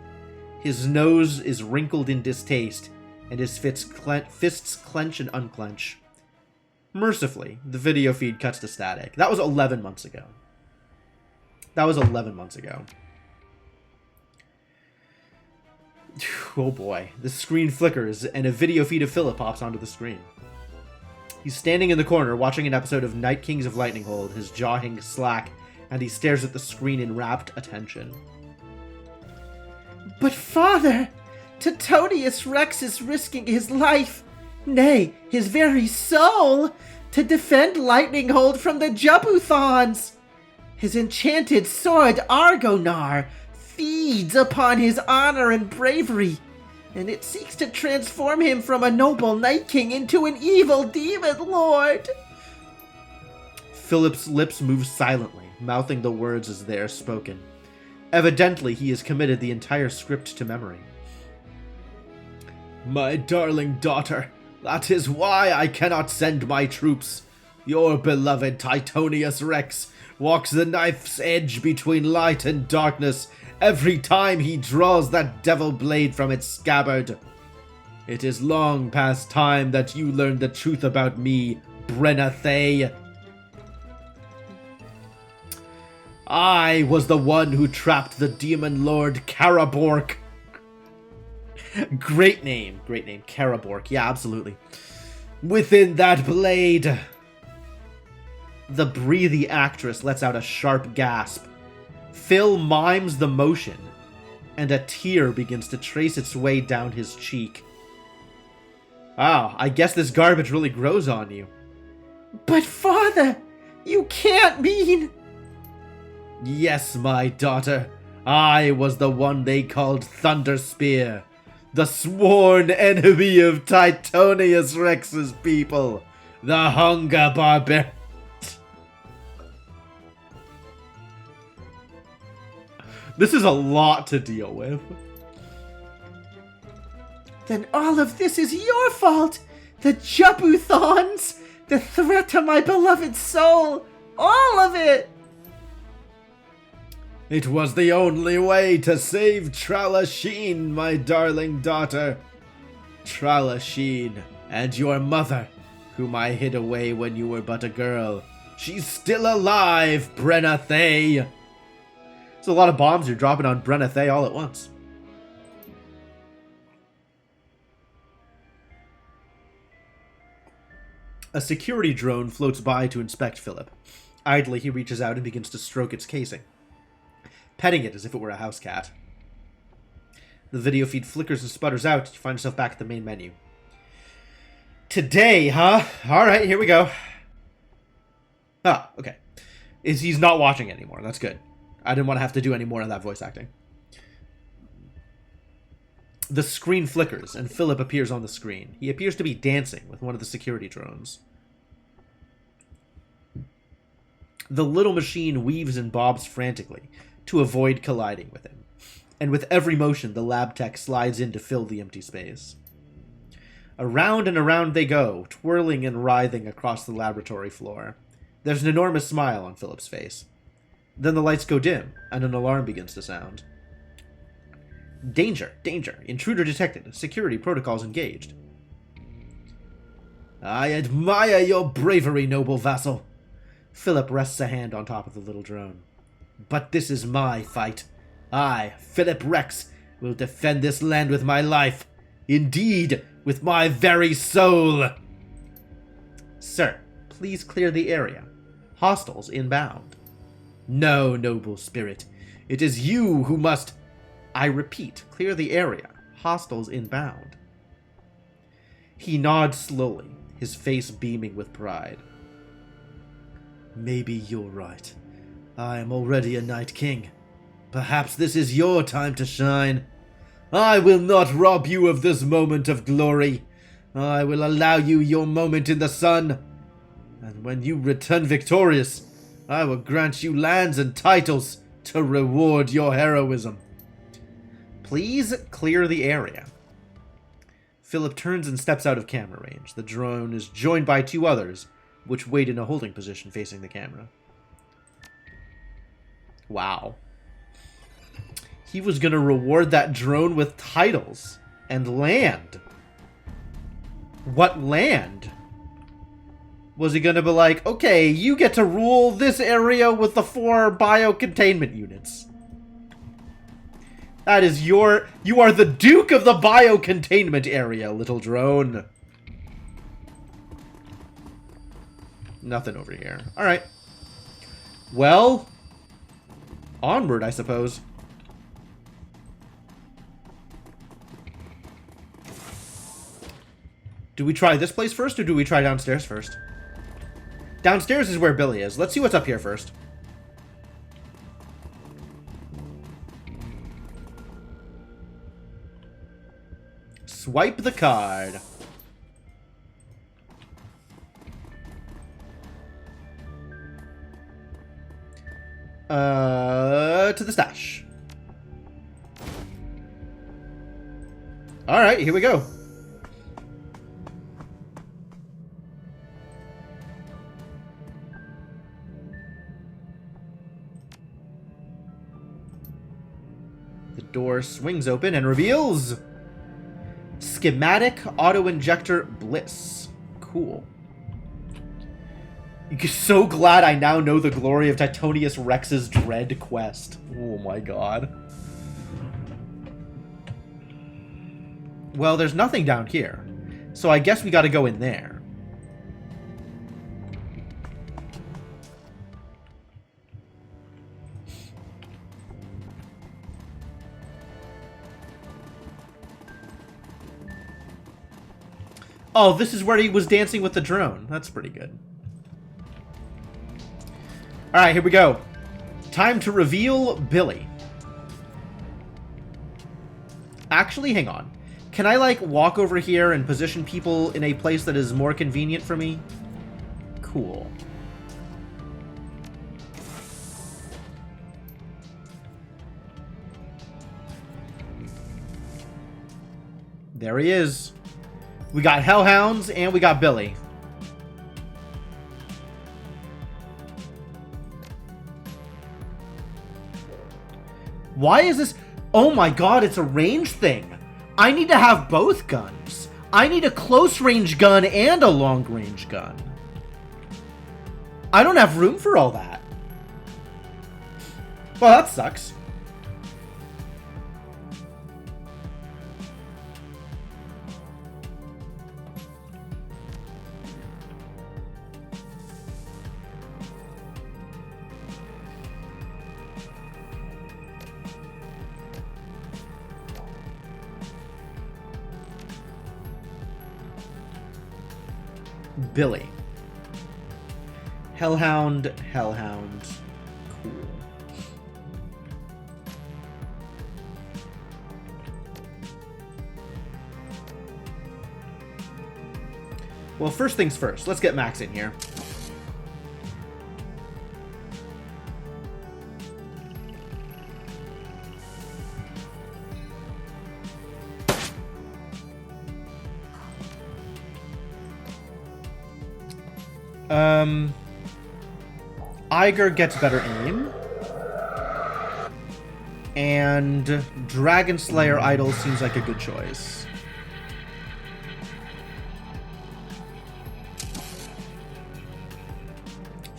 His nose is wrinkled in distaste, and his fists clench and unclench. Mercifully, the video feed cuts to static. That was 11 months ago. Oh boy. The screen flickers, and a video feed of Philip pops onto the screen. He's standing in the corner, watching an episode of Night Kings of Lightning Hold, his jaw hangs slack, and he stares at the screen in rapt attention. But father, Titonius Rex is risking his life, nay, his very soul, to defend Lightning Hold from the Jabuthons. His enchanted sword Argonar feeds upon his honor and bravery. and it seeks to transform him from a noble Night King into an evil demon lord. Philip's lips move silently, mouthing the words as they are spoken. Evidently, he has committed the entire script to memory. My darling daughter, that is why I cannot send my troops. Your beloved Titonius Rex walks the knife's edge between light and darkness every time he draws that devil blade from its scabbard. It is long past time that you learn the truth about me, Brenna Thay. I was the one who trapped the demon lord Karabork. Great name, Karabork. Yeah, absolutely. Within that blade. The breathy actress lets out a sharp gasp. Phil mimes the motion, and a tear begins to trace its way down his cheek. Wow, I guess this garbage really grows on you. But father, you can't mean... Yes, my daughter. I was the one they called Thunderspear, the sworn enemy of Titonius Rex's people, the Hunger Barbarians. This is a lot to deal with. Then all of this is your fault! The Jabuthons! The threat to my beloved soul! All of it! It was the only way to save Tralasheen, my darling daughter. Tralasheen, and your mother, whom I hid away when you were but a girl. She's still alive, Brenna Thay! There's a lot of bombs you're dropping on Brenna Thay all at once. A security drone floats by to inspect Philip. Idly, he reaches out and begins to stroke its casing, petting it as if it were a house cat. The video feed flickers and sputters out. You find yourself back at the main menu. Today, huh? Alright, here we go. Ah, okay. He's not watching anymore. That's good. I didn't want to have to do any more of that voice acting. The screen flickers, and Philip appears on the screen. He appears to be dancing with one of the security drones. The little machine weaves and bobs frantically to avoid colliding with him, and with every motion, the lab tech slides in to fill the empty space. Around and around they go, twirling and writhing across the laboratory floor. There's an enormous smile on Philip's face. Then the lights go dim, and an alarm begins to sound. Danger! Danger! Intruder detected. Security protocols engaged. I admire your bravery, noble vassal. Philip rests a hand on top of the little drone. But this is my fight. I, Philip Rex, will defend this land with my life. Indeed, with my very soul. Sir, please clear the area. Hostiles inbound. No, noble spirit. It is you who must... I repeat, clear the area. Hostiles inbound. He nods slowly, his face beaming with pride. Maybe you're right. I am already a Night King. Perhaps this is your time to shine. I will not rob you of this moment of glory. I will allow you your moment in the sun. And when you return victorious, I will grant you lands and titles to reward your heroism. Please clear the area. Philip turns and steps out of camera range. The drone is joined by two others, which wait in a holding position facing the camera. Wow. He was going to reward that drone with titles and land. What land? Was he going to be like, okay, you get to rule this area with the 4 bio-containment units. That is you are the Duke of the bio-containment area, little drone. Nothing over here. Alright. Well, onward, I suppose. Do we try this place first, or do we try downstairs first? Downstairs is where Billy is. Let's see what's up here first. Swipe the card. To the stash. Alright, here we go. The door swings open and reveals Schematic Auto-Injector Bliss. Cool. I'm so glad I now know the glory of Titonius Rex's Dread quest. Oh my god. Well, there's nothing down here, so I guess we gotta go in there. Oh, this is where he was dancing with the drone. That's pretty good. Alright, here we go. Time to reveal Billy. Actually, hang on. Can I, like, walk over here and position people in a place that is more convenient for me? Cool. There he is. We got Hellhounds and we got Billy. Why is this? Oh my god, it's a range thing. I need to have both guns. I need a close range gun and a long range gun. I don't have room for all that. Well, that sucks. Billy. Hellhound, Hellhound. Cool. Well, first things first. Let's get Max in here. Iger gets better aim. And Dragon Slayer Idol seems like a good choice.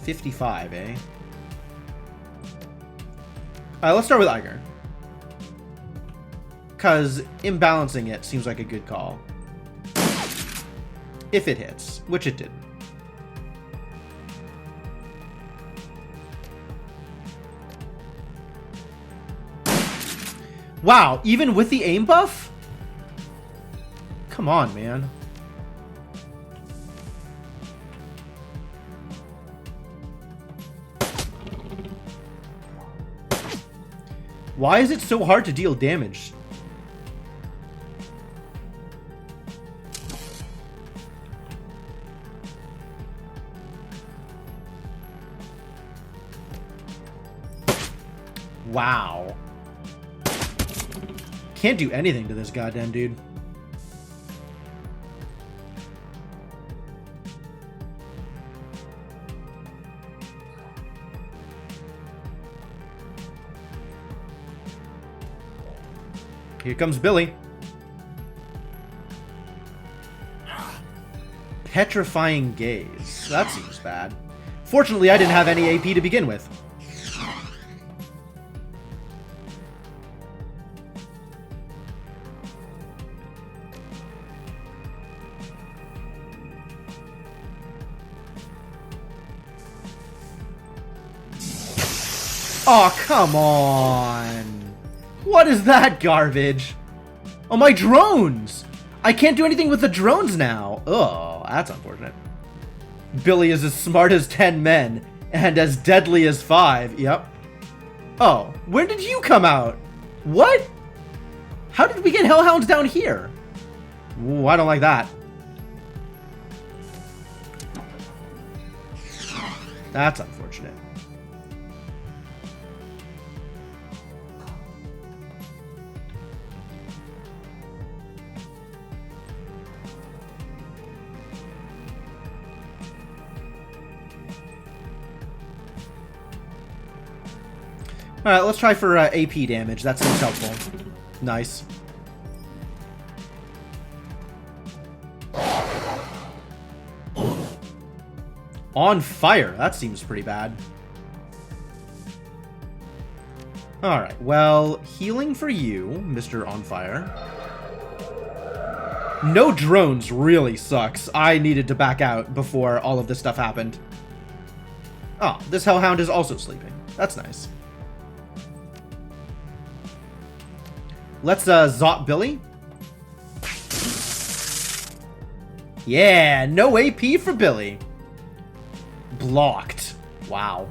$55, eh? Let's start with Iger. Because imbalancing it seems like a good call. If it hits, which it didn't. Wow, even with the aim buff? Come on, man. Why is it so hard to deal damage? Wow. Can't do anything to this goddamn dude. Here comes Billy. Petrifying Gaze. That seems bad. Fortunately, I didn't have any AP to begin with. Oh, come on. What is that garbage? Oh, my drones. I can't do anything with the drones now. Oh, that's unfortunate. Billy is as smart as 10 men and as deadly as 5. Yep. Oh, where did you come out? What? How did we get Hellhounds down here? Ooh, I don't like that. That's unfortunate. Alright, let's try for AP damage. That seems helpful. Nice. On fire. That seems pretty bad. Alright, well, healing for you, Mr. On Fire. No drones really sucks. I needed to back out before all of this stuff happened. Oh, this Hellhound is also sleeping. That's nice. Let's Zot Billy. Yeah, no AP for Billy. Blocked. Wow.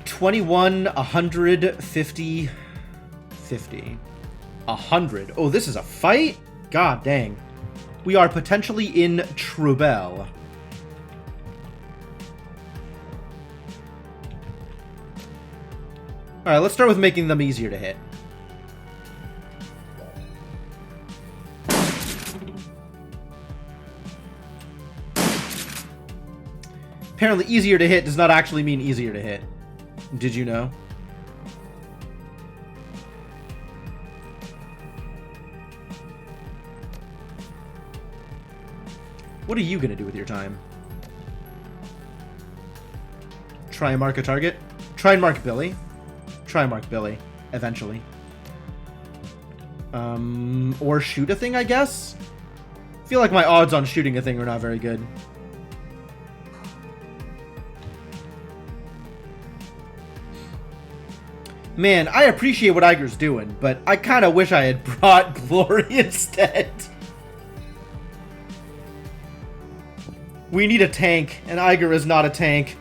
$21, 150, 50. 100. Oh, this is a fight? God dang. We are potentially in trouble. Alright, let's start with making them easier to hit. Apparently easier to hit does not actually mean easier to hit. Did you know? What are you gonna do with your time? Try and mark a target? Try and mark Billy. Try and mark Billy, eventually. Or shoot a thing, I guess? I feel like my odds on shooting a thing are not very good. Man, I appreciate what Iger's doing, but I kind of wish I had brought Glory instead. We need a tank, and Iger is not a tank.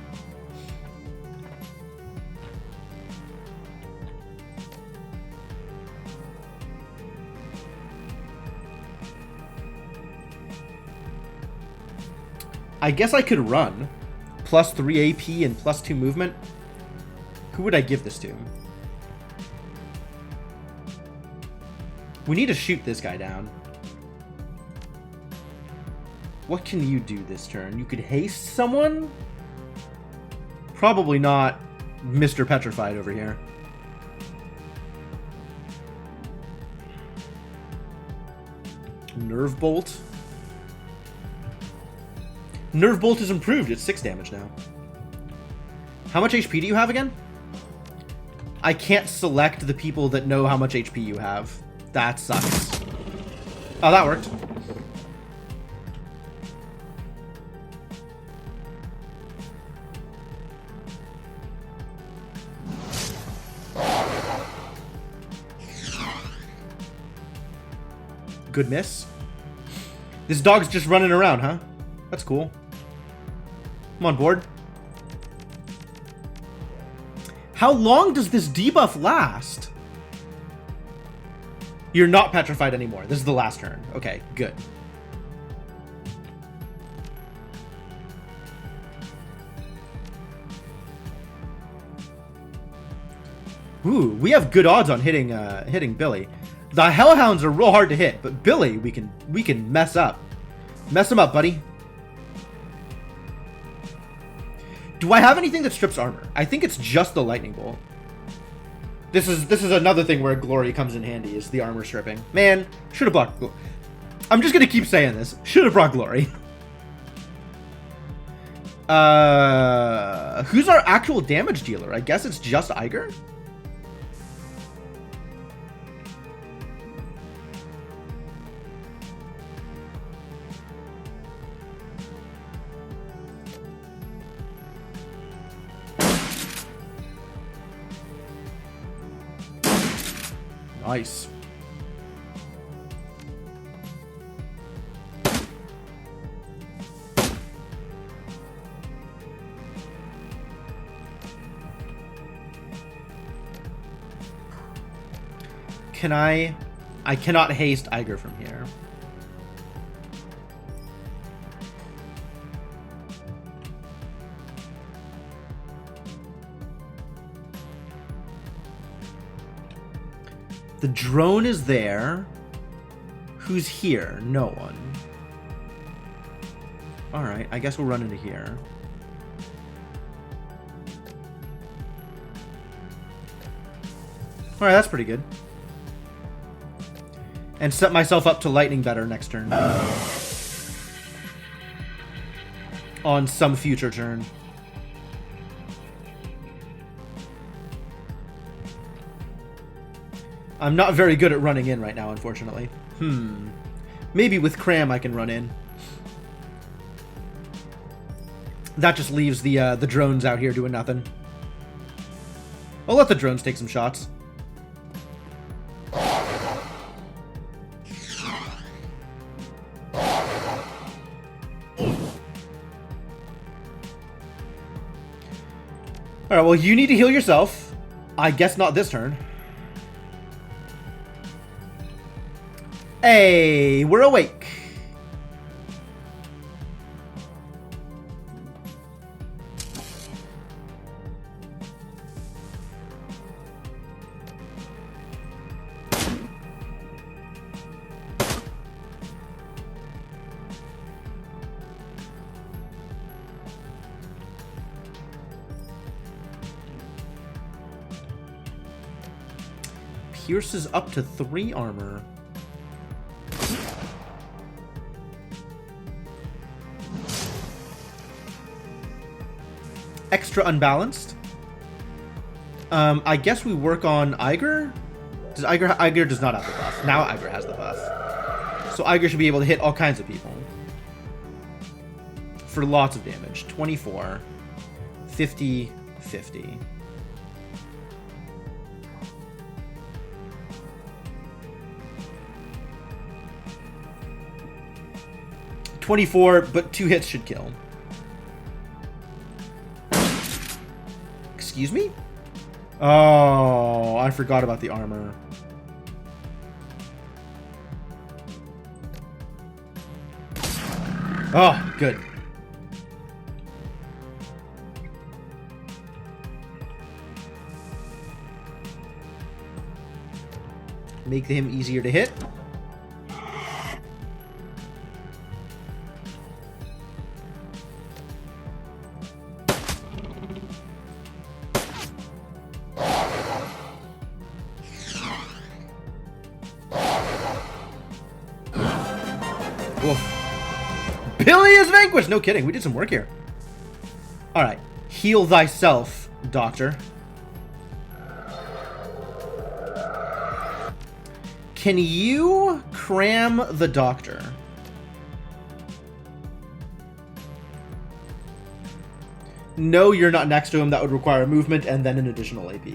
I guess I could run. Plus 3 AP and plus 2 movement. Who would I give this to? We need to shoot this guy down. What can you do this turn? You could haste someone? Probably not Mr. Petrified over here. Nerve Bolt. Nerve Bolt is improved. It's 6 damage now. How much HP do you have again? I can't select the people that know how much HP you have. That sucks. Oh, that worked. Good miss. This dog's just running around, huh? That's cool. I'm on board. How long does this debuff last? You're not petrified anymore. This is the last turn. Okay, good. Ooh, we have good odds on hitting hitting Billy. The Hellhounds are real hard to hit, but Billy, we can mess up. Mess him up, buddy. Do I have anything that strips armor? I think it's just the lightning bolt. This is another thing where Glory comes in handy, is the armor stripping. Man, should have blocked. I'm just gonna keep saying this. Should have brought Glory. Who's our actual damage dealer? I guess it's just Iger. Nice. Can I cannot haste Iger from here. The drone is there. Who's here? No one. Alright, I guess we'll run into here. Alright, that's pretty good. And set myself up to lightning better next turn. On some future turn. I'm not very good at running in right now, unfortunately. Maybe with Cram I can run in. That just leaves the drones out here doing nothing. I'll let the drones take some shots. Alright, well, you need to heal yourself. I guess not this turn. Hey, we're awake. Pierces up to 3 armor. Extra unbalanced. I guess we work on Iger. Does Iger does not have the buff. Now Iger has the buff. So Iger should be able to hit all kinds of people. For lots of damage. 24. 50. 50. But 2 hits should kill. Excuse me? Oh, I forgot about the armor. Oh, good. Make him easier to hit. Billy is vanquished! No kidding, we did some work here. Alright. Heal thyself, Doctor. Can you cram the Doctor? No, you're not next to him. That would require movement and then an additional AP.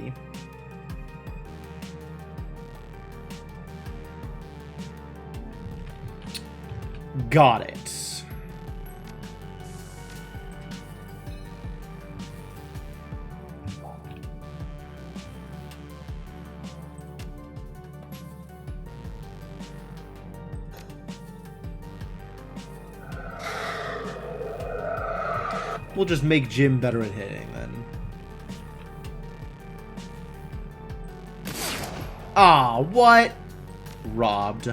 Got it. We'll just make Jim better at hitting then. Ah, what? Robbed.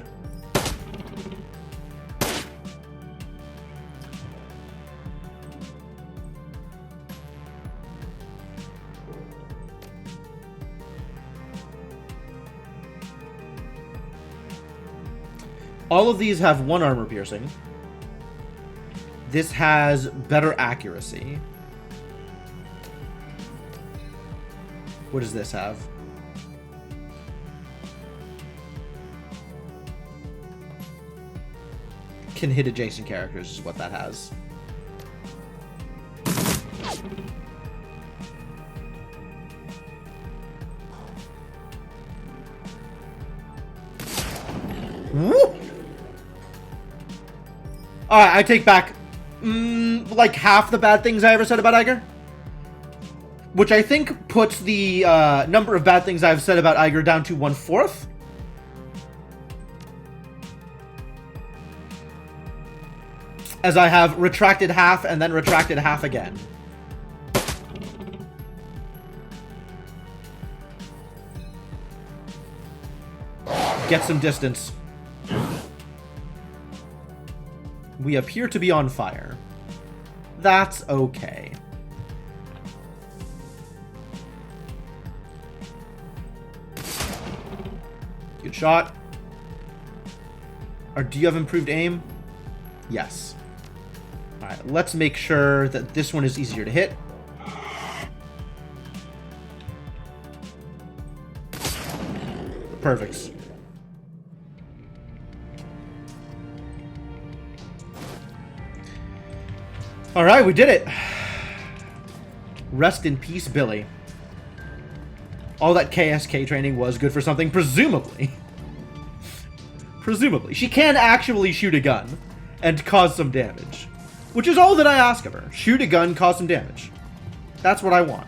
All of these have 1 armor piercing. This has better accuracy. What does this have? Can hit adjacent characters is what that has. Woo! Alright, I take back like half the bad things I ever said about Iger. Which I think puts the number of bad things I've said about Iger down to 1/4. as I have retracted half and then retracted half again. Get some distance. We appear to be on fire. That's okay. Good shot. Or do you have improved aim? Yes. Alright, let's make sure that this one is easier to hit. Perfect. Alright, we did it. Rest in peace, Billy. All that KSK training was good for something, presumably. Presumably. She can actually shoot a gun and cause some damage. Which is all that I ask of her. Shoot a gun, cause some damage. That's what I want.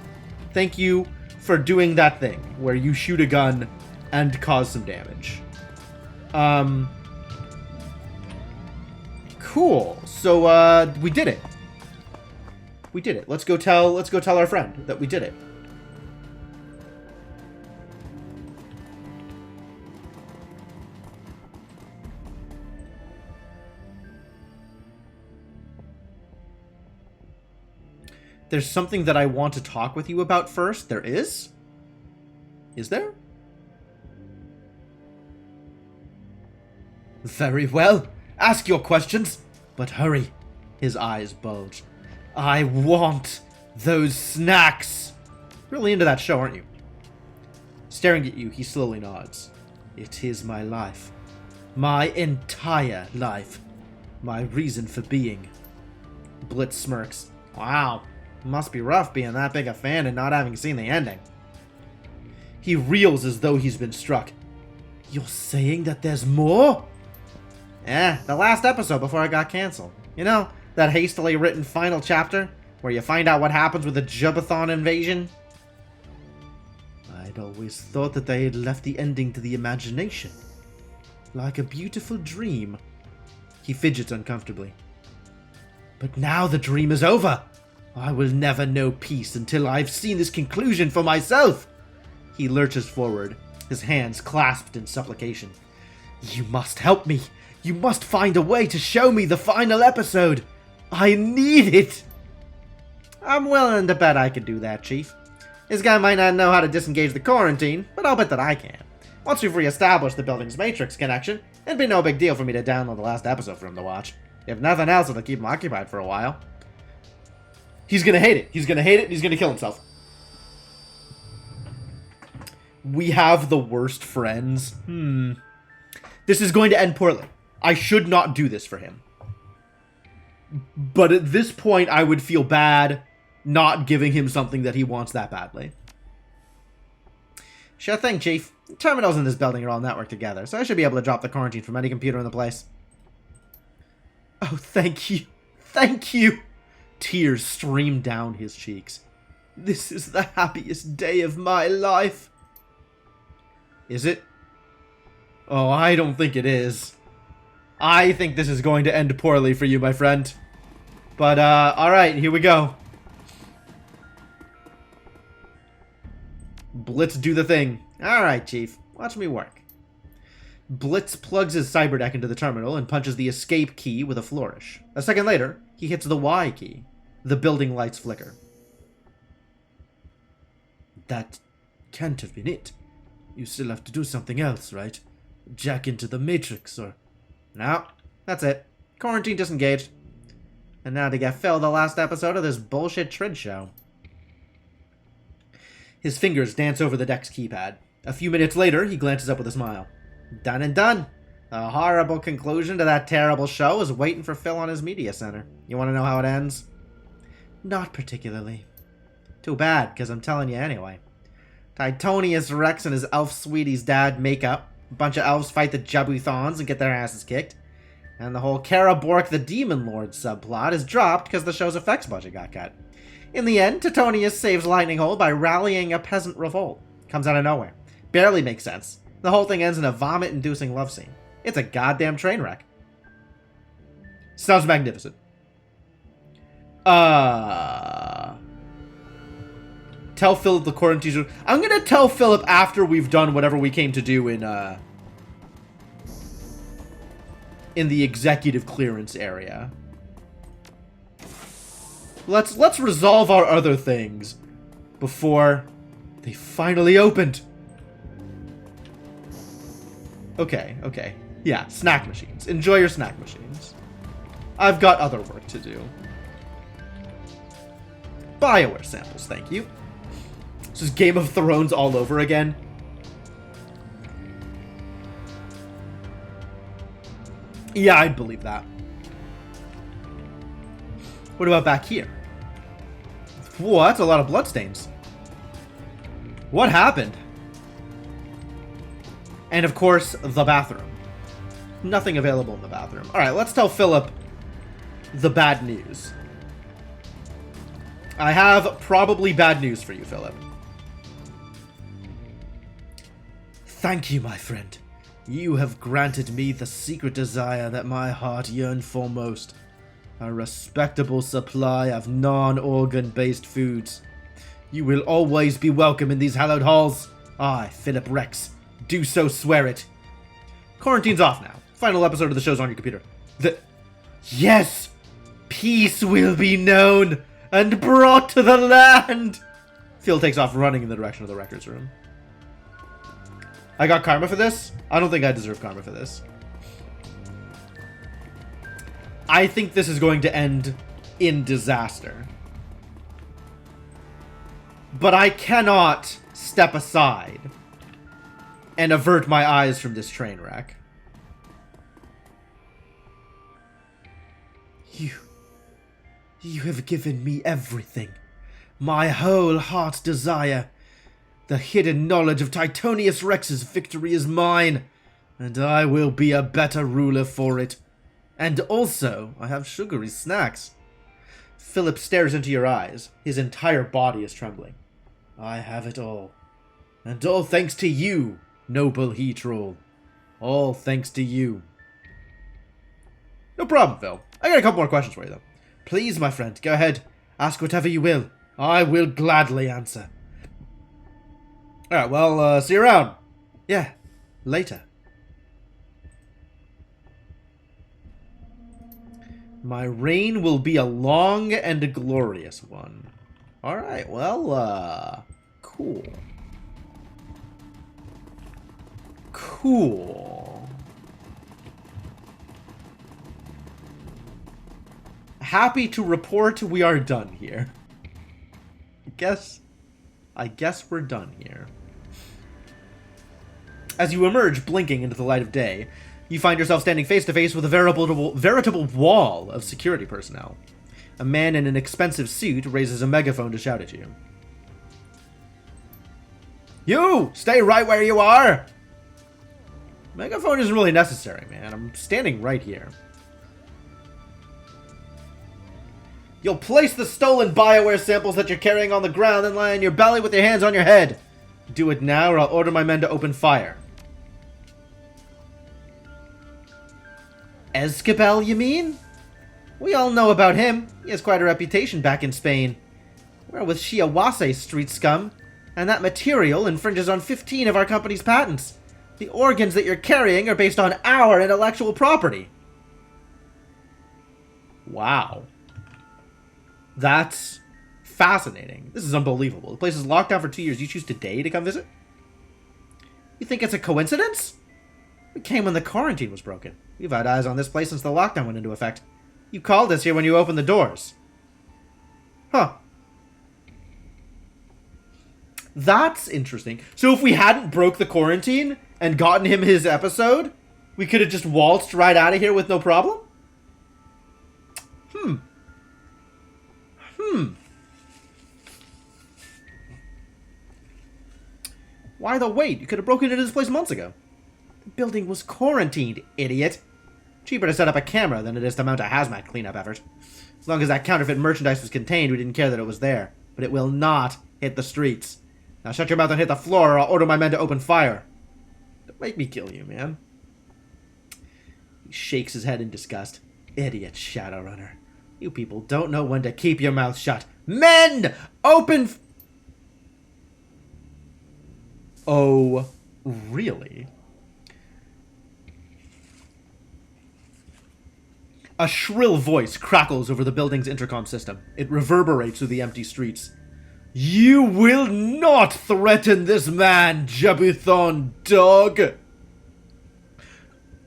Thank you for doing that thing where you shoot a gun and cause some damage. Cool. So, we did it. We did it. Let's go tell our friend that we did it. There's something that I want to talk with you about first. There is? Is there? Very well. Ask your questions, but hurry. His eyes bulge. I want those snacks. Really into that show, aren't you? Staring at you, he slowly nods. It is my life. My entire life. My reason for being. Blitz smirks. Wow. Must be rough being that big a fan and not having seen the ending. He reels as though he's been struck. You're saying that there's more? Yeah, the last episode before it got cancelled. You know, that hastily written final chapter where you find out what happens with the Jubathon invasion? I'd always thought that they had left the ending to the imagination. Like a beautiful dream. He fidgets uncomfortably. But now the dream is over. I will never know peace until I've seen this conclusion for myself. He lurches forward, his hands clasped in supplication. You must help me. You must find a way to show me the final episode. I need it. I'm willing to bet I could do that, Chief. This guy might not know how to disengage the quarantine, but I'll bet that I can. Once we've reestablished the building's matrix connection, it'd be no big deal for me to download the last episode for him to watch. If nothing else, it'll keep him occupied for a while. He's gonna hate it. He's gonna hate it, and he's gonna kill himself. We have the worst friends. This is going to end poorly. I should not do this for him. But at this point, I would feel bad not giving him something that he wants that badly. Sure thing, Chief. Terminals in this building are all networked together, so I should be able to drop the quarantine from any computer in the place. Oh, thank you. Thank you. Tears stream down his cheeks. This is the happiest day of my life. Is it? Oh, I don't think it is. I think this is going to end poorly for you, my friend. But, alright, here we go. Blitz, do the thing. Alright, Chief. Watch me work. Blitz plugs his cyberdeck into the terminal and punches the escape key with a flourish. A second later, he hits the Y key. The building lights flicker. That can't have been it. You still have to do something else, right? Jack into the Matrix, or... No, that's it. Quarantine disengaged. And now to get filled the last episode of this bullshit Trid show. His fingers dance over the deck's keypad. A few minutes later, he glances up with a smile. Done and done. A horrible conclusion to that terrible show is waiting for Phil on his media center. You want to know how it ends? Not particularly. Too bad, because I'm telling you anyway. Titonius Rex and his elf sweetie's dad make up. A bunch of elves fight the Jubuthons and get their asses kicked. And the whole Karabork the Demon Lord subplot is dropped because the show's effects budget got cut. In the end, Titonius saves Lightning Hole by rallying a peasant revolt. Comes out of nowhere. Barely makes sense. The whole thing ends in a vomit-inducing love scene. It's a goddamn train wreck. Sounds magnificent. Tell Philip the quarantine. I'm gonna tell Philip after we've done whatever we came to do in the executive clearance area. Let's resolve our other things before they finally opened. Okay, okay. Yeah, snack machines. Enjoy your snack machines. I've got other work to do. BioWare samples, thank you. This is Game of Thrones all over again. Yeah, I'd believe that. What about back here? Whoa, that's a lot of bloodstains. What happened? And of course, the bathroom. Nothing available in the bathroom. Alright, let's tell Philip the bad news. I have probably bad news for you, Philip. Thank you, my friend. You have granted me the secret desire that my heart yearned for most. A respectable supply of non-organ-based foods. You will always be welcome in these hallowed halls. I, Philip Rex, do so swear it. Quarantine's off now. Final episode of the show's on your computer. Yes! Peace will be known and brought to the land! Phil takes off running in the direction of the records room. I got karma for this? I don't think I deserve karma for this. I think this is going to end in disaster. But I cannot step aside and avert my eyes from this train wreck. You have given me everything. My whole heart's desire. The hidden knowledge of Titonius Rex's victory is mine, and I will be a better ruler for it. And also, I have sugary snacks. Philip stares into your eyes. His entire body is trembling. I have it all. And all thanks to you, noble he-troll. All thanks to you. No problem, Phil. I got a couple more questions for you, though. Please, my friend, go ahead. Ask whatever you will. I will gladly answer. Alright, well, see you around. Yeah, later. My reign will be a long and a glorious one. Alright, well, cool. Cool. Happy to report we are done here. I guess we're done here. As you emerge, blinking into the light of day, you find yourself standing face to face with a veritable wall of security personnel. A man in an expensive suit raises a megaphone to shout at you. You! Stay right where you are! Megaphone isn't really necessary, man. I'm standing right here. You'll place the stolen BioWare samples that you're carrying on the ground and lie on your belly with your hands on your head. Do it now or I'll order my men to open fire. Escabel, you mean? We all know about him. He has quite a reputation back in Spain. We're with Shiawase, street scum, and that material infringes on 15 of our company's patents. The organs that you're carrying are based on our intellectual property. Wow. That's fascinating. This is unbelievable. The place is locked down for 2 years. You choose today to come visit? You think it's a coincidence? We came when the quarantine was broken. We've had eyes on this place since the lockdown went into effect. You called us here when you opened the doors. Huh. That's interesting. So if we hadn't broke the quarantine and gotten him his episode, we could have just waltzed right out of here with no problem? Why the wait? You could have broken into this place months ago. The building was quarantined, idiot. Cheaper to set up a camera than it is to mount a hazmat cleanup effort. As long as that counterfeit merchandise was contained, we didn't care that it was there. But it will not hit the streets. Now shut your mouth and hit the floor, or I'll order my men to open fire. Don't make me kill you, man. He shakes his head in disgust. Idiot Shadowrunner. You people don't know when to keep your mouth shut. Men! Open... Oh, really? A shrill voice crackles over the building's intercom system. It reverberates through the empty streets. You will not threaten this man, Jabuthon dog!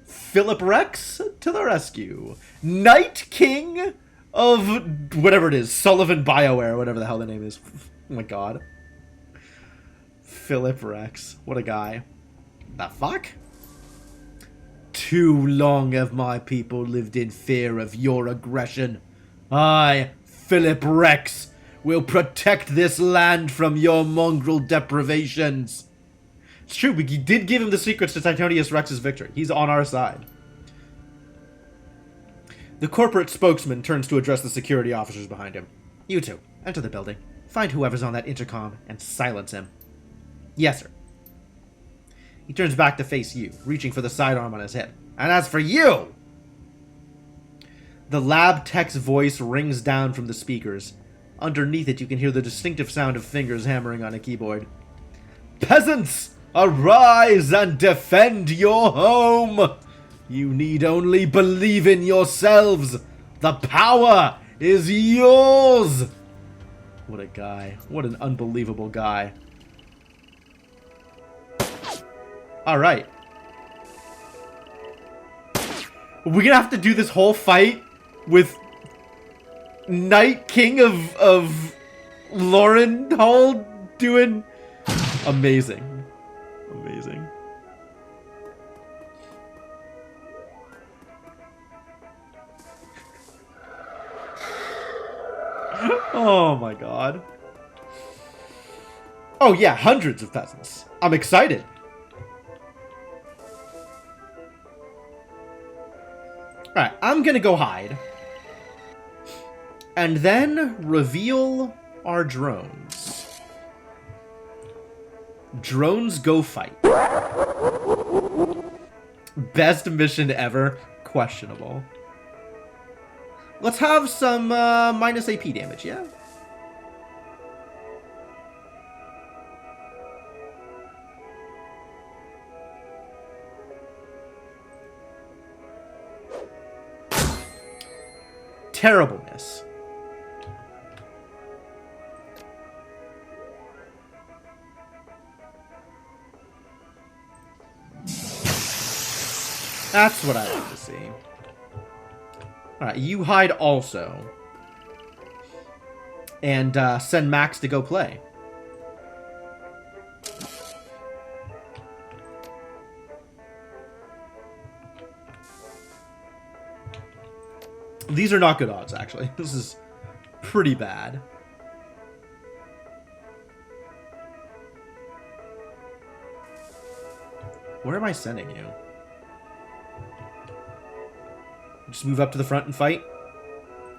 Philip Rex to the rescue. Night King of whatever it is, Sullivan BioWare, whatever the hell the name is. Oh my god. Philip Rex. What a guy. The fuck? Too long have my people lived in fear of your aggression. I, Philip Rex, will protect this land from your mongrel deprivations. It's true, we did give him the secrets to Titonius Rex's victory. He's on our side. The corporate spokesman turns to address the security officers behind him. You two, enter the building. Find whoever's on that intercom and silence him. Yes, sir. He turns back to face you, reaching for the sidearm on his hip. And as for you! The lab tech's voice rings down from the speakers. Underneath it, you can hear the distinctive sound of fingers hammering on a keyboard. Peasants, arise and defend your home! You need only believe in yourselves. The power is yours! What a guy. What an unbelievable guy. Alright. We're gonna have to do this whole fight with Night King of Lauren Hall doing amazing. Amazing. Oh my god. Oh yeah, hundreds of peasants. I'm excited. Alright, I'm gonna go hide. And then reveal our drones. Drones go fight. Best mission ever? Questionable. Let's have some minus AP damage, yeah? Terrible miss. That's what I like to see. Alright, you hide also. And send Max to go play. These are not good odds, actually. This is pretty bad. Where am I sending you? Just move up to the front and fight?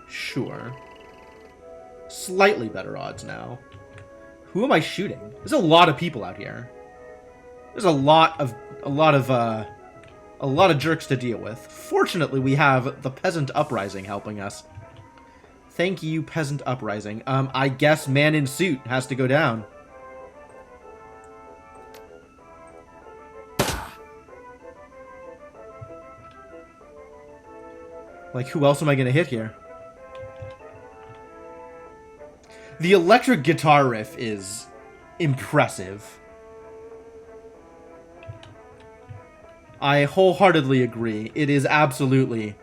Sure. Slightly better odds now. Who am I shooting? There's a lot of people out here. There's a lot of jerks to deal with. Fortunately, we have the Peasant Uprising helping us. Thank you, Peasant Uprising. I guess man in suit has to go down. Like, who else am I gonna hit here? The electric guitar riff is impressive. I wholeheartedly agree. It is absolutely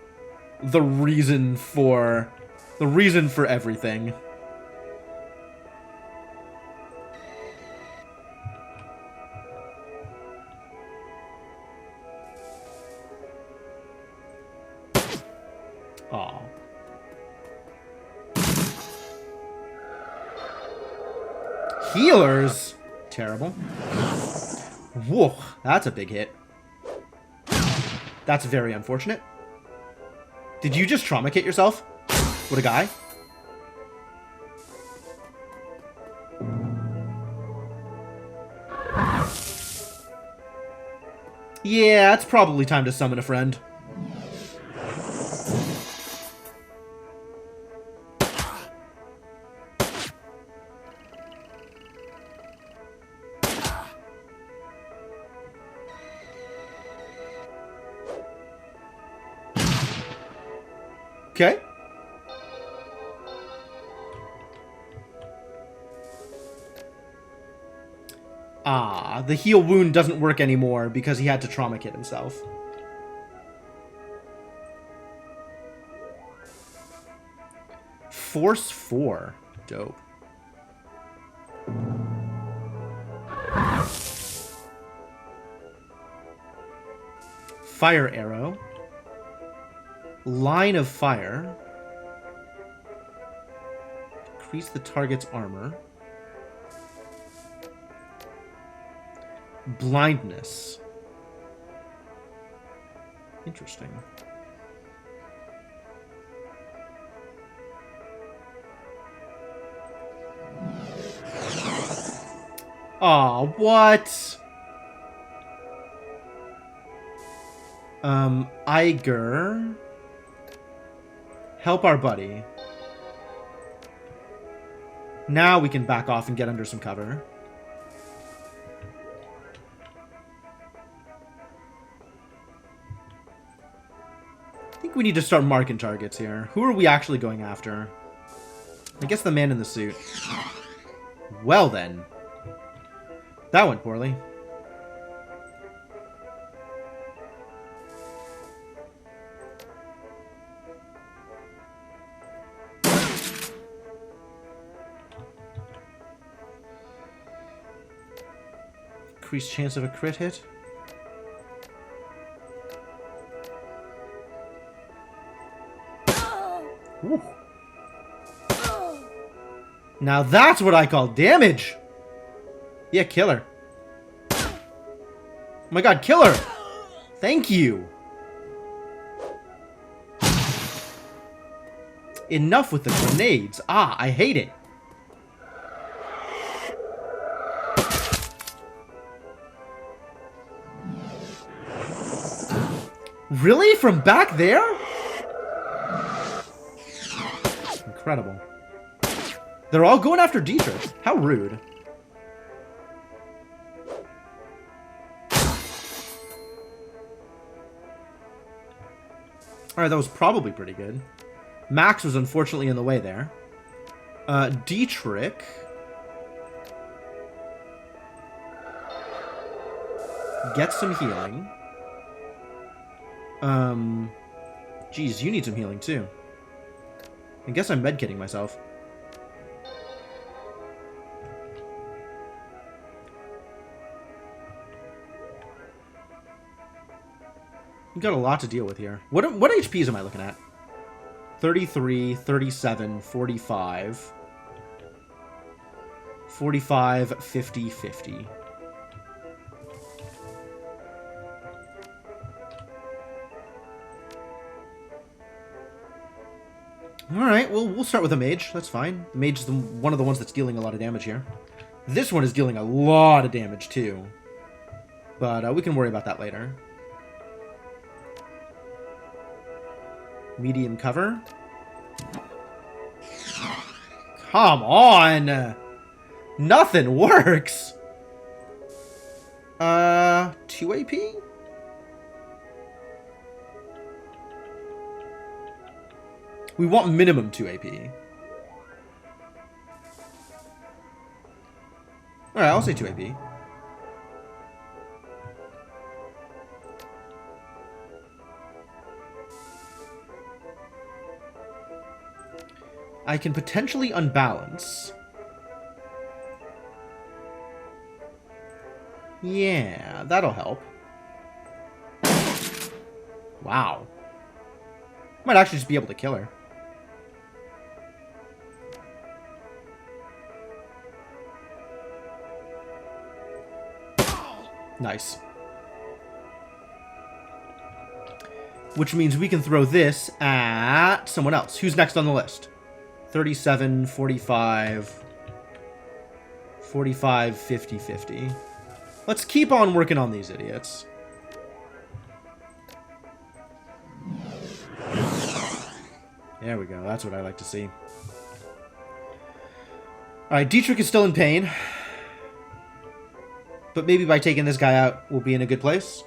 the reason for everything. Aw. Healers? Terrible. Whoa, that's a big hit. That's very unfortunate. Did you just trauma kit yourself? What a guy. Yeah, it's probably time to summon a friend. Okay. Ah, the heal wound doesn't work anymore because he had to trauma kit himself. Force 4. Dope. Fire arrow. Line of fire. Increase the target's armor. Blindness. Interesting. Aw, what? Iger. Help our buddy. Now we can back off and get under some cover. I think we need to start marking targets here. Who are we actually going after? I guess the man in the suit. Well then. That went poorly. Increased chance of a crit hit. Ooh. Now that's what I call damage! Yeah, kill her. Oh my god, kill her! Thank you! Enough with the grenades. Ah, I hate it. Really? From back there? Incredible. They're all going after Dietrich. How rude. Alright, that was probably pretty good. Max was unfortunately in the way there. Dietrich. Get some healing. Geez, you need some healing too. I guess I'm medkitting myself. We've got a lot to deal with here. What HPs am I looking at? 33, 37, 45. 45, 50, 50. Alright, well, we'll start with a mage. That's fine. The mage is one of the ones that's dealing a lot of damage here. This one is dealing a lot of damage, too. But we can worry about that later. Medium cover. Come on! Nothing works! 2 AP? We want minimum 2 AP. Alright, I'll say 2 AP. I can potentially unbalance. Yeah, that'll help. Wow. Might actually just be able to kill her. Nice. Which means we can throw this at someone else. Who's next on the list? 37, 45, 45, 50, 50. Let's keep on working on these idiots. There we go. That's what I like to see. Alright, Dietrich is still in pain. But maybe by taking this guy out, we'll be in a good place.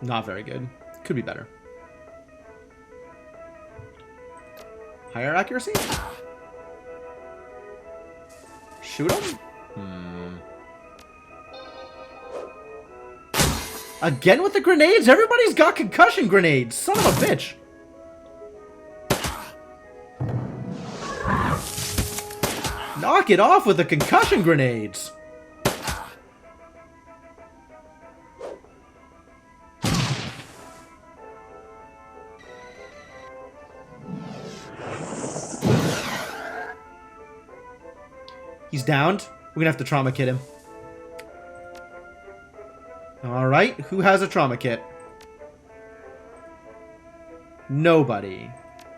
Not very good. Could be better. Higher accuracy? Shoot him? Again with the grenades? Everybody's got concussion grenades. Son of a bitch. Knock it off with the concussion grenades. He's downed. We're gonna have to trauma kit him. Alright, who has a trauma kit? Nobody.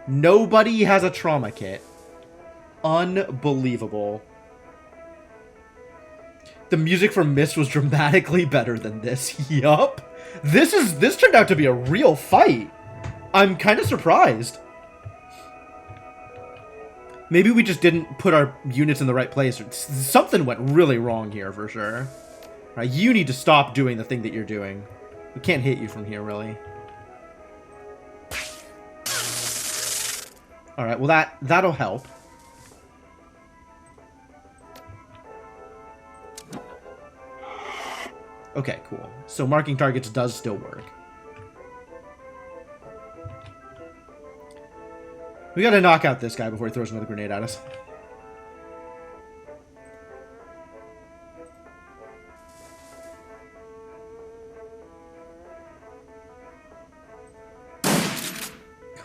Nobody has a trauma kit. Unbelievable. The music from Mist was dramatically better than this. Yup. This turned out to be a real fight. I'm kind of surprised. Maybe we just didn't put our units in the right place. Something went really wrong here for sure. Right, you need to stop doing the thing that you're doing. We can't hit you from here, really. Alright, well that'll help. Okay, cool. So marking targets does still work. We gotta knock out this guy before he throws another grenade at us.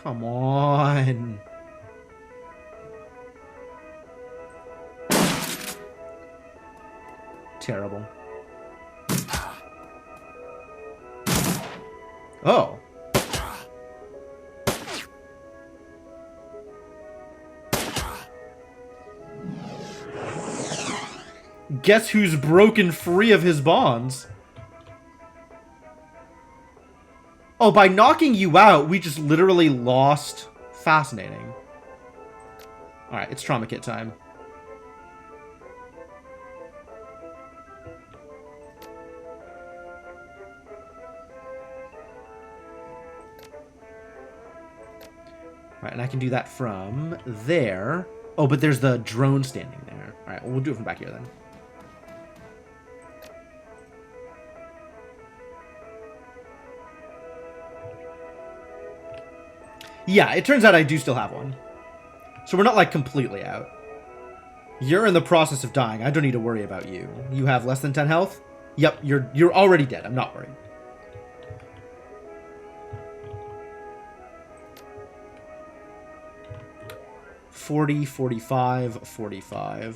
Come on. Terrible. Oh. Guess who's broken free of his bonds? Oh, by knocking you out, we just literally lost. Fascinating. Alright, it's trauma kit time. Alright, and I can do that from there. Oh, but there's the drone standing there. Alright, well, we'll do it from back here then. Yeah, it turns out I do still have one. So we're not, like, completely out. You're in the process of dying. I don't need to worry about you. You have less than 10 health? Yep, you're already dead. I'm not worried. $40, $45, $45.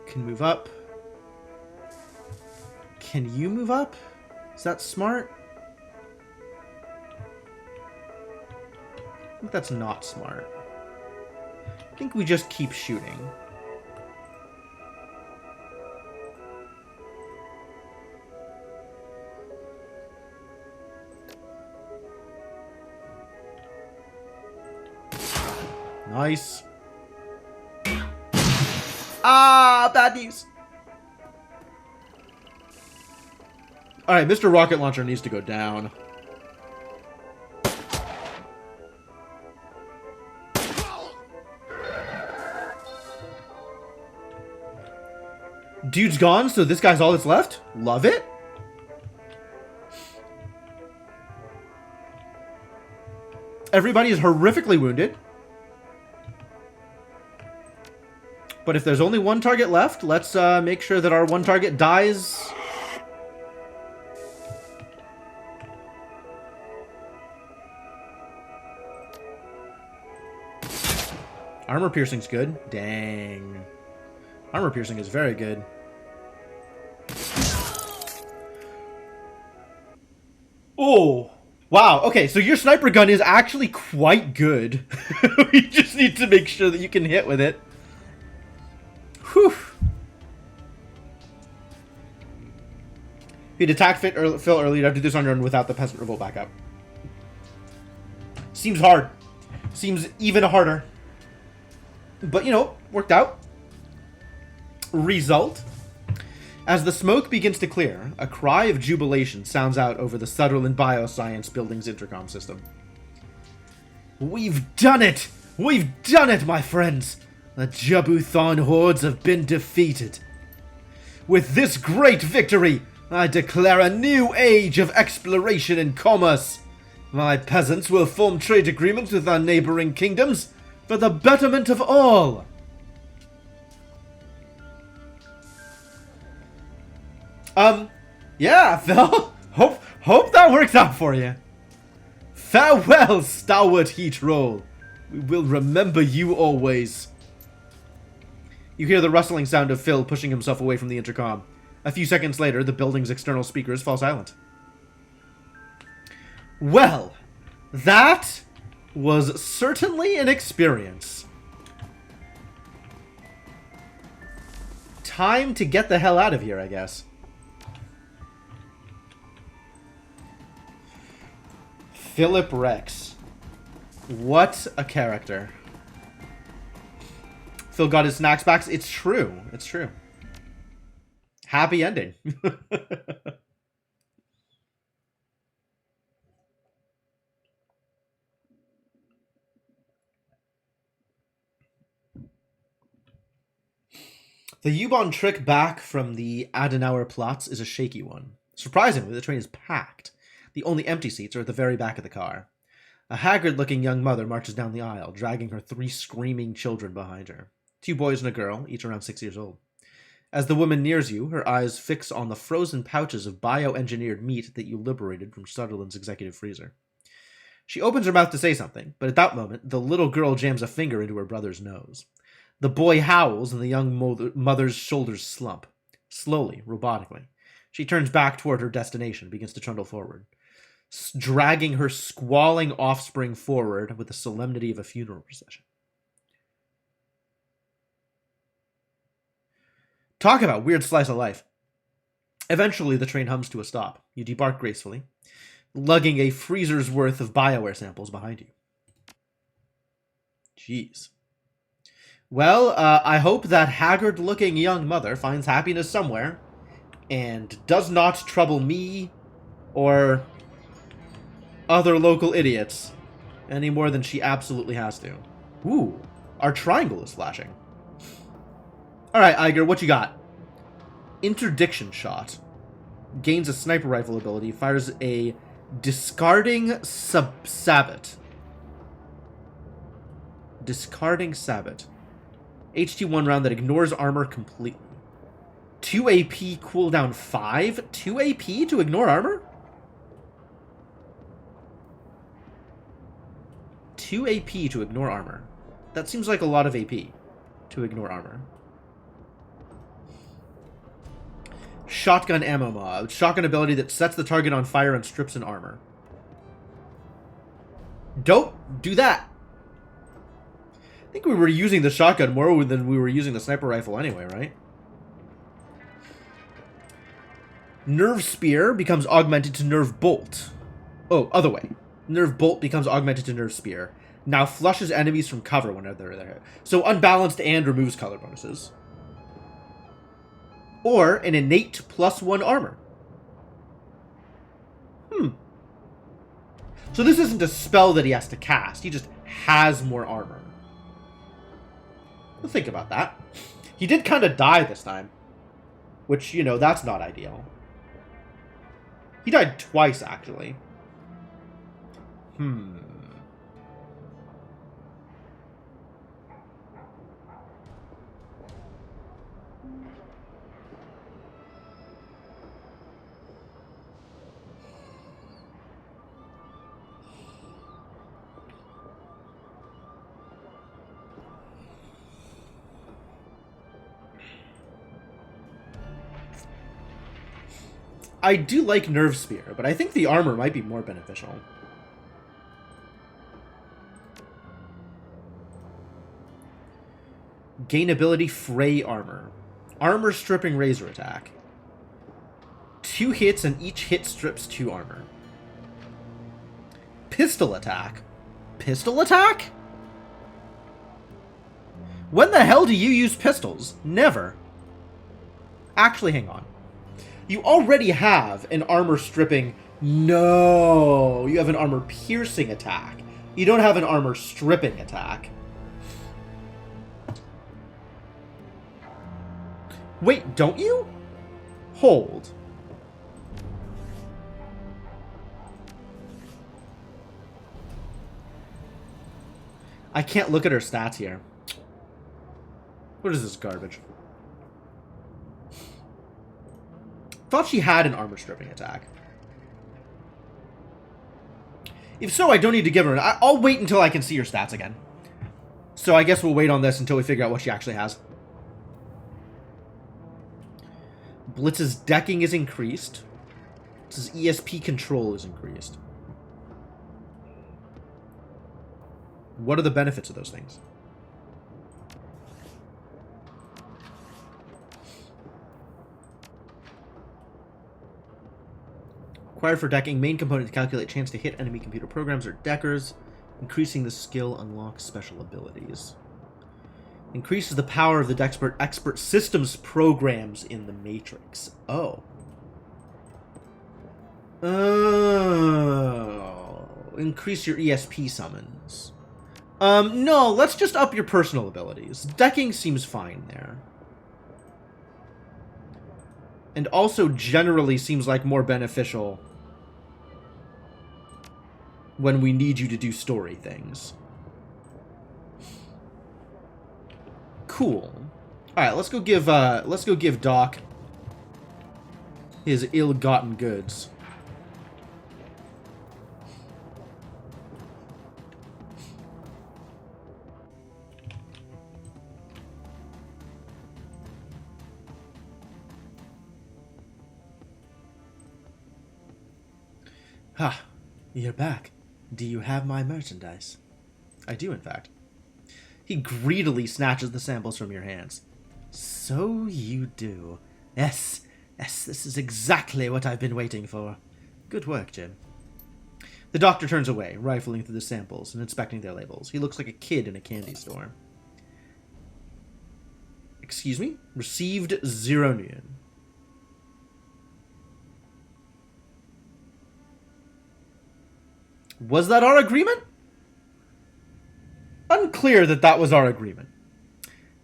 Can move up. Can you move up? Is that smart? I think that's not smart. I think we just keep shooting. Nice. Ah, bad news. Alright, Mr. Rocket Launcher needs to go down. Dude's gone, so this guy's all that's left? Love it. Everybody is horrifically wounded. But if there's only one target left, let's make sure that our one target dies. Armor piercing's good. Dang. Armor piercing is very good. Oh. Wow. Okay, so your sniper gun is actually quite good. We just need to make sure that you can hit with it. Whew. you'd attack Phil early, you'd have to do this on your own without the Peasant Revolt backup. Seems hard. Seems even harder. But, you know, worked out. Result. As the smoke begins to clear, a cry of jubilation sounds out over the Shadowrun Bioscience building's intercom system. We've done it! We've done it, my friends! The Jabuthon hordes have been defeated. With this great victory, I declare a new age of exploration and commerce. My peasants will form trade agreements with our neighboring kingdoms for the betterment of all. Yeah, Phil. Hope that works out for you. Farewell, stalwart heat roll. We will remember you always. You hear the rustling sound of Phil pushing himself away from the intercom. A few seconds later, the building's external speakers fall silent. Well, that was certainly an experience. Time to get the hell out of here, I guess. Philip Rex. What a character. Phil got his snacks back. It's true. It's true. Happy ending. The U-Bahn trick back from the Adenauer Platz is a shaky one. Surprisingly, the train is packed. The only empty seats are at the very back of the car. A haggard-looking young mother marches down the aisle, dragging her 3 screaming children behind her. 2 boys and a girl, each around 6 years old. As the woman nears you, her eyes fix on the frozen pouches of bioengineered meat that you liberated from Sutherland's executive freezer. She opens her mouth to say something, but at that moment, the little girl jams a finger into her brother's nose. The boy howls, and the young mother's shoulders slump. Slowly, robotically. She turns back toward her destination and begins to trundle forward, dragging her squalling offspring forward with the solemnity of a funeral procession. Talk about weird slice of life. Eventually, the train hums to a stop. You debark gracefully, lugging a freezer's worth of BioWare samples behind you. Jeez. Well, I hope that haggard-looking young mother finds happiness somewhere and does not trouble me or other local idiots any more than she absolutely has to. Ooh, our triangle is flashing. Alright, Iger, what you got? Interdiction shot. Gains a sniper rifle ability. Fires a discarding sabot. Discarding sabot. HT1 round that ignores armor completely. 2 AP cooldown 5? 2 AP to ignore armor? 2 AP to ignore armor. That seems like a lot of AP to ignore armor. Shotgun ammo mod. Shotgun ability that sets the target on fire and strips an armor. Dope. Do that. I think we were using the shotgun more than we were using the sniper rifle anyway, right? Nerve Spear becomes augmented to Nerve Bolt. Oh, other way. Nerve Bolt becomes augmented to Nerve Spear. Now flushes enemies from cover whenever they're there. So unbalanced and removes color bonuses. Or an innate +1 armor. So this isn't a spell that he has to cast. He just has more armor. We'll think about that. He did kind of die this time. Which, you know, that's not ideal. He died twice, actually. I do like Nerve Spear, but I think the armor might be more beneficial. Gain ability Fray Armor. Armor stripping razor attack. 2 hits and each hit strips 2 armor. Pistol attack? Pistol attack? When the hell do you use pistols? Never. Actually, hang on. You already have an armor stripping... No! You have an armor piercing attack. You don't have an armor stripping attack. Wait, don't you? Hold. I can't look at her stats here. What is this garbage? Thought she had an armor stripping attack. If so, I don't need to give her an... I'll wait until I can see her stats again. So I guess we'll wait on this until we figure out what she actually has. Blitz's decking is increased. Blitz's ESP control is increased. What are the benefits of those things? Required for decking, main component to calculate chance to hit enemy computer programs or deckers. Increasing the skill unlocks special abilities. Increases the power of the expert systems programs in the Matrix. Oh. Oh. Increase your ESP summons. No, let's just up your personal abilities. Decking seems fine there. And also generally seems like more beneficial when we need you to do story things. Cool. All right, let's go give Doc his ill-gotten goods. Ha, you're back. Do you have my merchandise? I do, in fact. He greedily snatches the samples from your hands. So you do. Yes, this is exactly what I've been waiting for. Good work, Jim. The doctor turns away, rifling through the samples and inspecting their labels. He looks like a kid in a candy store. Excuse me? Received 0 nuyen. Was that our agreement? Unclear that was our agreement.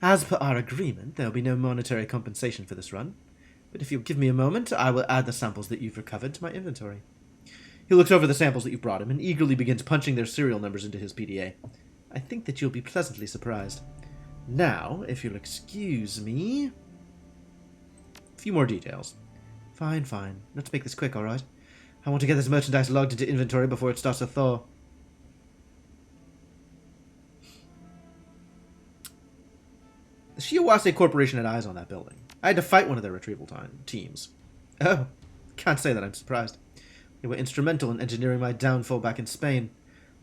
As per our agreement, there will be no monetary compensation for this run. But if you'll give me a moment, I will add the samples that you've recovered to my inventory. He looks over the samples that you've brought him and eagerly begins punching their serial numbers into his PDA. I think that you'll be pleasantly surprised. Now, if you'll excuse me... A few more details. Fine. Let's make this quick, alright? I want to get this merchandise logged into inventory before it starts to thaw. The Shiawase Corporation had eyes on that building. I had to fight one of their retrieval teams. Oh, can't say that I'm surprised. They were instrumental in engineering my downfall back in Spain.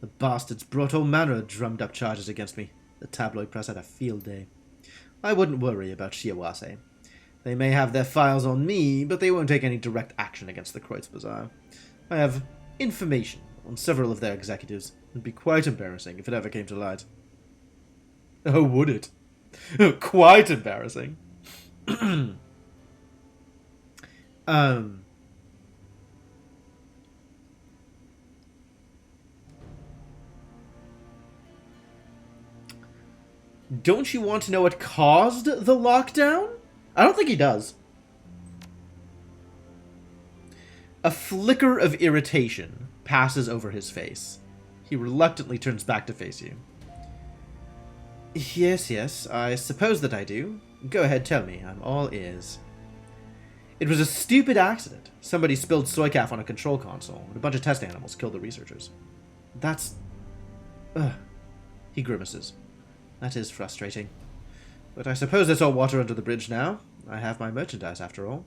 The bastards brought all manner of drummed-up charges against me. The tabloid press had a field day. I wouldn't worry about Shiawase. They may have their files on me, but they won't take any direct action against the Kreutz Bazaar. I have information on several of their executives. It'd be quite embarrassing if it ever came to light. Oh, would it? Quite embarrassing. Don't you want to know what caused the lockdown? I don't think he does. A flicker of irritation passes over his face. He reluctantly turns back to face you. Yes, I suppose that I do. Go ahead, tell me. I'm all ears. It was a stupid accident. Somebody spilled soy calf on a control console, and a bunch of test animals killed the researchers. That's... Ugh. He grimaces. That is frustrating. But I suppose there's all water under the bridge now. I have my merchandise, after all.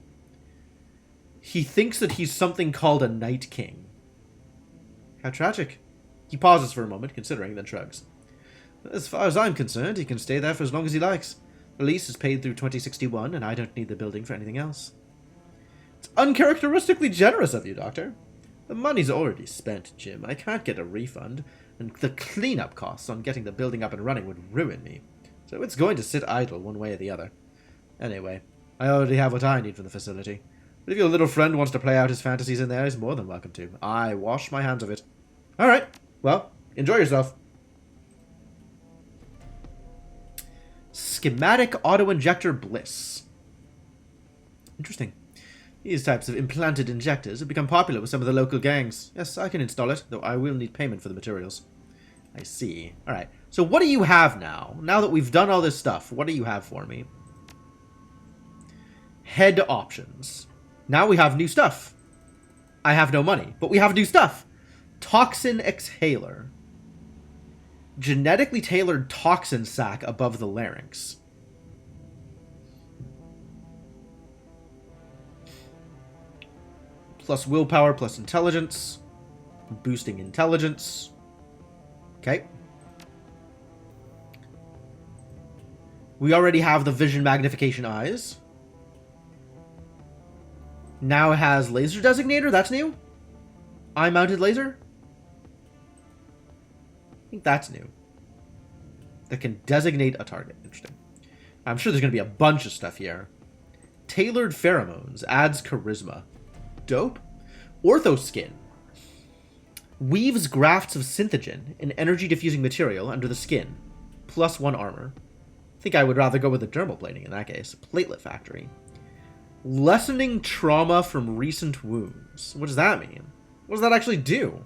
He thinks that he's something called a Night King. How tragic. He pauses for a moment, considering, then shrugs. As far as I'm concerned, he can stay there for as long as he likes. The lease is paid through 2061, and I don't need the building for anything else. It's uncharacteristically generous of you, Doctor. The money's already spent, Jim. I can't get a refund, and the cleanup costs on getting the building up and running would ruin me. So it's going to sit idle one way or the other. Anyway, I already have what I need from the facility. But if your little friend wants to play out his fantasies in there, he's more than welcome to. I wash my hands of it. Alright, well, enjoy yourself. Schematic auto-injector bliss. Interesting. These types of implanted injectors have become popular with some of the local gangs. Yes, I can install it, though I will need payment for the materials. I see. Alright, so what do you have now? Now that we've done all this stuff, what do you have for me? Head options. Now we have new stuff. I have no money, but we have new stuff. Toxin exhaler. Genetically tailored toxin sac above the larynx. Plus willpower, plus intelligence. Boosting intelligence. Okay. We already have the vision magnification eyes. Now it has laser designator. That's new. Eye-mounted laser. I think that's new. That can designate a target. Interesting. I'm sure there's going to be a bunch of stuff here. Tailored pheromones. Adds charisma. Dope. Orthoskin. Weaves grafts of synthogen, an energy-diffusing material, under the skin. Plus 1 armor. I think I would rather go with the dermal plating in that case. Platelet factory. Lessening trauma from recent wounds. What does that mean? What does that actually do?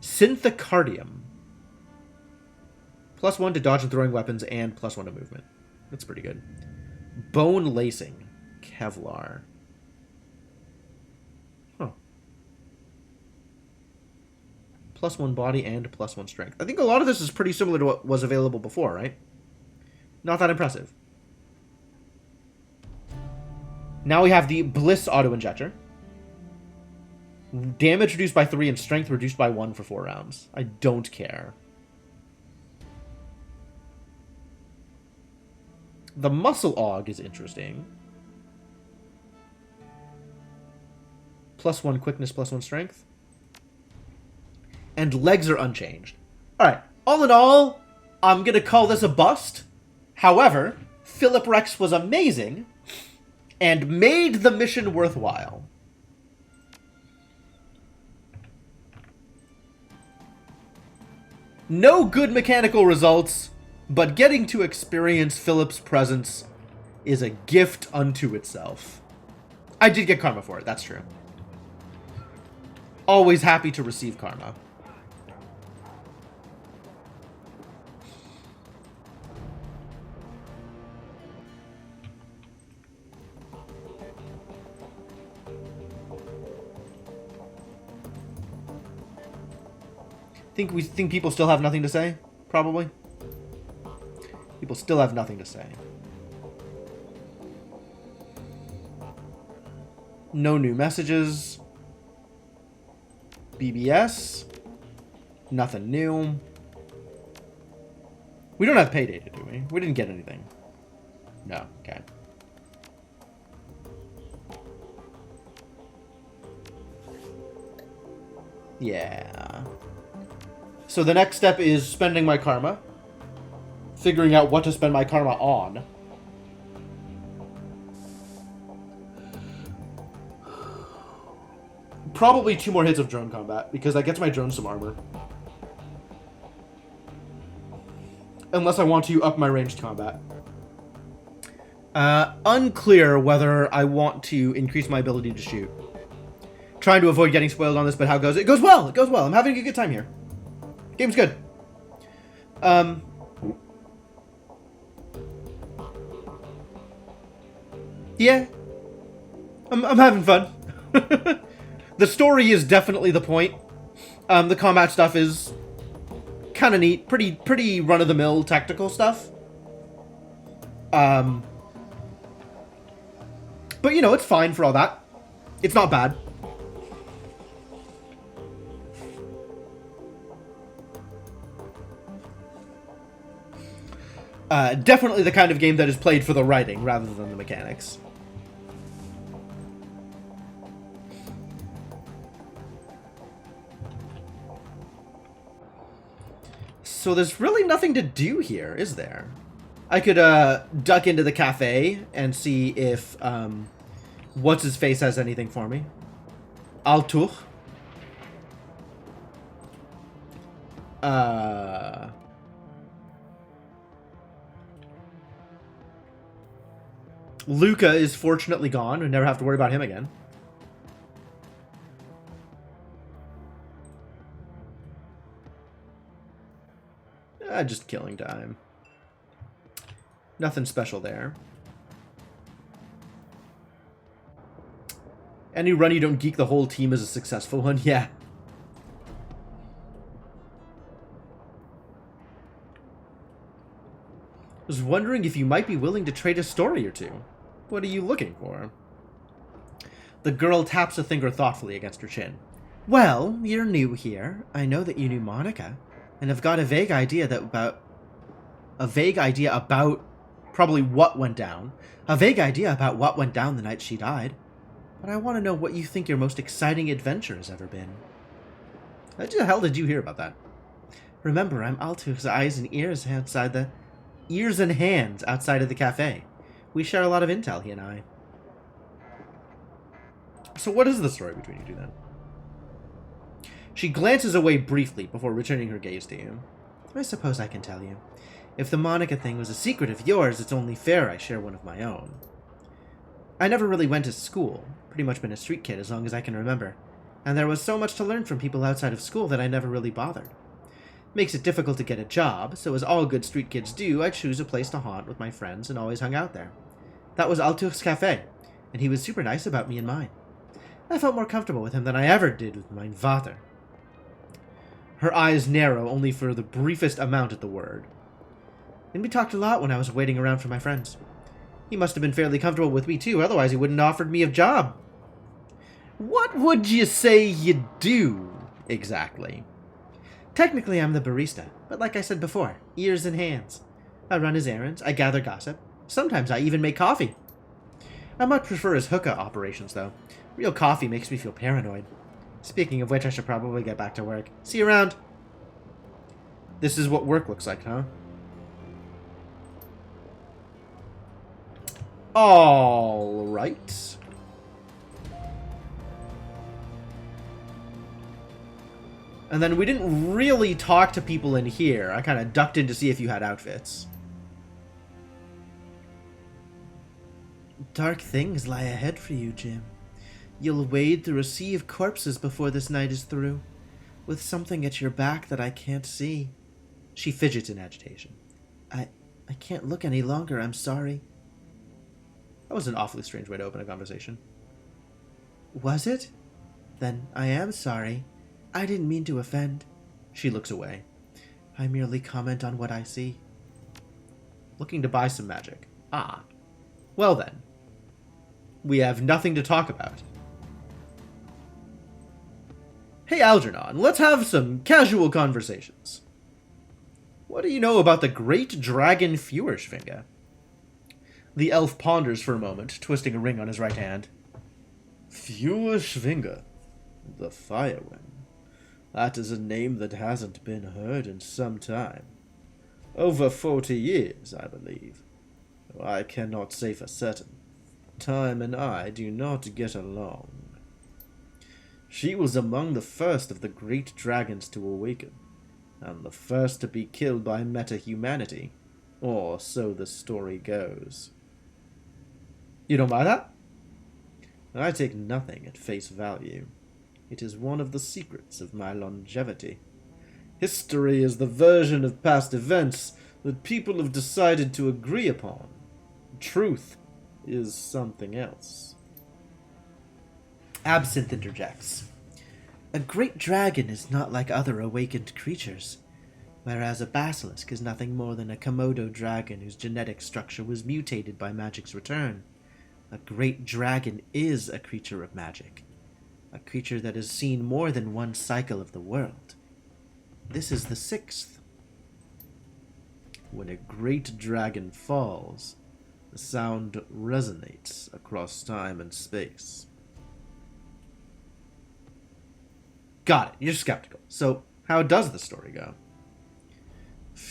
Synthocardium. Plus 1 to dodge and throwing weapons and plus 1 to movement. That's pretty good. Bone lacing. Kevlar. Huh. Plus 1 body and plus 1 strength. I think a lot of this is pretty similar to what was available before, right? Not that impressive. Now we have the Bliss auto-injector. Damage reduced by 3 and strength reduced by 1 for 4 rounds. I don't care. The Muscle Aug is interesting. Plus 1 quickness, plus 1 strength. And legs are unchanged. Alright, all in all, I'm going to call this a bust. However, Philip Rex was amazing and made the mission worthwhile. No good mechanical results, but getting to experience Philip's presence is a gift unto itself. I did get karma for it, that's true. Always happy to receive karma. Think people still have nothing to say? Probably. People still have nothing to say. No new messages. BBS. Nothing new. We don't have pay data, do we? We didn't get anything. No, okay. Yeah. So the next step is spending my karma. Figuring out what to spend my karma on. Probably 2 more hits of drone combat, because that gets my drone some armor. Unless I want to up my ranged combat. Unclear whether I want to increase my ability to shoot. Trying to avoid getting spoiled on this, but how goes it? It goes well! It goes well. I'm having a good time here. Game's good. Yeah. I'm having fun. The story is definitely the point. The combat stuff is kind of neat. Pretty run-of-the-mill tactical stuff. But, you know, it's fine for all that. It's not bad. Definitely the kind of game that is played for the writing rather than the mechanics. So there's really nothing to do here, is there? I could duck into the cafe and see if what's-his-face has anything for me. Altuch. Luca is fortunately gone. We never have to worry about him again. Just killing time. Nothing special there. Any run you don't geek the whole team is a successful one. Yeah. I was wondering if you might be willing to trade a story or two. What are you looking for? The girl taps a finger thoughtfully against her chin. Well, you're new here. I know that you knew Monica, and have got a vague idea about probably what went down. A vague idea about what went down the night she died. But I want to know what you think your most exciting adventure has ever been. How the hell did you hear about that? Remember, I'm Altuch's eyes and ears outside the... Ears and hands outside of the cafe. We share a lot of intel, he and I. So what is the story between you two, then? She glances away briefly before returning her gaze to you. I suppose I can tell you. If the Monica thing was a secret of yours, it's only fair I share one of my own. I never really went to school. Pretty much been a street kid as long as I can remember. And there was so much to learn from people outside of school that I never really bothered. Makes it difficult to get a job, so as all good street kids do, I choose a place to haunt with my friends and always hung out there. That was Altuch's cafe, and he was super nice about me and mine. I felt more comfortable with him than I ever did with mein Vater. Her eyes narrow only for the briefest amount at the word. And we talked a lot when I was waiting around for my friends. He must have been fairly comfortable with me too, otherwise he wouldn't have offered me a job. What would you say you do, exactly? Technically, I'm the barista, but like I said before, ears and hands. I run his errands, I gather gossip. Sometimes I even make coffee. I much prefer his hookah operations, though. Real coffee makes me feel paranoid. Speaking of which, I should probably get back to work. See you around. This is what work looks like, huh? All right. And then we didn't really talk to people in here. I kind of ducked in to see if you had outfits. Dark things lie ahead for you, Jim. You'll wade through a sea of corpses before this night is through, with something at your back that I can't see. She fidgets in agitation. I can't look any longer, I'm sorry. That was an awfully strange way to open a conversation. Was it? Then I am sorry. I didn't mean to offend. She looks away. I merely comment on what I see. Looking to buy some magic. Ah. Well then. We have nothing to talk about. Hey Algernon, let's have some casual conversations. What do you know about the great dragon Feuerschwinge? The elf ponders for a moment, twisting a ring on his right hand. Feuerschwinge, the Firewind. That is a name that hasn't been heard in some time. Over 40 years, I believe. I cannot say for certain. Time and I do not get along. She was among the first of the great dragons to awaken, and the first to be killed by meta-humanity, or so the story goes. You don't buy that? I take nothing at face value. It is one of the secrets of my longevity. History is the version of past events that people have decided to agree upon. Truth is something else. Absinthe interjects. A great dragon is not like other awakened creatures, whereas a basilisk is nothing more than a Komodo dragon whose genetic structure was mutated by magic's return. A great dragon is a creature of magic, a creature that has seen more than one cycle of the world. This is the 6th. When a great dragon falls, the sound resonates across time and space. Got it. You're skeptical. So, how does the story go?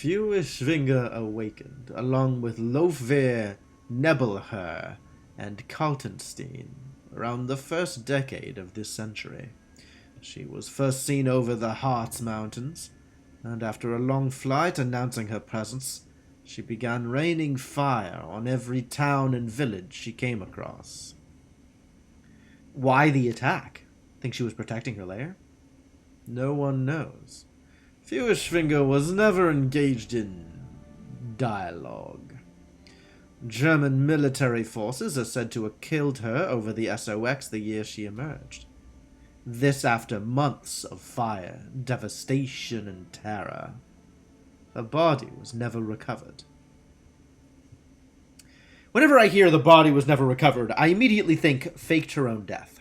Feuerschwinger awakened, along with Lofwehr, Nebelher, and Kaltenstein, around the first decade of this century. She was first seen over the Harz Mountains, and after a long flight announcing her presence, she began raining fire on every town and village she came across. Why the attack? Think she was protecting her lair? No one knows. Feuerschwinger was never engaged in dialogue. German military forces are said to have killed her over the SOX the year she emerged. This after months of fire, devastation, and terror. Her body was never recovered. Whenever I hear the body was never recovered, I immediately think faked her own death.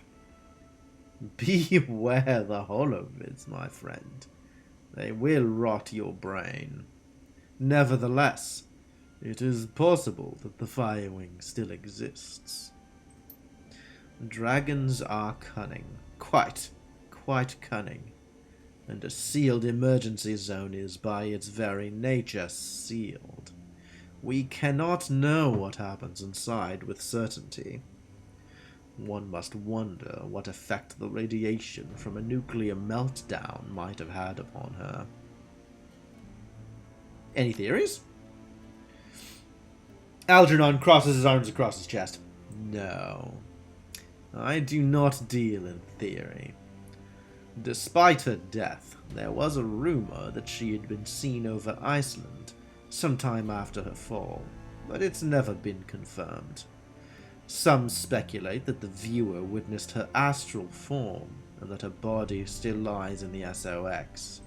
Beware the holovids, my friend. They will rot your brain. Nevertheless, it is possible that the Firewing still exists. Dragons are cunning. Quite cunning. And a sealed emergency zone is, by its very nature, sealed. We cannot know what happens inside with certainty. One must wonder what effect the radiation from a nuclear meltdown might have had upon her. Any theories? Algernon crosses his arms across his chest. No. I do not deal in theory. Despite her death, there was a rumor that she had been seen over Iceland sometime after her fall, but it's never been confirmed. Some speculate that the viewer witnessed her astral form and that her body still lies in the SOX.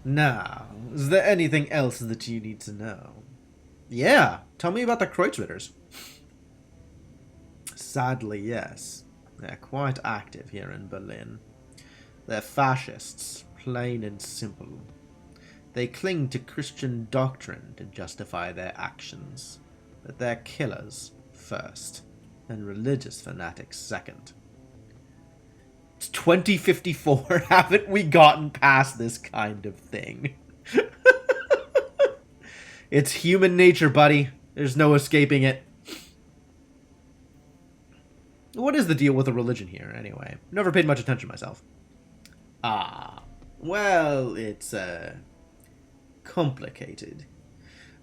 Now, is there anything else that you need to know? Yeah, tell me about the Kreuzritters. Sadly, yes. They're quite active here in Berlin. They're fascists, plain and simple. They cling to Christian doctrine to justify their actions, but they're killers first, and religious fanatics second. It's 2054, haven't we gotten past this kind of thing? It's human nature, buddy. There's no escaping it. What is the deal with the religion here, anyway? Never paid much attention myself. Well, it's, complicated.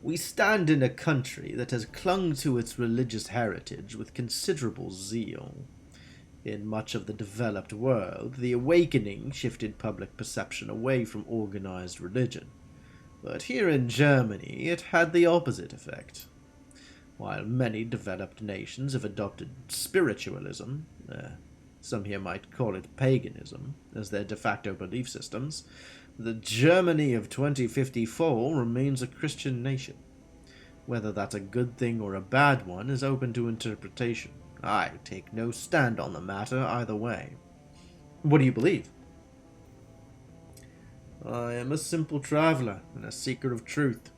We stand in a country that has clung to its religious heritage with considerable zeal. In much of the developed world, the awakening shifted public perception away from organized religion. But here in Germany, it had the opposite effect. While many developed nations have adopted spiritualism, some here might call it paganism, as their de facto belief systems, the Germany of 2054 remains a Christian nation. Whether that's a good thing or a bad one is open to interpretation. I take no stand on the matter either way. What do you believe? I am a simple traveler and a seeker of truth.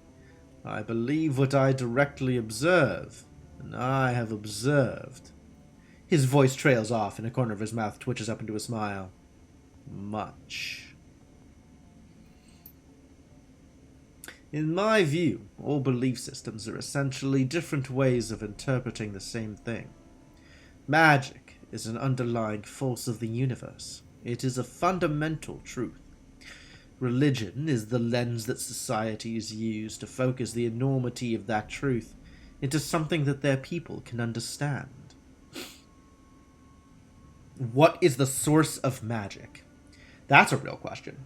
I believe what I directly observe, and I have observed. His voice trails off, and a corner of his mouth twitches up into a smile. Much. In my view, all belief systems are essentially different ways of interpreting the same thing. Magic is an underlying force of the universe. It is a fundamental truth. Religion is the lens that societies use to focus the enormity of that truth into something that their people can understand. What is the source of magic? That's a real question.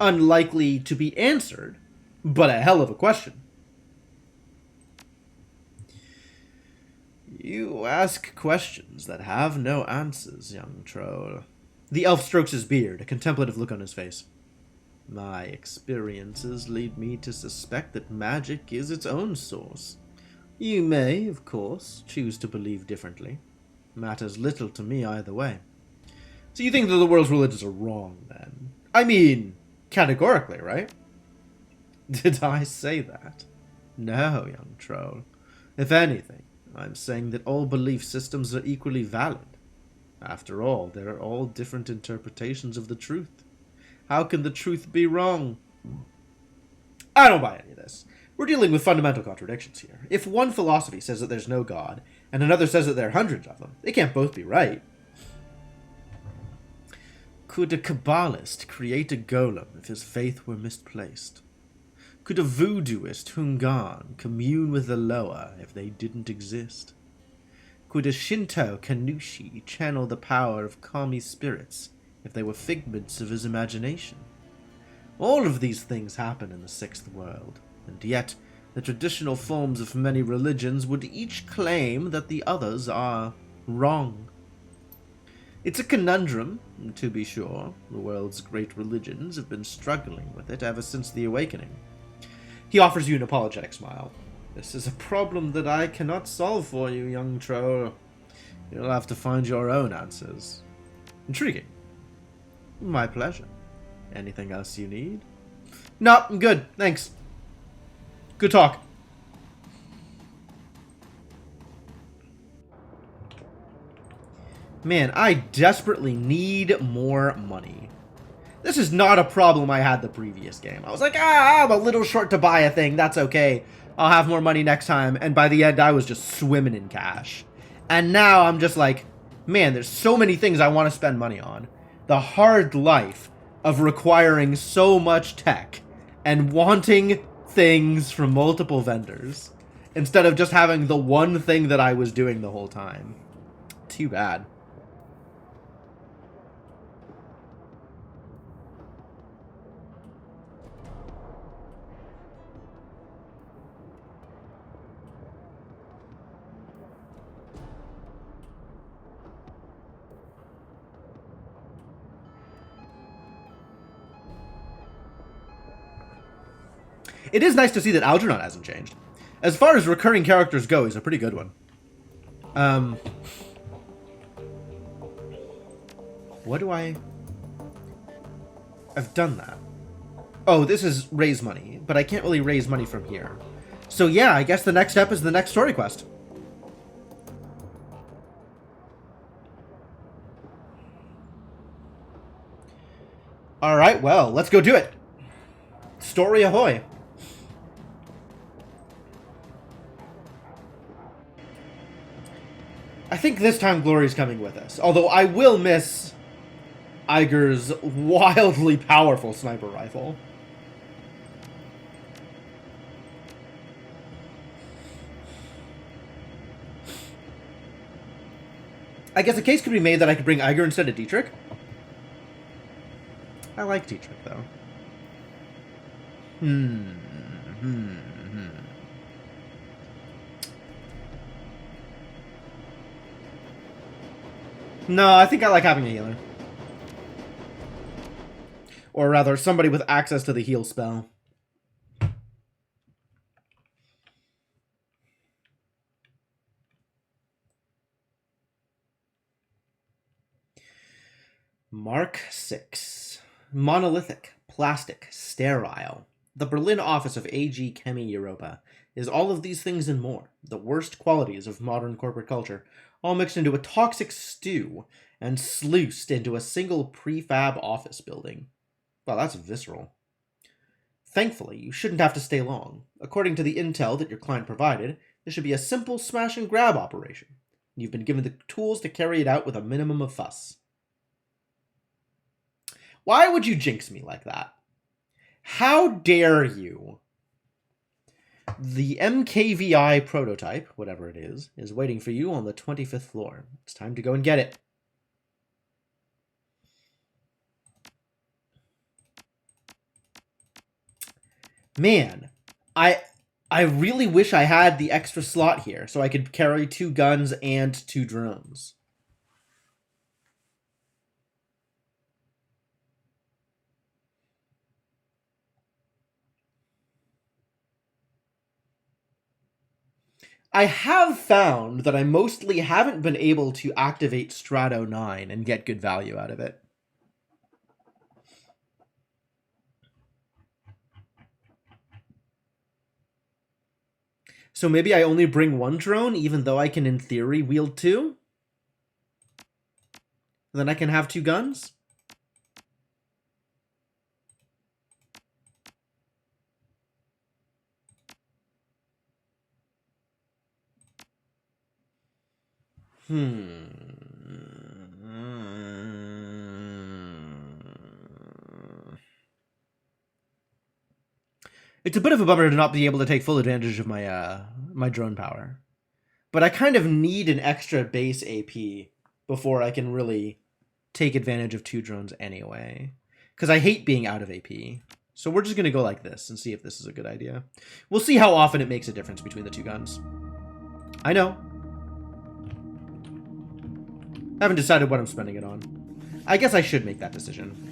Unlikely to be answered, but a hell of a question. You ask questions that have no answers, young troll. The elf strokes his beard, a contemplative look on his face. My experiences lead me to suspect that magic is its own source. You may, of course, choose to believe differently. Matters little to me either way. So you think that the world's religions are wrong, then? I mean, categorically, right? Did I say that? No, young troll. If anything, I'm saying that all belief systems are equally valid. After all, there are all different interpretations of the truth. How can the truth be wrong? I don't buy any of this. We're dealing with fundamental contradictions here. If one philosophy says that there's no God, and another says that there are hundreds of them, they can't both be right. Could a Kabbalist create a golem if his faith were misplaced? Could a voodooist Hungan commune with the Loa if they didn't exist? Could a Shinto Kanushi channel the power of kami spirits if they were figments of his imagination? All of these things happen in the sixth world, and yet the traditional forms of many religions would each claim that the others are wrong. It's a conundrum, to be sure. The world's great religions have been struggling with it ever since the Awakening. He offers you an apologetic smile. This is a problem that I cannot solve for you, young troll. You'll have to find your own answers. Intriguing. My pleasure. Anything else you need? No, I'm good. Thanks. Good talk. Man, I desperately need more money. This is not a problem I had the previous game. I was like, I'm a little short to buy a thing. That's okay. I'll have more money next time. And by the end, I was just swimming in cash. And now I'm just like, man, there's so many things I want to spend money on. The hard life of requiring so much tech and wanting things from multiple vendors instead of just having the one thing that I was doing the whole time. Too bad. It is nice to see that Algernon hasn't changed. As far as recurring characters go, he's a pretty good one. What do I... I've done that. Oh, this is raise money, but I can't really raise money from here. So yeah, I guess the next step is the next story quest. Alright, well, let's go do it. Story ahoy. I think this time Glory's coming with us. Although I will miss Iger's wildly powerful sniper rifle. I guess a case could be made that I could bring Iger instead of Dietrich. I like Dietrich, though. No, I think I like having a healer. Or rather, somebody with access to the heal spell. Mark 6. Monolithic, plastic, sterile. The Berlin office of AG Chemi Europa is all of these things and more. The worst qualities of modern corporate culture, all mixed into a toxic stew and sluiced into a single prefab office building. Wow, that's visceral. Thankfully, you shouldn't have to stay long. According to the intel that your client provided, this should be a simple smash and grab operation. You've been given the tools to carry it out with a minimum of fuss. Why would you jinx me like that? How dare you? The MKVI prototype, whatever it is waiting for you on the 25th floor. It's time to go and get it. Man, I really wish I had the extra slot here so I could carry 2 guns and 2 drones. I have found that I mostly haven't been able to activate Strato 9 and get good value out of it. So maybe I only bring 1 drone, even though I can, in theory, wield 2? Then I can have 2 guns? It's a bit of a bummer to not be able to take full advantage of my my drone power. But I kind of need an extra base AP before I can really take advantage of 2 drones anyway. Because I hate being out of AP. So we're just going to go like this and see if this is a good idea. We'll see how often it makes a difference between the 2 guns. I know. I haven't decided what I'm spending it on. I guess I should make that decision.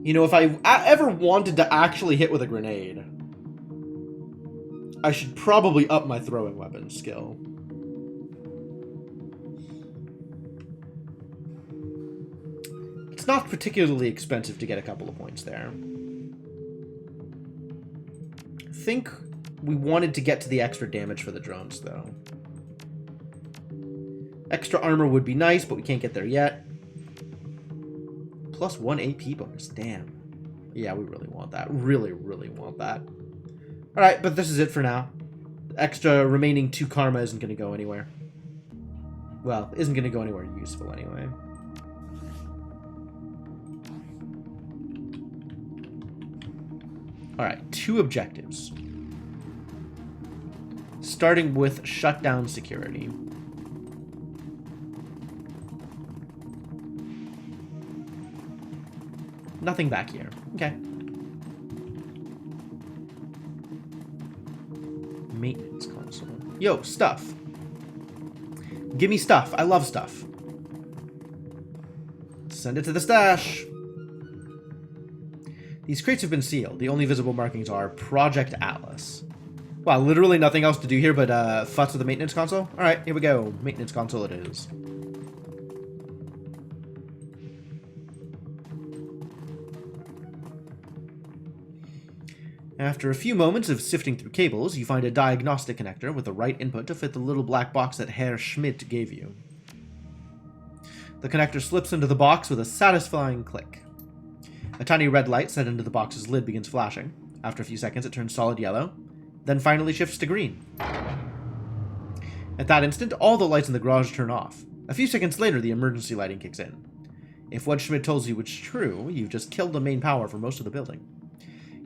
You know, if I ever wanted to actually hit with a grenade, I should probably up my throwing weapon skill. It's not particularly expensive to get a couple of points there. I think we wanted to get to the extra damage for the drones, though. Extra armor would be nice, but we can't get there yet. Plus 1 AP bonus. Damn. Yeah, we really want that. Really, really want that. Alright, but this is it for now. The extra remaining 2 karma isn't going to go anywhere. Well, isn't going to go anywhere useful anyway. Alright, 2 objectives. Starting with shutdown security. Nothing back here. Okay. Maintenance console. Yo, stuff. Give me stuff. I love stuff. Send it to the stash. These crates have been sealed. The only visible markings are Project Atlas. Wow, literally nothing else to do here but futz with the maintenance console? Alright, here we go. Maintenance console it is. After a few moments of sifting through cables, you find a diagnostic connector with the right input to fit the little black box that Herr Schmidt gave you. The connector slips into the box with a satisfying click. A tiny red light set into the box's lid begins flashing. After a few seconds, it turns solid yellow, then finally shifts to green. At that instant, all the lights in the garage turn off. A few seconds later, the emergency lighting kicks in. If what Schmidt tells you is true, you've just killed the main power for most of the building.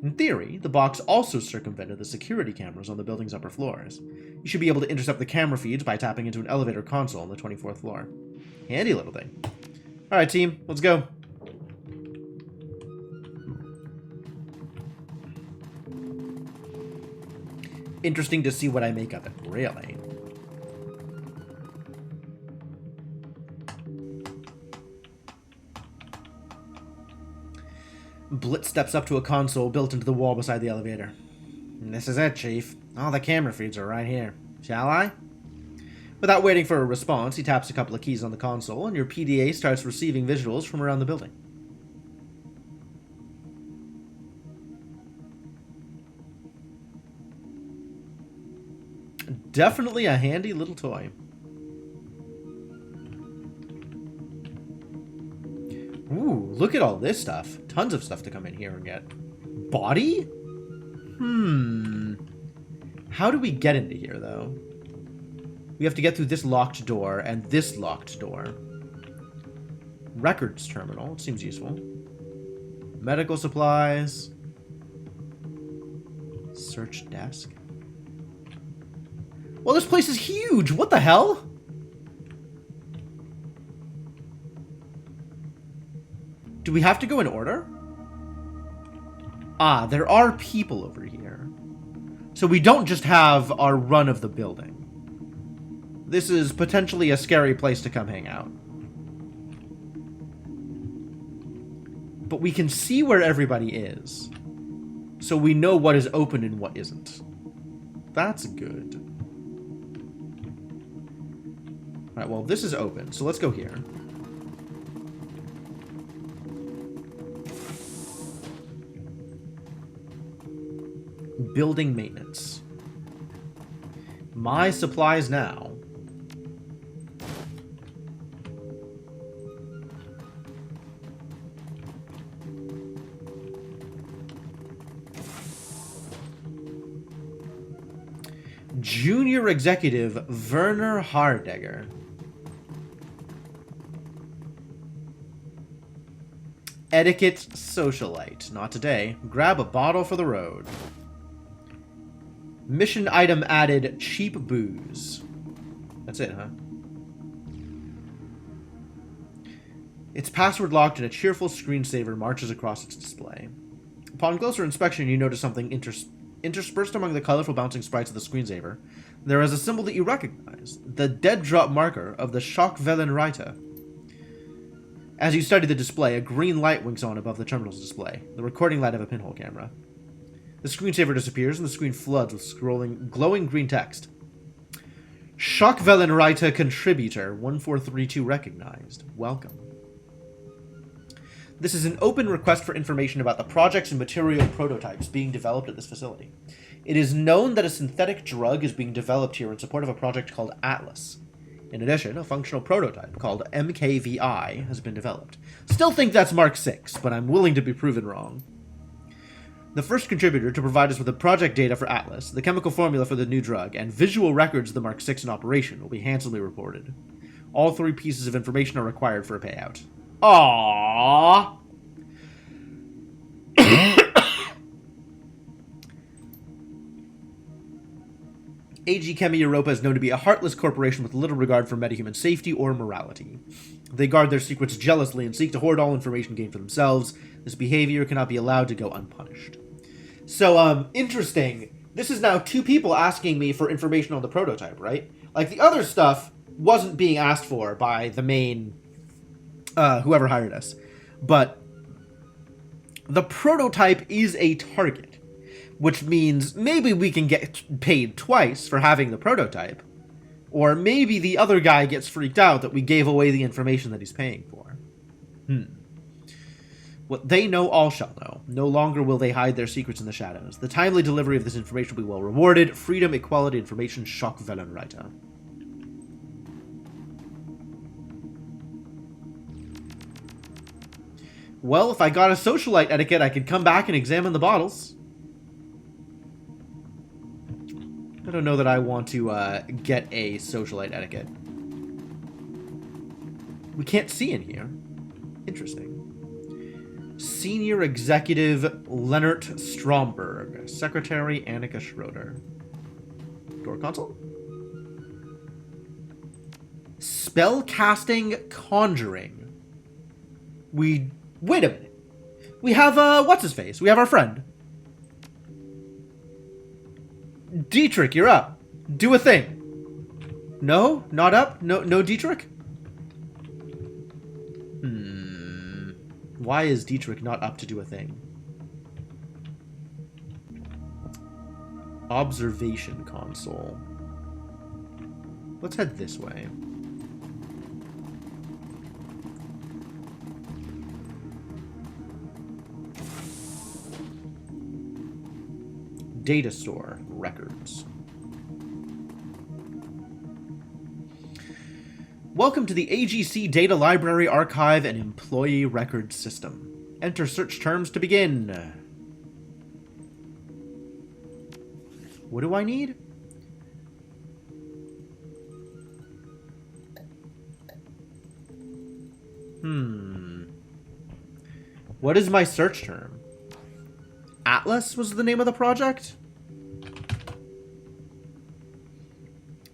In theory, the box also circumvented the security cameras on the building's upper floors. You should be able to intercept the camera feeds by tapping into an elevator console on the 24th floor. Handy little thing. Alright, team, let's go. Interesting to see what I make of it, really. Blitz steps up to a console built into the wall beside the elevator. This is it, Chief. All the camera feeds are right here. Shall I? Without waiting for a response, he taps a couple of keys on the console, and your PDA starts receiving visuals from around the building. Definitely a handy little toy. Ooh, look at all this stuff. Tons of stuff to come in here and get. Body? How do we get into here, though? We have to get through this locked door and this locked door. Records terminal. It seems useful. Medical supplies. Search desk. Well, this place is huge! What the hell? Do we have to go in order? Ah, there are people over here. So we don't just have our run of the building. This is potentially a scary place to come hang out. But we can see where everybody is. So we know what is open and what isn't. That's good. Alright, well, this is open, so let's go here. Building maintenance. My supplies now. Junior Executive Werner Hardegger. Etiquette Socialite. Not today. Grab a bottle for the road. Mission item added, cheap booze. That's it, huh? Its password locked and a cheerful screensaver marches across its display. Upon closer inspection, you notice something interspersed among the colorful bouncing sprites of the screensaver. There is a symbol that you recognize, the dead drop marker of the Schockwellenreiter. As you study the display, a green light winks on above the terminal's display, the recording light of a pinhole camera. The screensaver disappears and the screen floods with glowing green text. Schockwellenreiter contributor 1432 recognized. Welcome. This is an open request for information about the projects and material prototypes being developed at this facility. It is known that a synthetic drug is being developed here in support of a project called Atlas. In addition, a functional prototype called MKVI has been developed. Still think that's Mark 6, but I'm willing to be proven wrong. The first contributor to provide us with the project data for Atlas, the chemical formula for the new drug, and visual records of the Mark 6 in operation will be handsomely reported. All 3 pieces of information are required for a payout. Aww. AG Chemi Europa is known to be a heartless corporation with little regard for metahuman safety or morality. They guard their secrets jealously and seek to hoard all information gained for themselves. This behavior cannot be allowed to go unpunished. So, interesting. This is now 2 people asking me for information on the prototype, right? Like, the other stuff wasn't being asked for by the main whoever hired us. But the prototype is a target, which means maybe we can get paid twice for having the prototype, or maybe the other guy gets freaked out that we gave away the information that he's paying for. What they know, all shall know. No longer will they hide their secrets in the shadows. The timely delivery of this information will be well rewarded. Freedom, equality, information, Schockwellenreiter. Well, if I got a socialite etiquette, I could come back and examine the bottles. I don't know that I want to get a socialite etiquette. We can't see in here. Interesting. Senior Executive Leonard Stromberg. Secretary Annika Schroeder. Door console? Spellcasting Conjuring. Wait a minute. We have, what's-his-face? We have our friend. Dietrich, you're up. Do a thing. No? Not up? No Dietrich? Why is Dietrich not up to do a thing? Observation console. Let's head this way. Data store records. Welcome to the AGC Data Library Archive and Employee Record System. Enter search terms to begin. What do I need? What is my search term? Atlas was the name of the project?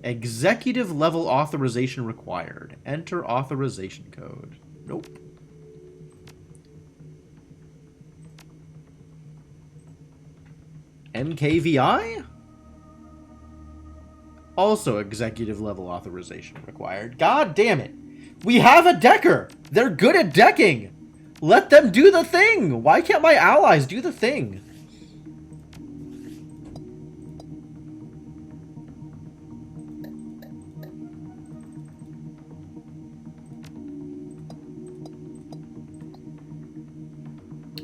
Executive level authorization required. Enter authorization code. Nope. MKVI? Also executive level authorization required. God damn it. We have a decker. They're good at decking. Let them do the thing! Why can't my allies do the thing?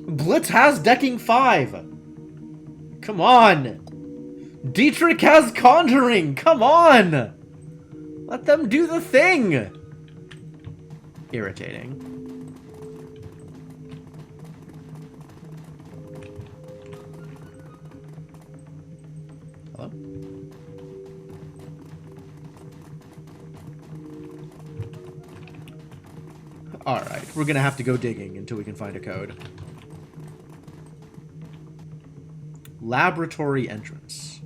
Blitz has decking 5! Come on! Dietrich has conjuring! Come on! Let them do the thing! Irritating. Hello? Alright, we're gonna have to go digging until we can find a code. Laboratory entrance.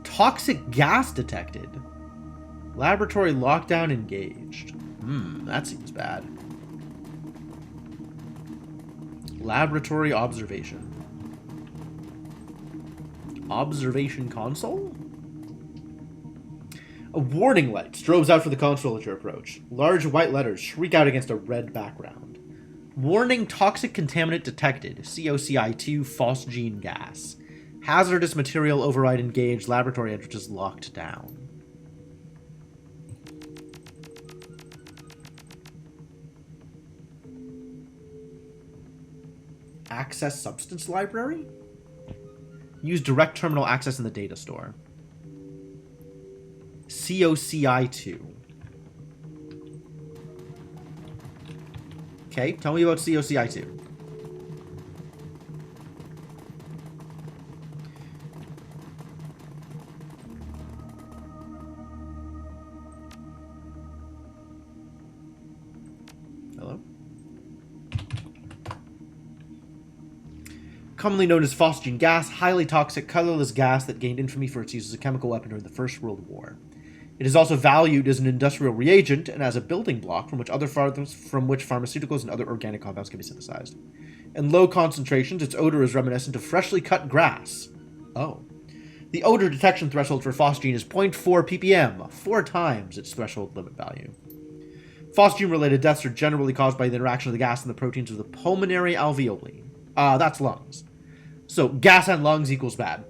Toxic gas detected. Laboratory lockdown engaged. That seems bad. Laboratory observation. Observation console? A warning light strobes out for the console at your approach. Large white letters shriek out against a red background. Warning, toxic contaminant detected. COCI2 phosgene gas. Hazardous material override engaged. Laboratory entrance locked down. Access substance library? Use direct terminal access in the data store. COCI2. Okay, tell me about COCI2. Hello? Commonly known as phosgene gas, highly toxic, colorless gas that gained infamy for its use as a chemical weapon during the First World War. It is also valued as an industrial reagent and as a building block from which pharmaceuticals and other organic compounds can be synthesized. In low concentrations, its odor is reminiscent of freshly cut grass. Oh. The odor detection threshold for phosgene is 0.4 ppm, 4 times its threshold limit value. Phosgene-related deaths are generally caused by the interaction of the gas and the proteins of the pulmonary alveoli. That's lungs. So, gas and lungs equals bad.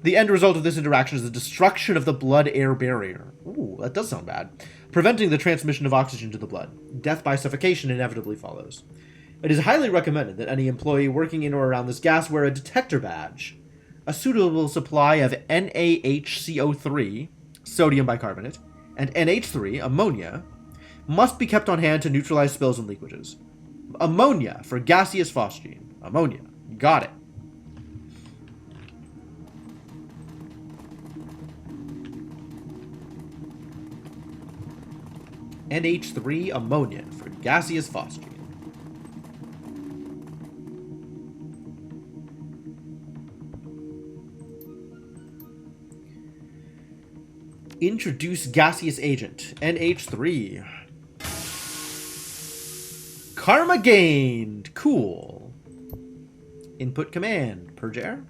The end result of this interaction is the destruction of the blood-air barrier. Ooh, that does sound bad. Preventing the transmission of oxygen to the blood. Death by suffocation inevitably follows. It is highly recommended that any employee working in or around this gas wear a detector badge. A suitable supply of NaHCO3, sodium bicarbonate, and NH3, ammonia, must be kept on hand to neutralize spills and leakages. Ammonia for gaseous phosgene. Ammonia. Got it. NH3 ammonia for gaseous phosgene. Introduce gaseous agent. NH3. Karma gained. Cool. Input command. Purge air.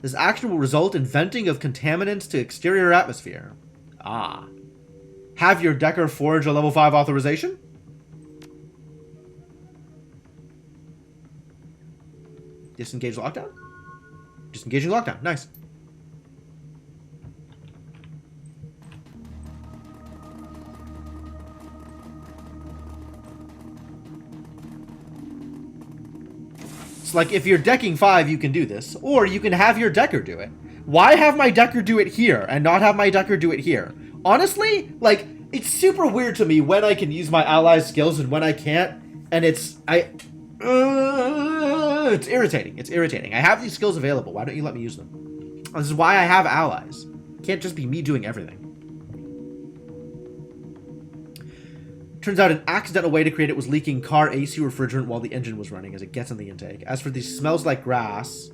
This action will result in venting of contaminants to exterior atmosphere. Ah. Have your Decker forge a level 5 authorization? Disengage lockdown? Disengaging lockdown. Nice. It's like if you're decking 5, you can do this. Or you can have your Decker do it. Why have my Decker do it here and not have my Decker do it here? Honestly, like, it's super weird to me when I can use my allies' skills and when I can't, and it's irritating. It's irritating. I have these skills available. Why don't you let me use them? This is why I have allies. It can't just be me doing everything. Turns out an accidental way to create it was leaking car AC refrigerant while the engine was running as it gets in the intake. As for these smells like grass,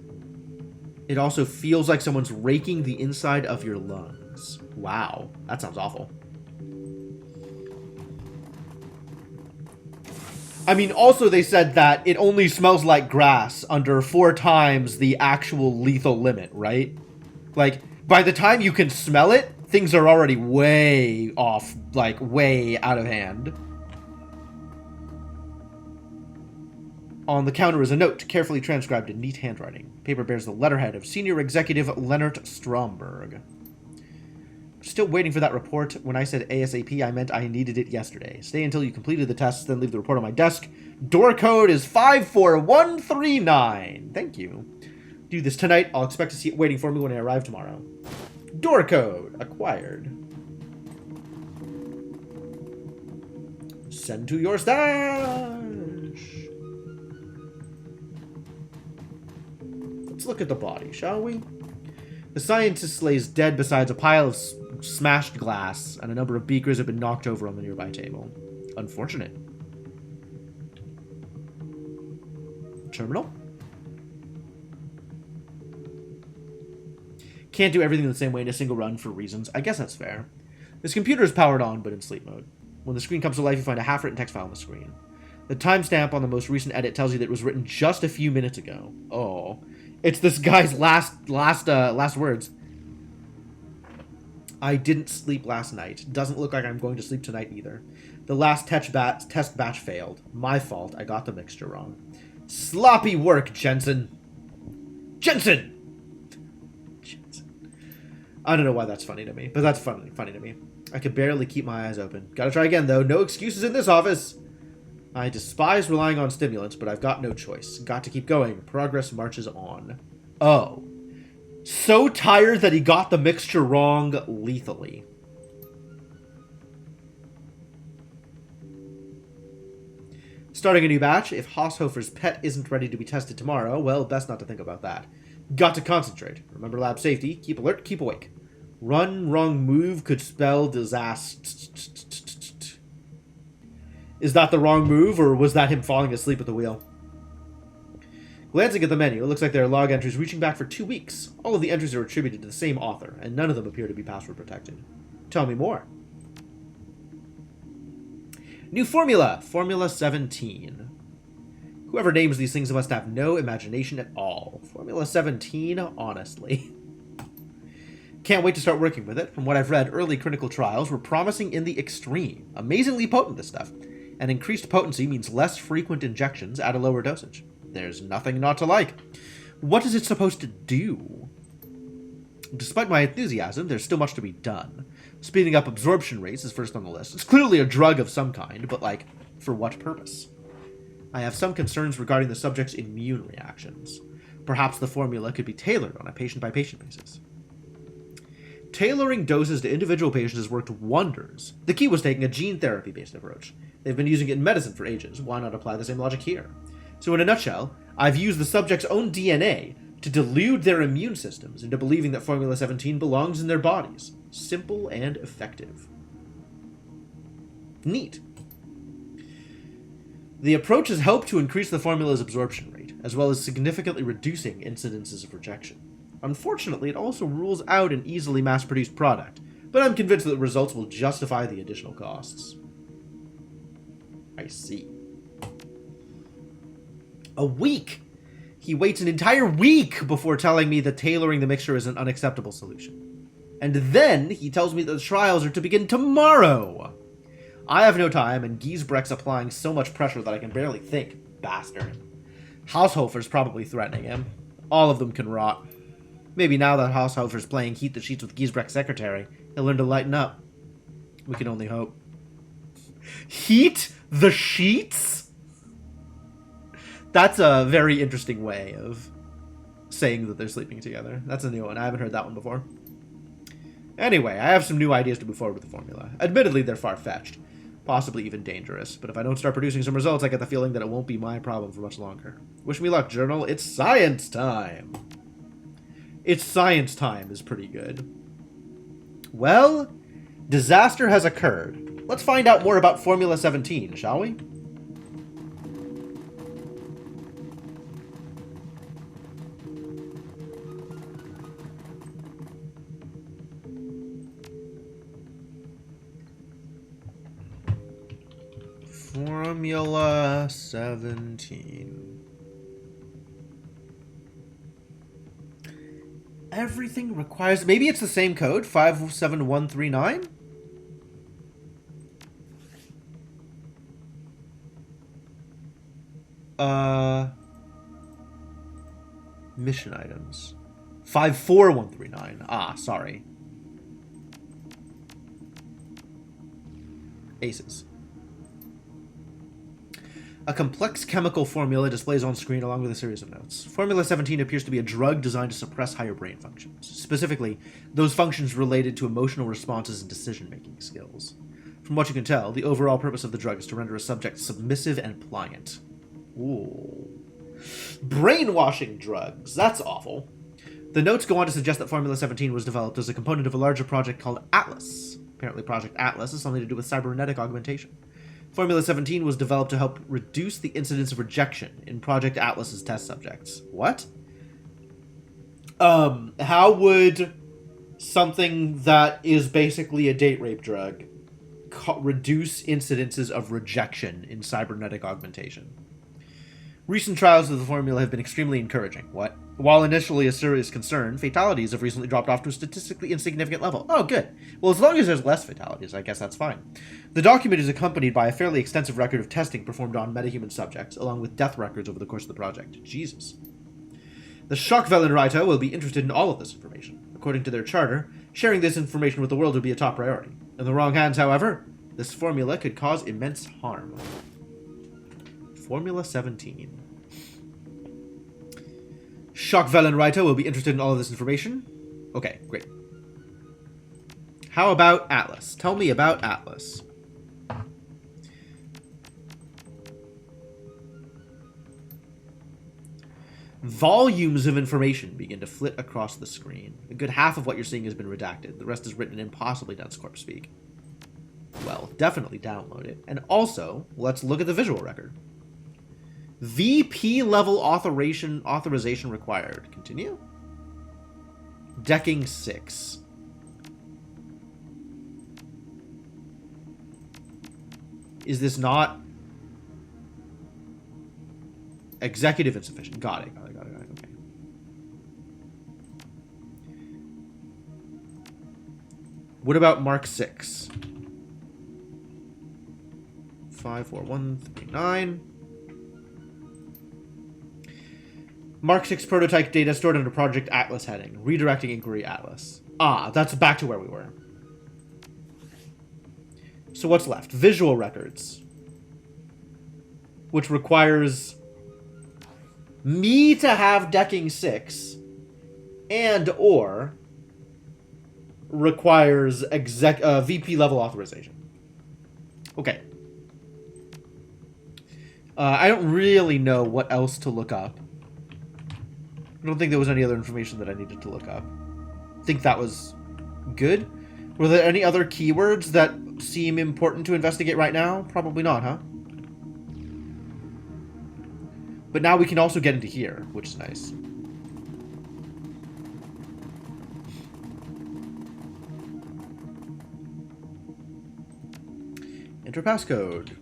it also feels like someone's raking the inside of your lungs. Wow, that sounds awful. I mean, also they said that it only smells like grass under 4 times the actual lethal limit, right? Like, by the time you can smell it, things are already way off, like, way out of hand. On the counter is a note, carefully transcribed in neat handwriting. Paper bears the letterhead of Senior Executive Leonard Stromberg. Still waiting for that report. When I said ASAP, I meant I needed it yesterday. Stay until you completed the tests, then leave the report on my desk. Door code is 54139. Thank you. Do this tonight. I'll expect to see it waiting for me when I arrive tomorrow. Door code acquired. Send to your stash. Let's look at the body, shall we? The scientist lays dead beside a pile of smashed glass, and a number of beakers have been knocked over on the nearby table. Unfortunate. Terminal? Can't do everything the same way in a single run for reasons. I guess that's fair. This computer is powered on, but in sleep mode. When the screen comes to life, you find a half-written text file on the screen. The timestamp on the most recent edit tells you that it was written just a few minutes ago. Oh. It's this guy's last words. I didn't sleep last night. Doesn't look like I'm going to sleep tonight either. The last test batch failed. My fault. I got the mixture wrong. Sloppy work, Jensen. Jensen! I don't know why that's funny to me, but that's funny to me. I could barely keep my eyes open. Gotta try again, though. No excuses in this office. I despise relying on stimulants, but I've got no choice. Got to keep going. Progress marches on. Oh. So tired that he got the mixture wrong lethally. Starting a new batch. If Haushofer's pet isn't ready to be tested tomorrow, well, best not to think about that. Got to concentrate. Remember lab safety. Keep alert, keep awake. Run, wrong move could spell disaster. Is that the wrong move, or was that him falling asleep at the wheel? Glancing at the menu, it looks like there are log entries reaching back for 2 weeks. All of the entries are attributed to the same author, and none of them appear to be password protected. Tell me more. New formula. Formula 17. Whoever names these things must have no imagination at all. Formula 17, honestly. Can't wait to start working with it. From what I've read, early clinical trials were promising in the extreme. Amazingly potent, this stuff. And increased potency means less frequent injections at a lower dosage. There's nothing not to like. What is it supposed to do? Despite my enthusiasm, there's still much to be done. Speeding up absorption rates is first on the list. It's clearly a drug of some kind, but like, for what purpose? I have some concerns regarding the subject's immune reactions. Perhaps the formula could be tailored on a patient-by-patient basis. Tailoring doses to individual patients has worked wonders. The key was taking a gene therapy-based approach. They've been using it in medicine for ages. Why not apply the same logic here? So in a nutshell, I've used the subject's own DNA to delude their immune systems into believing that Formula 17 belongs in their bodies. Simple and effective. Neat. The approach has helped to increase the formula's absorption rate, as well as significantly reducing incidences of rejection. Unfortunately, it also rules out an easily mass-produced product, but I'm convinced that the results will justify the additional costs. I see. A week! He waits an entire week before telling me that tailoring the mixture is an unacceptable solution. And then he tells me that the trials are to begin tomorrow! I have no time, and Giesbrecht's applying so much pressure that I can barely think, bastard. Haushofer's probably threatening him. All of them can rot. Maybe now that Haushofer's playing Heat the Sheets with Giesbrecht's secretary, he'll learn to lighten up. We can only hope. Heat the Sheets? That's a very interesting way of saying that they're sleeping together. That's a new one. I haven't heard that one before. Anyway, I have some new ideas to move forward with the formula. Admittedly, they're far-fetched. Possibly even dangerous. But if I don't start producing some results, I get the feeling that it won't be my problem for much longer. Wish me luck, Journal. It's science time! It's science time is pretty good. Well, disaster has occurred. Let's find out more about Formula 17, shall we? Formula 17. Everything requires... Maybe it's the same code, 57139? Mission items. 54139. Ah, sorry. Aces. A complex chemical formula displays on screen along with a series of notes. Formula 17 appears to be a drug designed to suppress higher brain functions, specifically those functions related to emotional responses and decision-making skills. From what you can tell, the overall purpose of the drug is to render a subject submissive and pliant. Ooh. Brainwashing drugs. That's awful. The notes go on to suggest that Formula 17 was developed as a component of a larger project called Atlas. Apparently Project Atlas is something to do with cybernetic augmentation. Formula 17 was developed to help reduce the incidence of rejection in Project Atlas's test subjects. What? How would something that is basically a date rape drug reduce incidences of rejection in cybernetic augmentation? Recent trials of the formula have been extremely encouraging. What? While initially a serious concern, fatalities have recently dropped off to a statistically insignificant level. Oh, good. Well, as long as there's less fatalities, I guess that's fine. The document is accompanied by a fairly extensive record of testing performed on metahuman subjects, along with death records over the course of the project. Jesus. The Schockvellenreiter will be interested in all of this information. According to their charter, sharing this information with the world would be a top priority. In the wrong hands, however, this formula could cause immense harm. Formula 17. Schockvellenreiter will be interested in all of this information. Okay, great. How about Atlas? Tell me about Atlas. Volumes of information begin to flit across the screen. A good half of what you're seeing has been redacted. The rest is written in impossibly dense corpse speak. Well, definitely download it. And also, let's look at the visual record. VP level authorization required. Continue. Decking 6. Is this not executive insufficient? Got it. Okay. What about Mark 6? 54139. Mark 6 prototype data stored under Project Atlas heading. Redirecting inquiry Atlas. Ah, that's back to where we were. So what's left? Visual records. Which requires me to have decking 6 and or requires VP level authorization. Okay. I don't really know what else to look up. I don't think there was any other information that I needed to look up. I think that was good. Were there any other keywords that seem important to investigate right now? Probably not, huh? But now we can also get into here, which is nice. Enter passcode.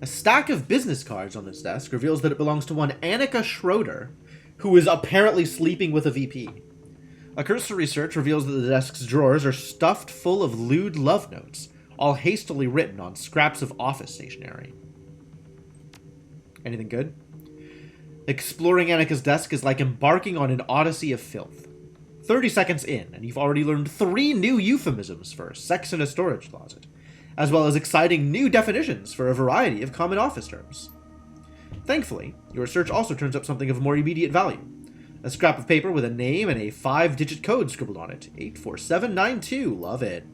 A stack of business cards on this desk reveals that it belongs to one Annika Schroeder, who is apparently sleeping with a VP. A cursory search reveals that the desk's drawers are stuffed full of lewd love notes, all hastily written on scraps of office stationery. Anything good? Exploring Annika's desk is like embarking on an odyssey of filth. 30 seconds in, and you've already learned 3 new euphemisms for sex in a storage closet, as well as exciting new definitions for a variety of common office terms. Thankfully, your search also turns up something of more immediate value. A scrap of paper with a name and a 5-digit code scribbled on it. 84792. Love it.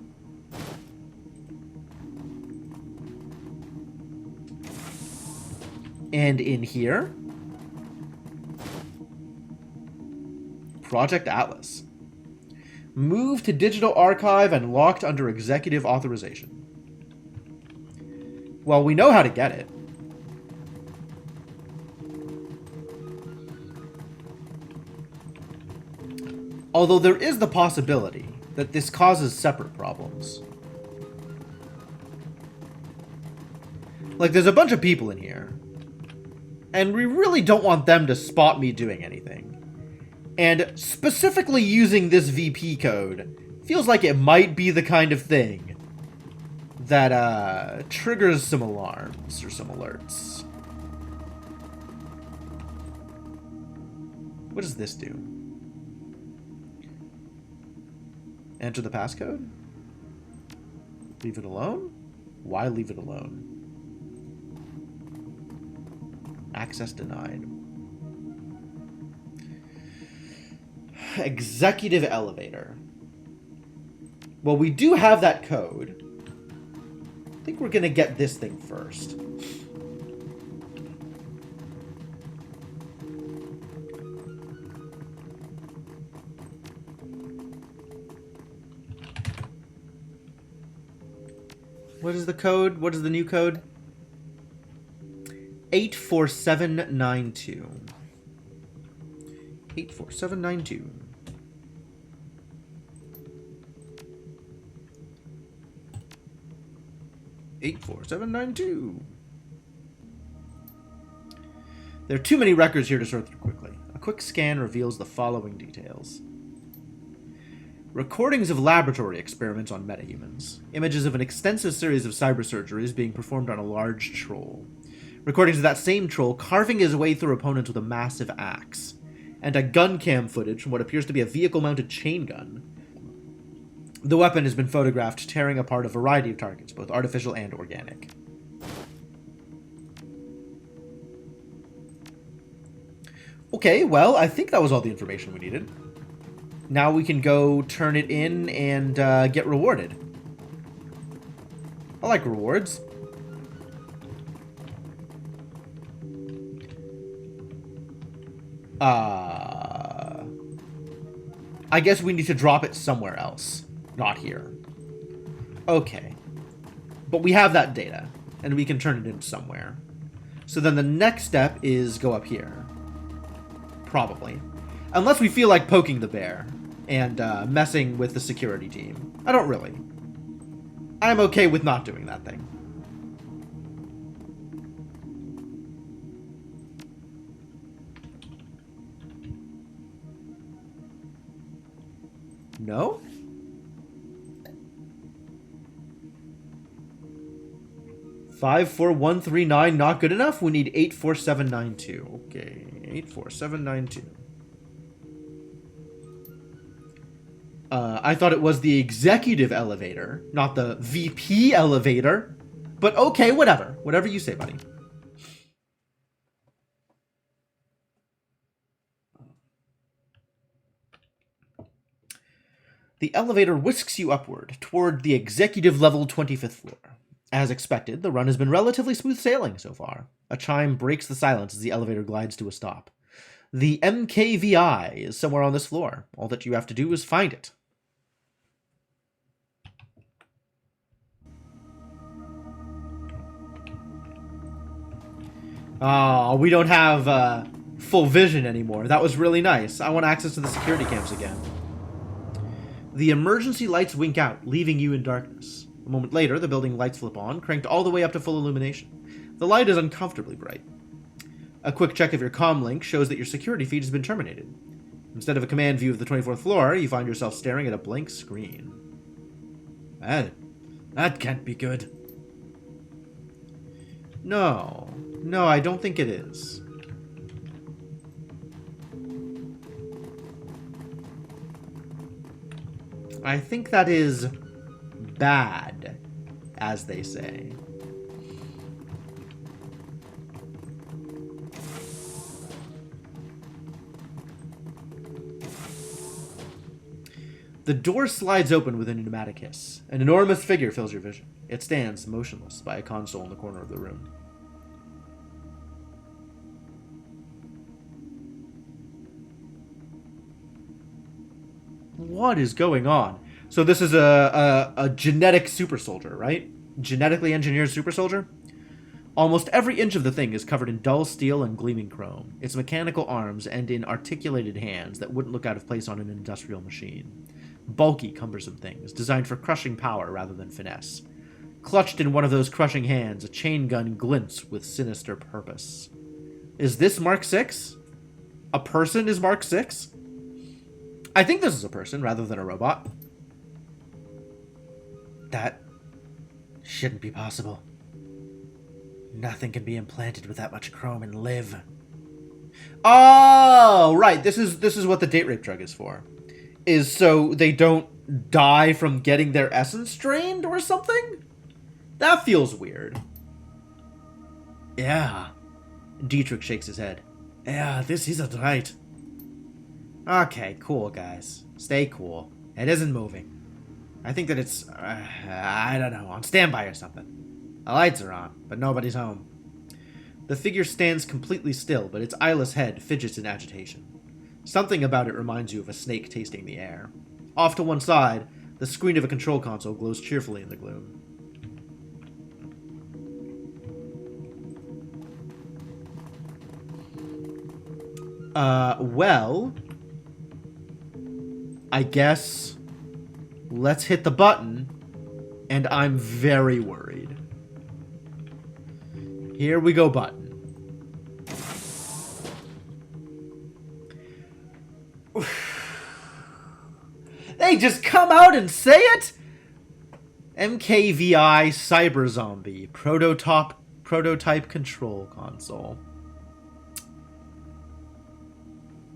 And in here, Project Atlas. Moved to digital archive and locked under executive authorization. Well, we know how to get it. Although there is the possibility that this causes separate problems. Like, there's a bunch of people in here, and we really don't want them to spot me doing anything. And specifically using this VP code feels like it might be the kind of thing that triggers some alarms or some alerts. What does this do? Enter the passcode? Leave it alone? Why leave it alone? Access denied. Executive elevator. Well, we do have that code. I think we're gonna get this thing first. What is the code? What is the new code? 84792. 84792. There are too many records here to sort through quickly. A quick scan reveals the following details. Recordings of laboratory experiments on metahumans. Images of an extensive series of cyber surgeries being performed on a large troll. Recordings of that same troll carving his way through opponents with a massive axe. And a gun cam footage from what appears to be a vehicle-mounted chain gun. The weapon has been photographed tearing apart a variety of targets, both artificial and organic. Okay, well, I think that was all the information we needed. Now we can go turn it in and get rewarded. I like rewards. I guess we need to drop it somewhere else. Not here. Okay. But we have that data, and we can turn it in somewhere. So then the next step is go up here. Probably. Unless we feel like poking the bear and messing with the security team. I don't really. I'm okay with not doing that thing. No? Five, 4, 1, 3, 9, not good enough? We need 84792. Okay, 84792. I thought it was the executive elevator, not the VP elevator. But okay, whatever. Whatever you say, buddy. The elevator whisks you upward, toward the executive level 25th floor. As expected, the run has been relatively smooth sailing so far. A chime breaks the silence as the elevator glides to a stop. The MKVI is somewhere on this floor. All that you have to do is find it. Oh, we don't have full vision anymore. That was really nice. I want access to the security cams again. The emergency lights wink out, leaving you in darkness. A moment later, the building lights flip on, cranked all the way up to full illumination. The light is uncomfortably bright. A quick check of your comm link shows that your security feed has been terminated. Instead of a command view of the 24th floor, you find yourself staring at a blank screen. That can't be good. No, I don't think it is. I think that is bad, as they say. The door slides open with a pneumatic hiss. An enormous figure fills your vision. It stands motionless by a console in the corner of the room. What is going on? So this is a genetic super soldier, right? Genetically engineered super soldier? Almost every inch of the thing is covered in dull steel and gleaming chrome. Its mechanical arms end in articulated hands that wouldn't look out of place on an industrial machine. Bulky, cumbersome things, designed for crushing power rather than finesse. Clutched in one of those crushing hands, a chain gun glints with sinister purpose. Is this Mark 6? A person is Mark 6? I think this is a person rather than a robot. That shouldn't be possible. Nothing can be implanted with that much chrome and live. Oh, right. This is what the date rape drug is for. Is so they don't die from getting their essence drained or something? That feels weird. Yeah. Dietrich shakes his head. Yeah, this isn't right. Okay, cool, guys. Stay cool. It isn't moving. I think that it's, I don't know, on standby or something. The lights are on, but nobody's home. The figure stands completely still, but its eyeless head fidgets in agitation. Something about it reminds you of a snake tasting the air. Off to one side, the screen of a control console glows cheerfully in the gloom. Well, I guess let's hit the button, and I'm very worried. Here we go, button. They just come out and say it? MKVI Cyber Zombie prototype control console.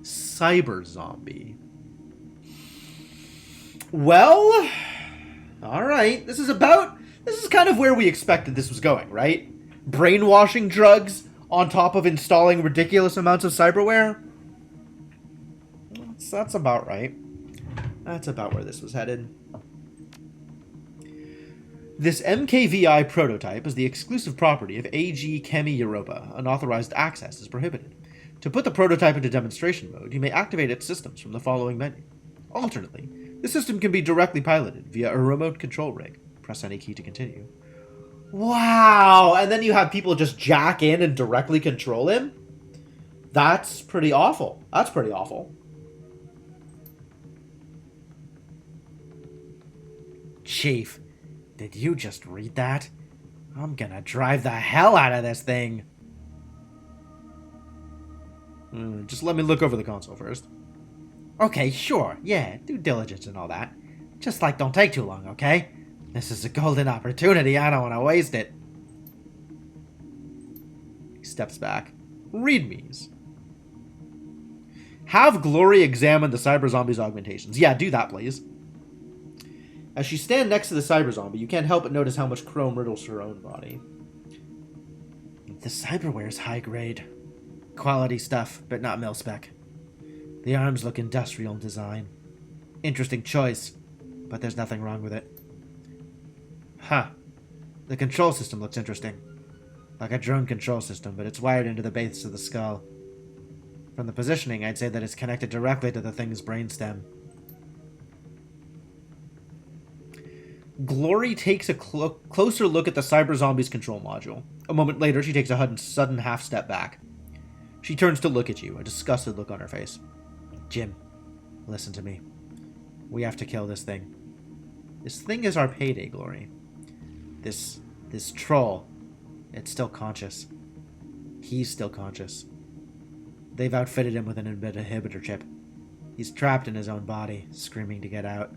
Cyber Zombie. Well, alright. This is kind of where we expected this was going, right? Brainwashing drugs on top of installing ridiculous amounts of cyberware? That's about right. That's about where this was headed. This MKVI prototype is the exclusive property of AG Chemi Europa. Unauthorized access is prohibited. To put the prototype into demonstration mode, you may activate its systems from the following menu. Alternately, the system can be directly piloted via a remote control rig. Press any key to continue. Wow! And then you have people just jack in and directly control him? That's pretty awful. That's pretty awful. Chief, did you just read that? I'm gonna drive the hell out of this thing. Just let me look over the console first. Okay, sure, yeah, due diligence and all that. Just like don't take too long, okay? This is a golden opportunity, I don't want to waste it. He steps back. Readmes. Have Glory examine the cyber zombie's augmentations. Yeah, do that, please. As you stand next to the cyber zombie, you can't help but notice how much chrome riddles her own body. The cyberware's high grade. Quality stuff, but not mil-spec. The arms look industrial in design. Interesting choice, but there's nothing wrong with it. Huh. The control system looks interesting. Like a drone control system, but it's wired into the base of the skull. From the positioning, I'd say that it's connected directly to the thing's brainstem. Glory takes a closer look at the cyber zombie's control module. A moment later, she takes a sudden half-step back. She turns to look at you, a disgusted look on her face. Jim, listen to me. We have to kill this thing. This thing is our payday, Glory. This troll, it's still conscious. He's still conscious. They've outfitted him with an inhibitor chip. He's trapped in his own body, screaming to get out.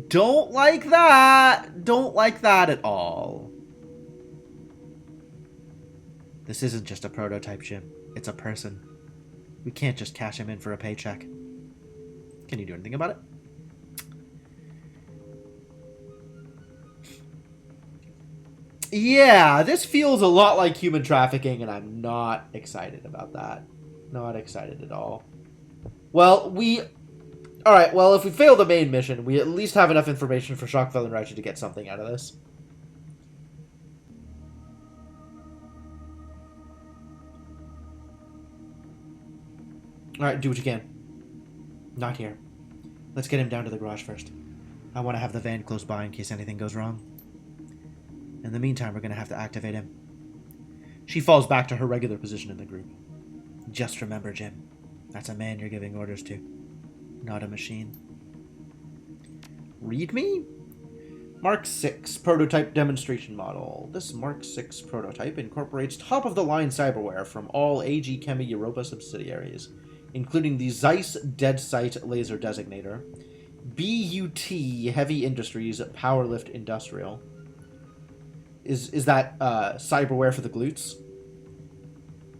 Don't like that. Don't like that at all. This isn't just a prototype, Jim. It's a person. We can't just cash him in for a paycheck. Can you do anything about it? Yeah, this feels a lot like human trafficking, and I'm not excited about that. Not excited at all. Well, Alright, well, if we fail the main mission, we at least have enough information for Shockville and Ratchet to get something out of this. Alright, do what you can. Not here. Let's get him down to the garage first. I want to have the van close by in case anything goes wrong. In the meantime, we're going to have to activate him. She falls back to her regular position in the group. Just remember, Jim, that's a man you're giving orders to, not a machine. Readme? Mark 6 prototype demonstration model. This Mark 6 prototype incorporates top-of-the-line cyberware from all AG Chemi Europa subsidiaries, including the Zeiss Dead Sight Laser Designator, BUT Heavy Industries Powerlift Industrial. Is that cyberware for the glutes?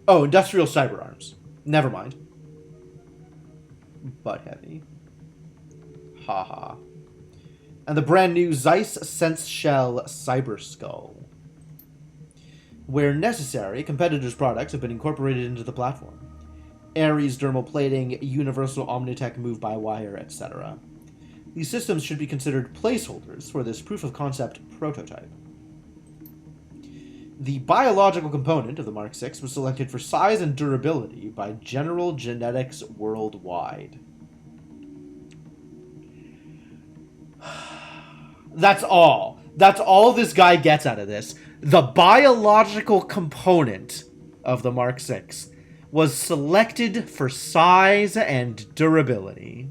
Oh, industrial cyberarms. Never mind. Butt heavy. Haha. And the brand new Zeiss Sense Shell Cyber Skull. Where necessary, competitors' products have been incorporated into the platform. Ares dermal plating, universal Omnitech move-by-wire, etc. These systems should be considered placeholders for this proof-of-concept prototype. The biological component of the Mark 6 was selected for size and durability by General Genetics Worldwide. That's all. That's all this guy gets out of this. The biological component of the Mark VI was selected for size and durability.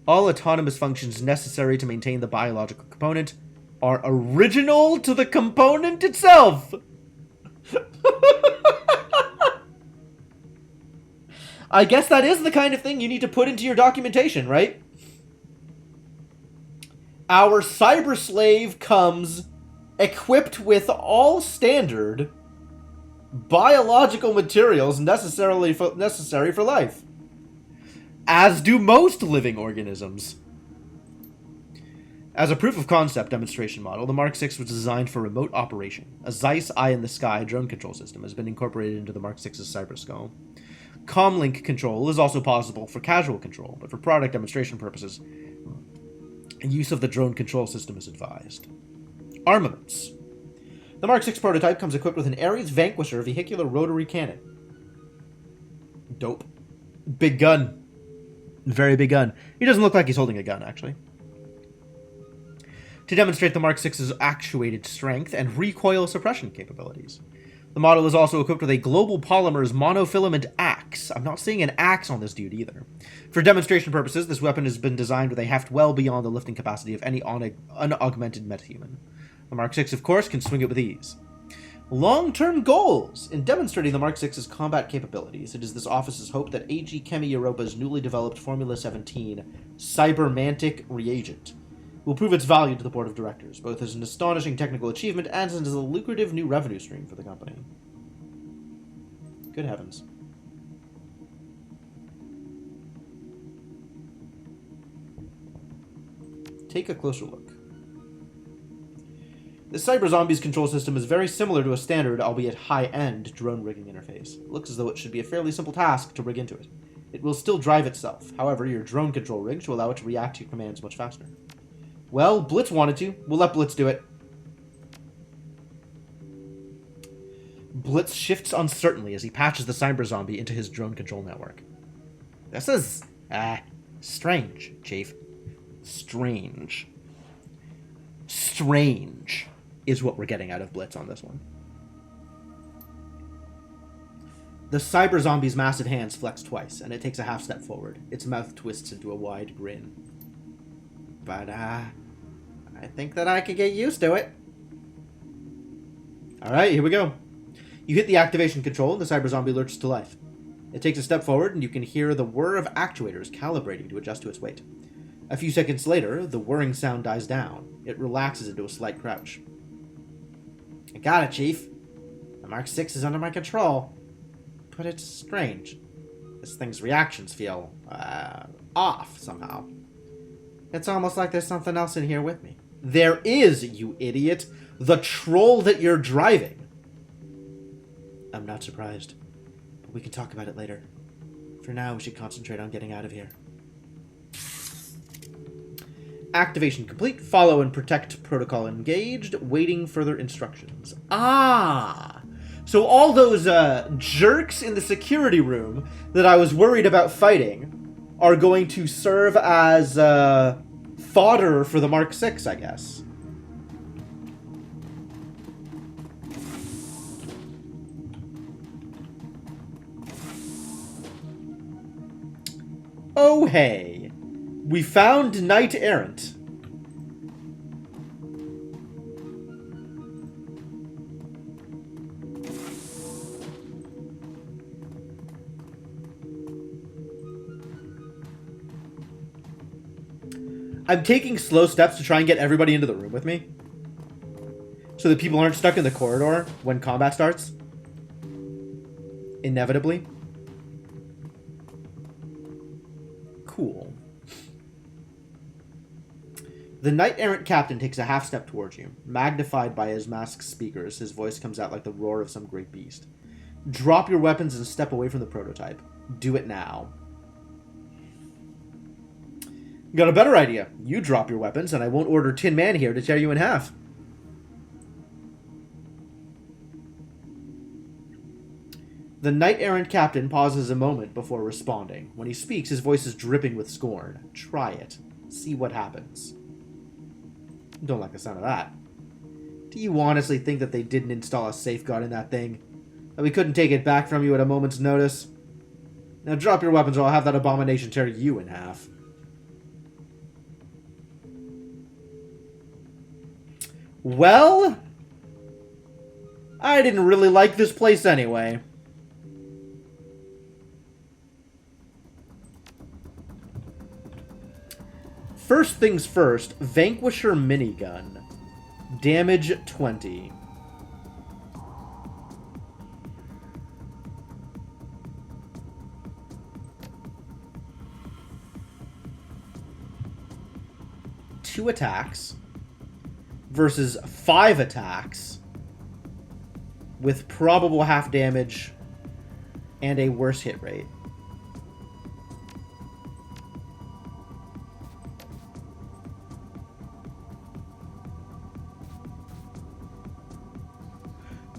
All autonomous functions necessary to maintain the biological component are original to the component itself. I guess that is the kind of thing you need to put into your documentation, right? Our cyber slave comes equipped with all standard biological materials necessary for life. As do most living organisms. As a proof of concept demonstration model, the Mark VI was designed for remote operation. A Zeiss eye-in-the-sky drone control system has been incorporated into the Mark VI's cyberskull. Comlink control is also possible for casual control, but for product demonstration purposes, use of the drone control system is advised. Armaments. The Mark VI prototype comes equipped with an Ares Vanquisher vehicular rotary cannon. Dope. Big gun. Very big gun. He doesn't look like he's holding a gun, actually. To demonstrate the Mark VI's actuated strength and recoil suppression capabilities. The model is also equipped with a Global Polymers monofilament axe. I'm not seeing an axe on this dude either. For demonstration purposes, this weapon has been designed with a heft well beyond the lifting capacity of any unaugmented metahuman. The Mark VI, of course, can swing it with ease. Long-term goals. In demonstrating the Mark VI's combat capabilities, it is this office's hope that AG Chemi Europa's newly developed Formula 17 Cybermantic reagent will prove its value to the board of directors, both as an astonishing technical achievement and as a lucrative new revenue stream for the company. Good heavens. Take a closer look. The Cyber Zombies control system is very similar to a standard, albeit high-end, drone rigging interface. It looks as though it should be a fairly simple task to rig into it. It will still drive itself. However, your drone control rig should allow it to react to your commands much faster. Well, Blitz wanted to. We'll let Blitz do it. Blitz shifts uncertainly as he patches the cyber zombie into his drone control network. This is, strange, Chief. Strange. Strange is what we're getting out of Blitz on this one. The cyber zombie's massive hands flex twice, and it takes a half step forward. Its mouth twists into a wide grin. But, I think that I could get used to it. Alright, here we go. You hit the activation control, and the cyber zombie lurches to life. It takes a step forward, and you can hear the whir of actuators calibrating to adjust to its weight. A few seconds later, the whirring sound dies down. It relaxes into a slight crouch. I got it, Chief. The Mark VI is under my control. But it's strange. This thing's reactions feel, off somehow. It's almost like there's something else in here with me. There is, you idiot. The troll that you're driving. I'm not surprised. But we can talk about it later. For now, we should concentrate on getting out of here. Activation complete. Follow and protect protocol engaged. Waiting further instructions. Ah! So all those jerks in the security room that I was worried about fighting are going to serve as fodder for the Mark VI, I guess. Oh, hey. We found Knight Errant. I'm taking slow steps to try and get everybody into the room with me, so that people aren't stuck in the corridor when combat starts. Inevitably. Cool. The knight-errant captain takes a half step towards you. Magnified by his masked speakers, his voice comes out like the roar of some great beast. Drop your weapons and step away from the prototype. Do it now. Got a better idea. You drop your weapons, and I won't order Tin Man here to tear you in half. The knight-errant captain pauses a moment before responding. When he speaks, his voice is dripping with scorn. Try it. See what happens. Don't like the sound of that. Do you honestly think that they didn't install a safeguard in that thing? That we couldn't take it back from you at a moment's notice? Now drop your weapons or I'll have that abomination tear you in half. Well, I didn't really like this place anyway. First things first, Vanquisher minigun. Damage 20. Two attacks versus 5 attacks with probable half damage and a worse hit rate.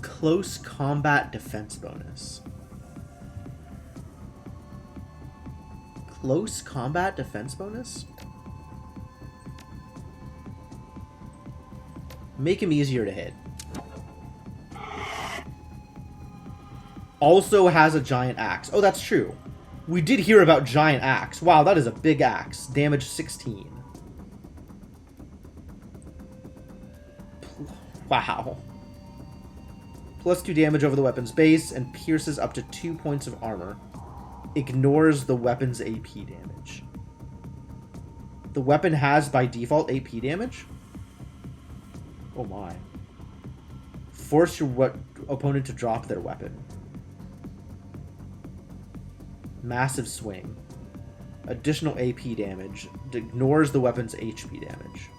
Close combat defense bonus. Close combat defense bonus? Make him easier to hit. Also has a giant axe. Oh, that's true. We did hear about giant axe. Wow, that is a big axe. Damage 16. Wow. Plus 2 damage over the weapon's base and pierces up to 2 points of armor. Ignores the weapon's AP damage. The weapon has, by default, AP damage? Oh my. Force your opponent to drop their weapon. Massive swing. Additional AP damage. Ignores the weapon's HP damage.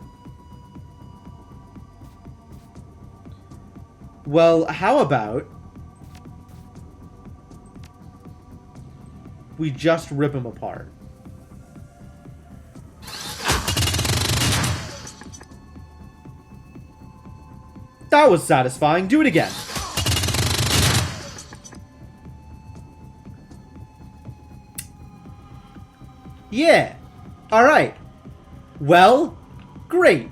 Well, how about we just rip him apart? That was satisfying. Do it again. Yeah. All right. Well, great.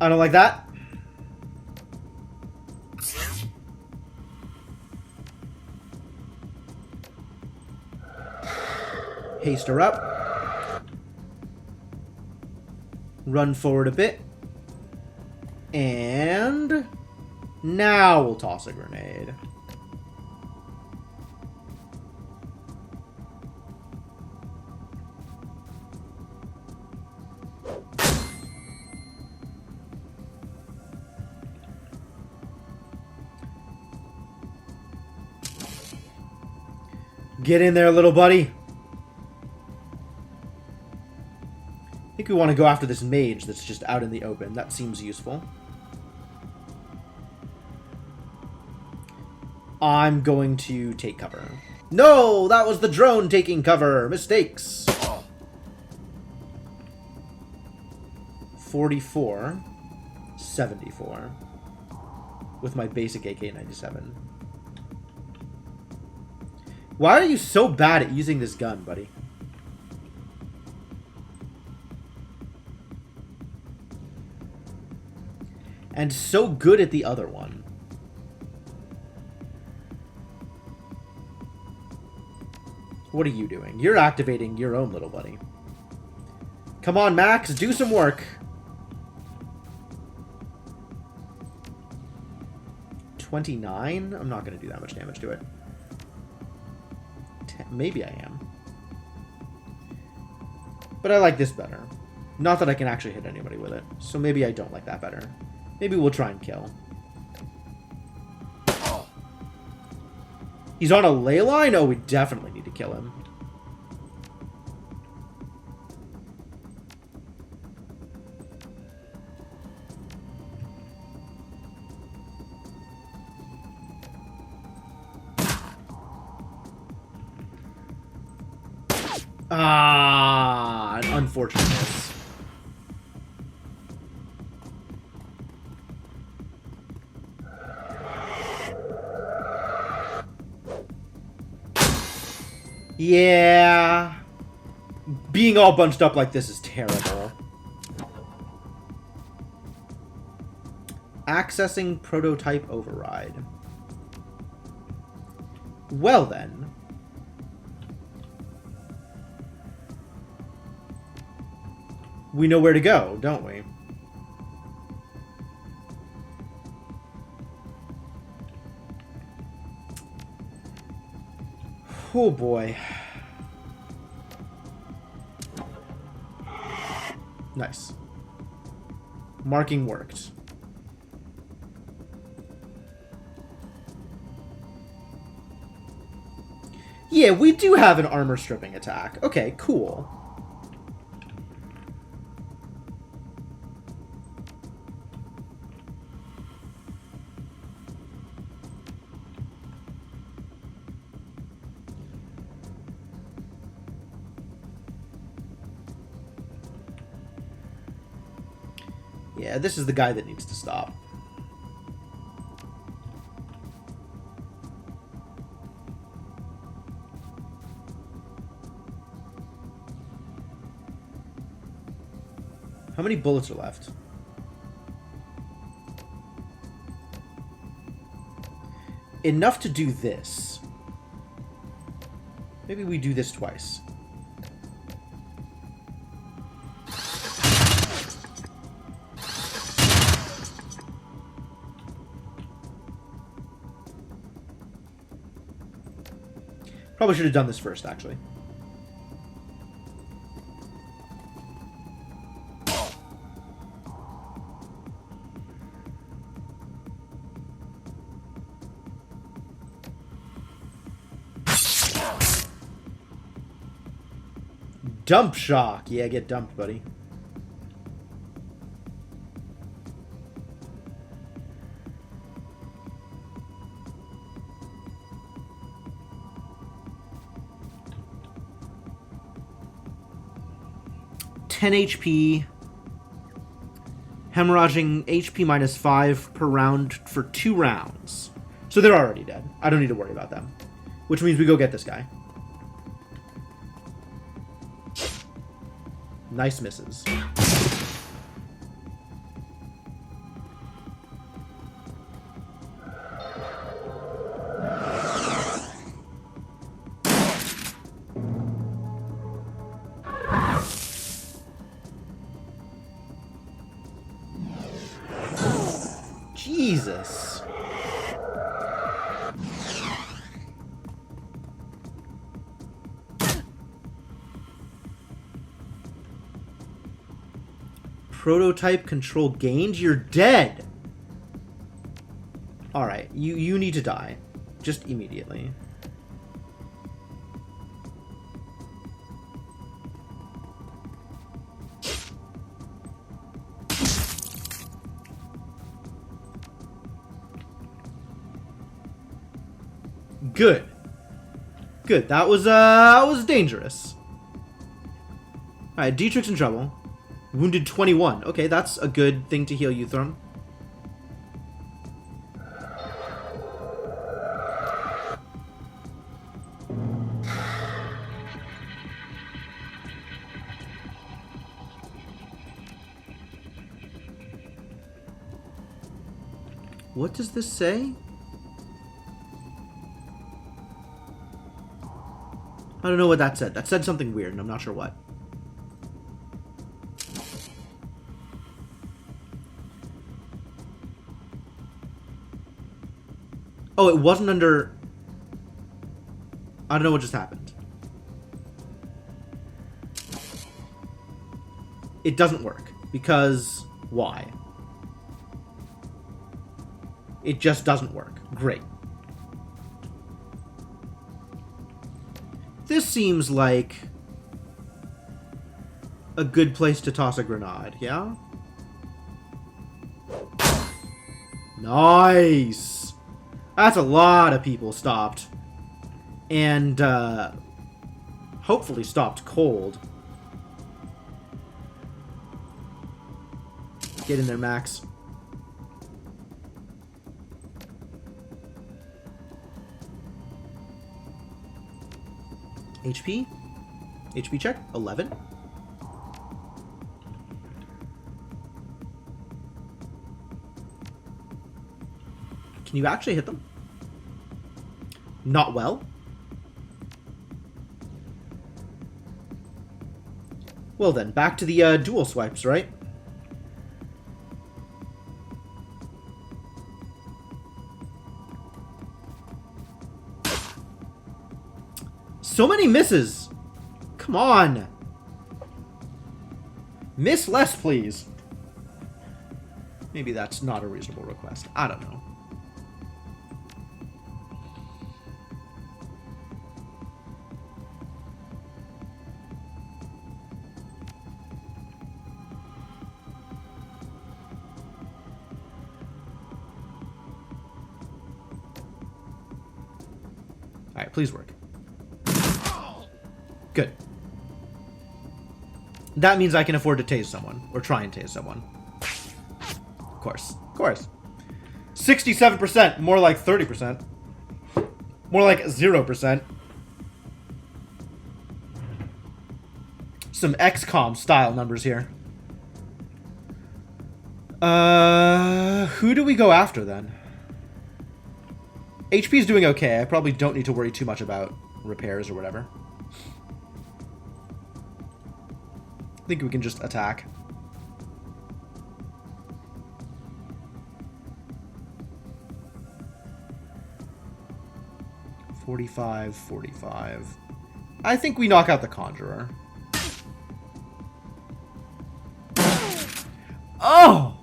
I don't like that. Haste her up. Run forward a bit. And now we'll toss a grenade. Get in there, little buddy. I think we want to go after this mage that's just out in the open. That seems useful. I'm going to take cover. No, that was the drone taking cover. Mistakes. 44. 74. With my basic AK-97. Why are you so bad at using this gun, buddy? And so good at the other one. What are you doing? You're activating your own little buddy. Come on, Max, do some work. 29? I'm not going to do that much damage to it. Maybe I am. But I like this better. Not that I can actually hit anybody with it. So maybe I don't like that better. Maybe we'll try and kill. He's on a ley line? Oh, we definitely need to kill him. Ah, an unfortunate miss. Yeah. Being all bunched up like this is terrible. Accessing prototype override. Well then. We know where to go, don't we? Oh boy. Nice. Marking worked. Yeah, we do have an armor stripping attack. Okay, cool. Yeah, this is the guy that needs to stop. How many bullets are left? Enough to do this. Maybe we do this twice. Probably should have done this first, actually. Dump shock. Yeah, get dumped, buddy. HP, hemorrhaging HP minus 5 per round for 2 rounds. So they're already dead. I don't need to worry about them. Which means we go get this guy. Nice misses. Jesus. Prototype control gained? You're dead. Alright, you need to die. Just immediately. Good. Good. That was dangerous. Alright, Dietrich's in trouble. Wounded 21. Okay, that's a good thing to heal you from. What does this say? I don't know what that said. That said something weird, and I'm not sure what. Oh, it wasn't under... I don't know what just happened. It doesn't work. Because... why? It just doesn't work. Great. This seems like a good place to toss a grenade, yeah? Nice! That's a lot of people stopped. And, hopefully stopped cold. Get in there, Max. HP? HP check? 11. Can you actually hit them? Not well. Well then, back to the dual swipes, right? So many misses. Come on. Miss less, please. Maybe that's not a reasonable request. I don't know. Alright, please work. Good. That means I can afford to tase someone. Or try and tase someone. Of course. Of course. 67%. More like 30%. More like 0%. Some XCOM style numbers here. Who do we go after then? HP is doing okay. I probably don't need to worry too much about repairs or whatever. I think we can just attack. $45. I think we knock out the Conjurer. Oh!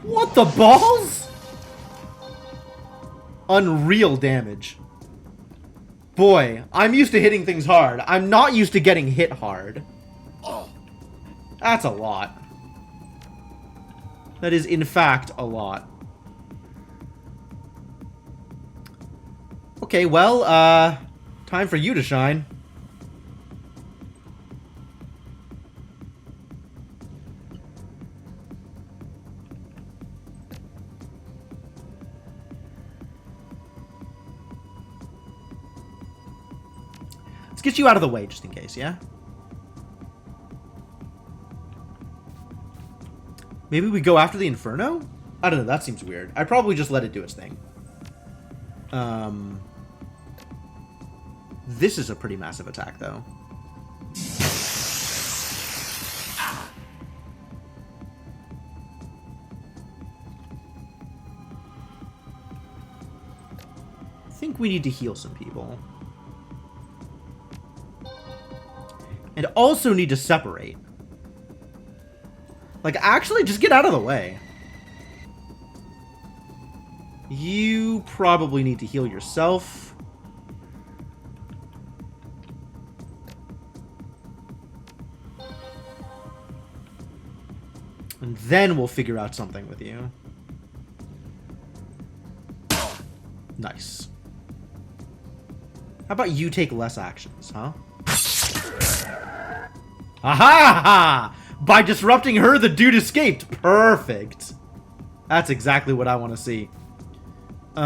What the balls? Unreal damage. Boy, I'm used to hitting things hard. I'm not used to getting hit hard. That's a lot. That is, in fact, a lot. Okay, well, time for you to shine. Get you out of the way, just in case, yeah? Maybe we go after the Inferno? I don't know, that seems weird. I'd probably just let it do its thing. This is a pretty massive attack, though. I think we need to heal some people. And also need to separate. Like, actually, just get out of the way. You probably need to heal yourself. And then we'll figure out something with you. Nice. How about you take less actions, huh? Aha! By disrupting her, the dude escaped. Perfect. That's exactly what I want to see. What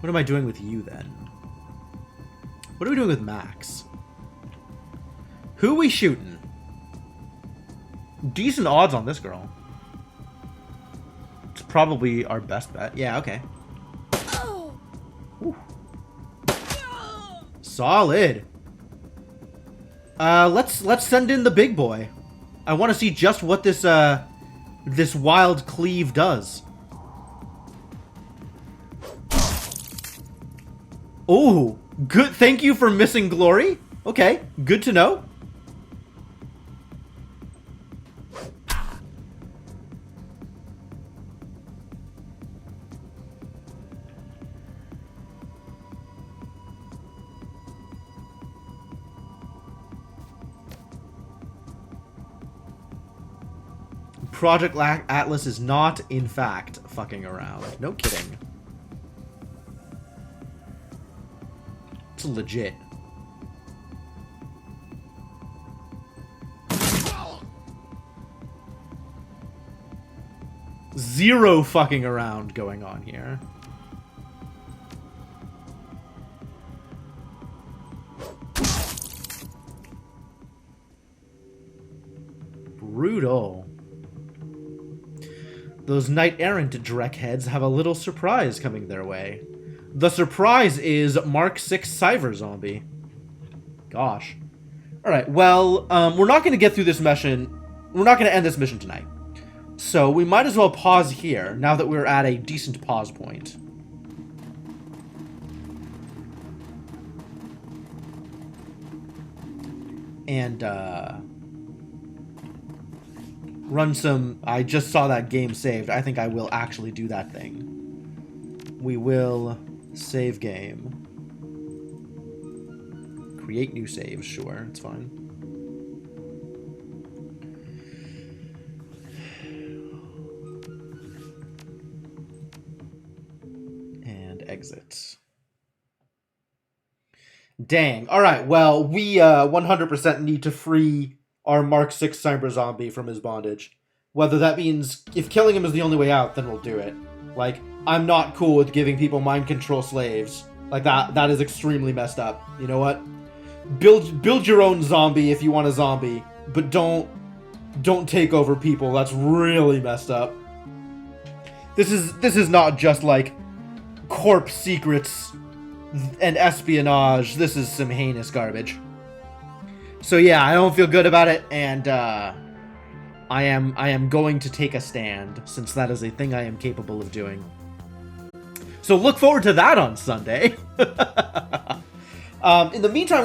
am I doing with you, then? What are we doing with Max? Who are we shooting? Decent odds on this girl. It's probably our best bet. Yeah, okay. Whew. Solid. Let's send in the big boy. I want to see just what this this wild cleave does. Oh, good. Thank you for missing glory. Okay, good to know. Project Atlas is not, in fact, fucking around. No kidding. It's legit. Zero fucking around going on here. Brutal. Those knight-errant Dreckheads have a little surprise coming their way. The surprise is Mark 6 Cyber Zombie. Gosh. Alright, well, we're not going to get through this mission. We're not going to end this mission tonight. So we might as well pause here, now that we're at a decent pause point. And, run some... I just saw that game saved. I think I will actually do that thing. We will save game. Create new saves, sure, it's fine. And exit. Dang. Alright, well, we 100% need to free our Mark 6 Cyber Zombie from his bondage. Whether that means if killing him is the only way out, then we'll do it. Like, I'm not cool with giving people mind control slaves. Like, that is extremely messed up. You know what? Build your own zombie if you want a zombie, but don't take over people. That's really messed up. This is not just like corp secrets and espionage. This is some heinous garbage. So yeah, I don't feel good about it, and I am going to take a stand, since that is a thing I am capable of doing. So look forward to that on Sunday. In the meantime,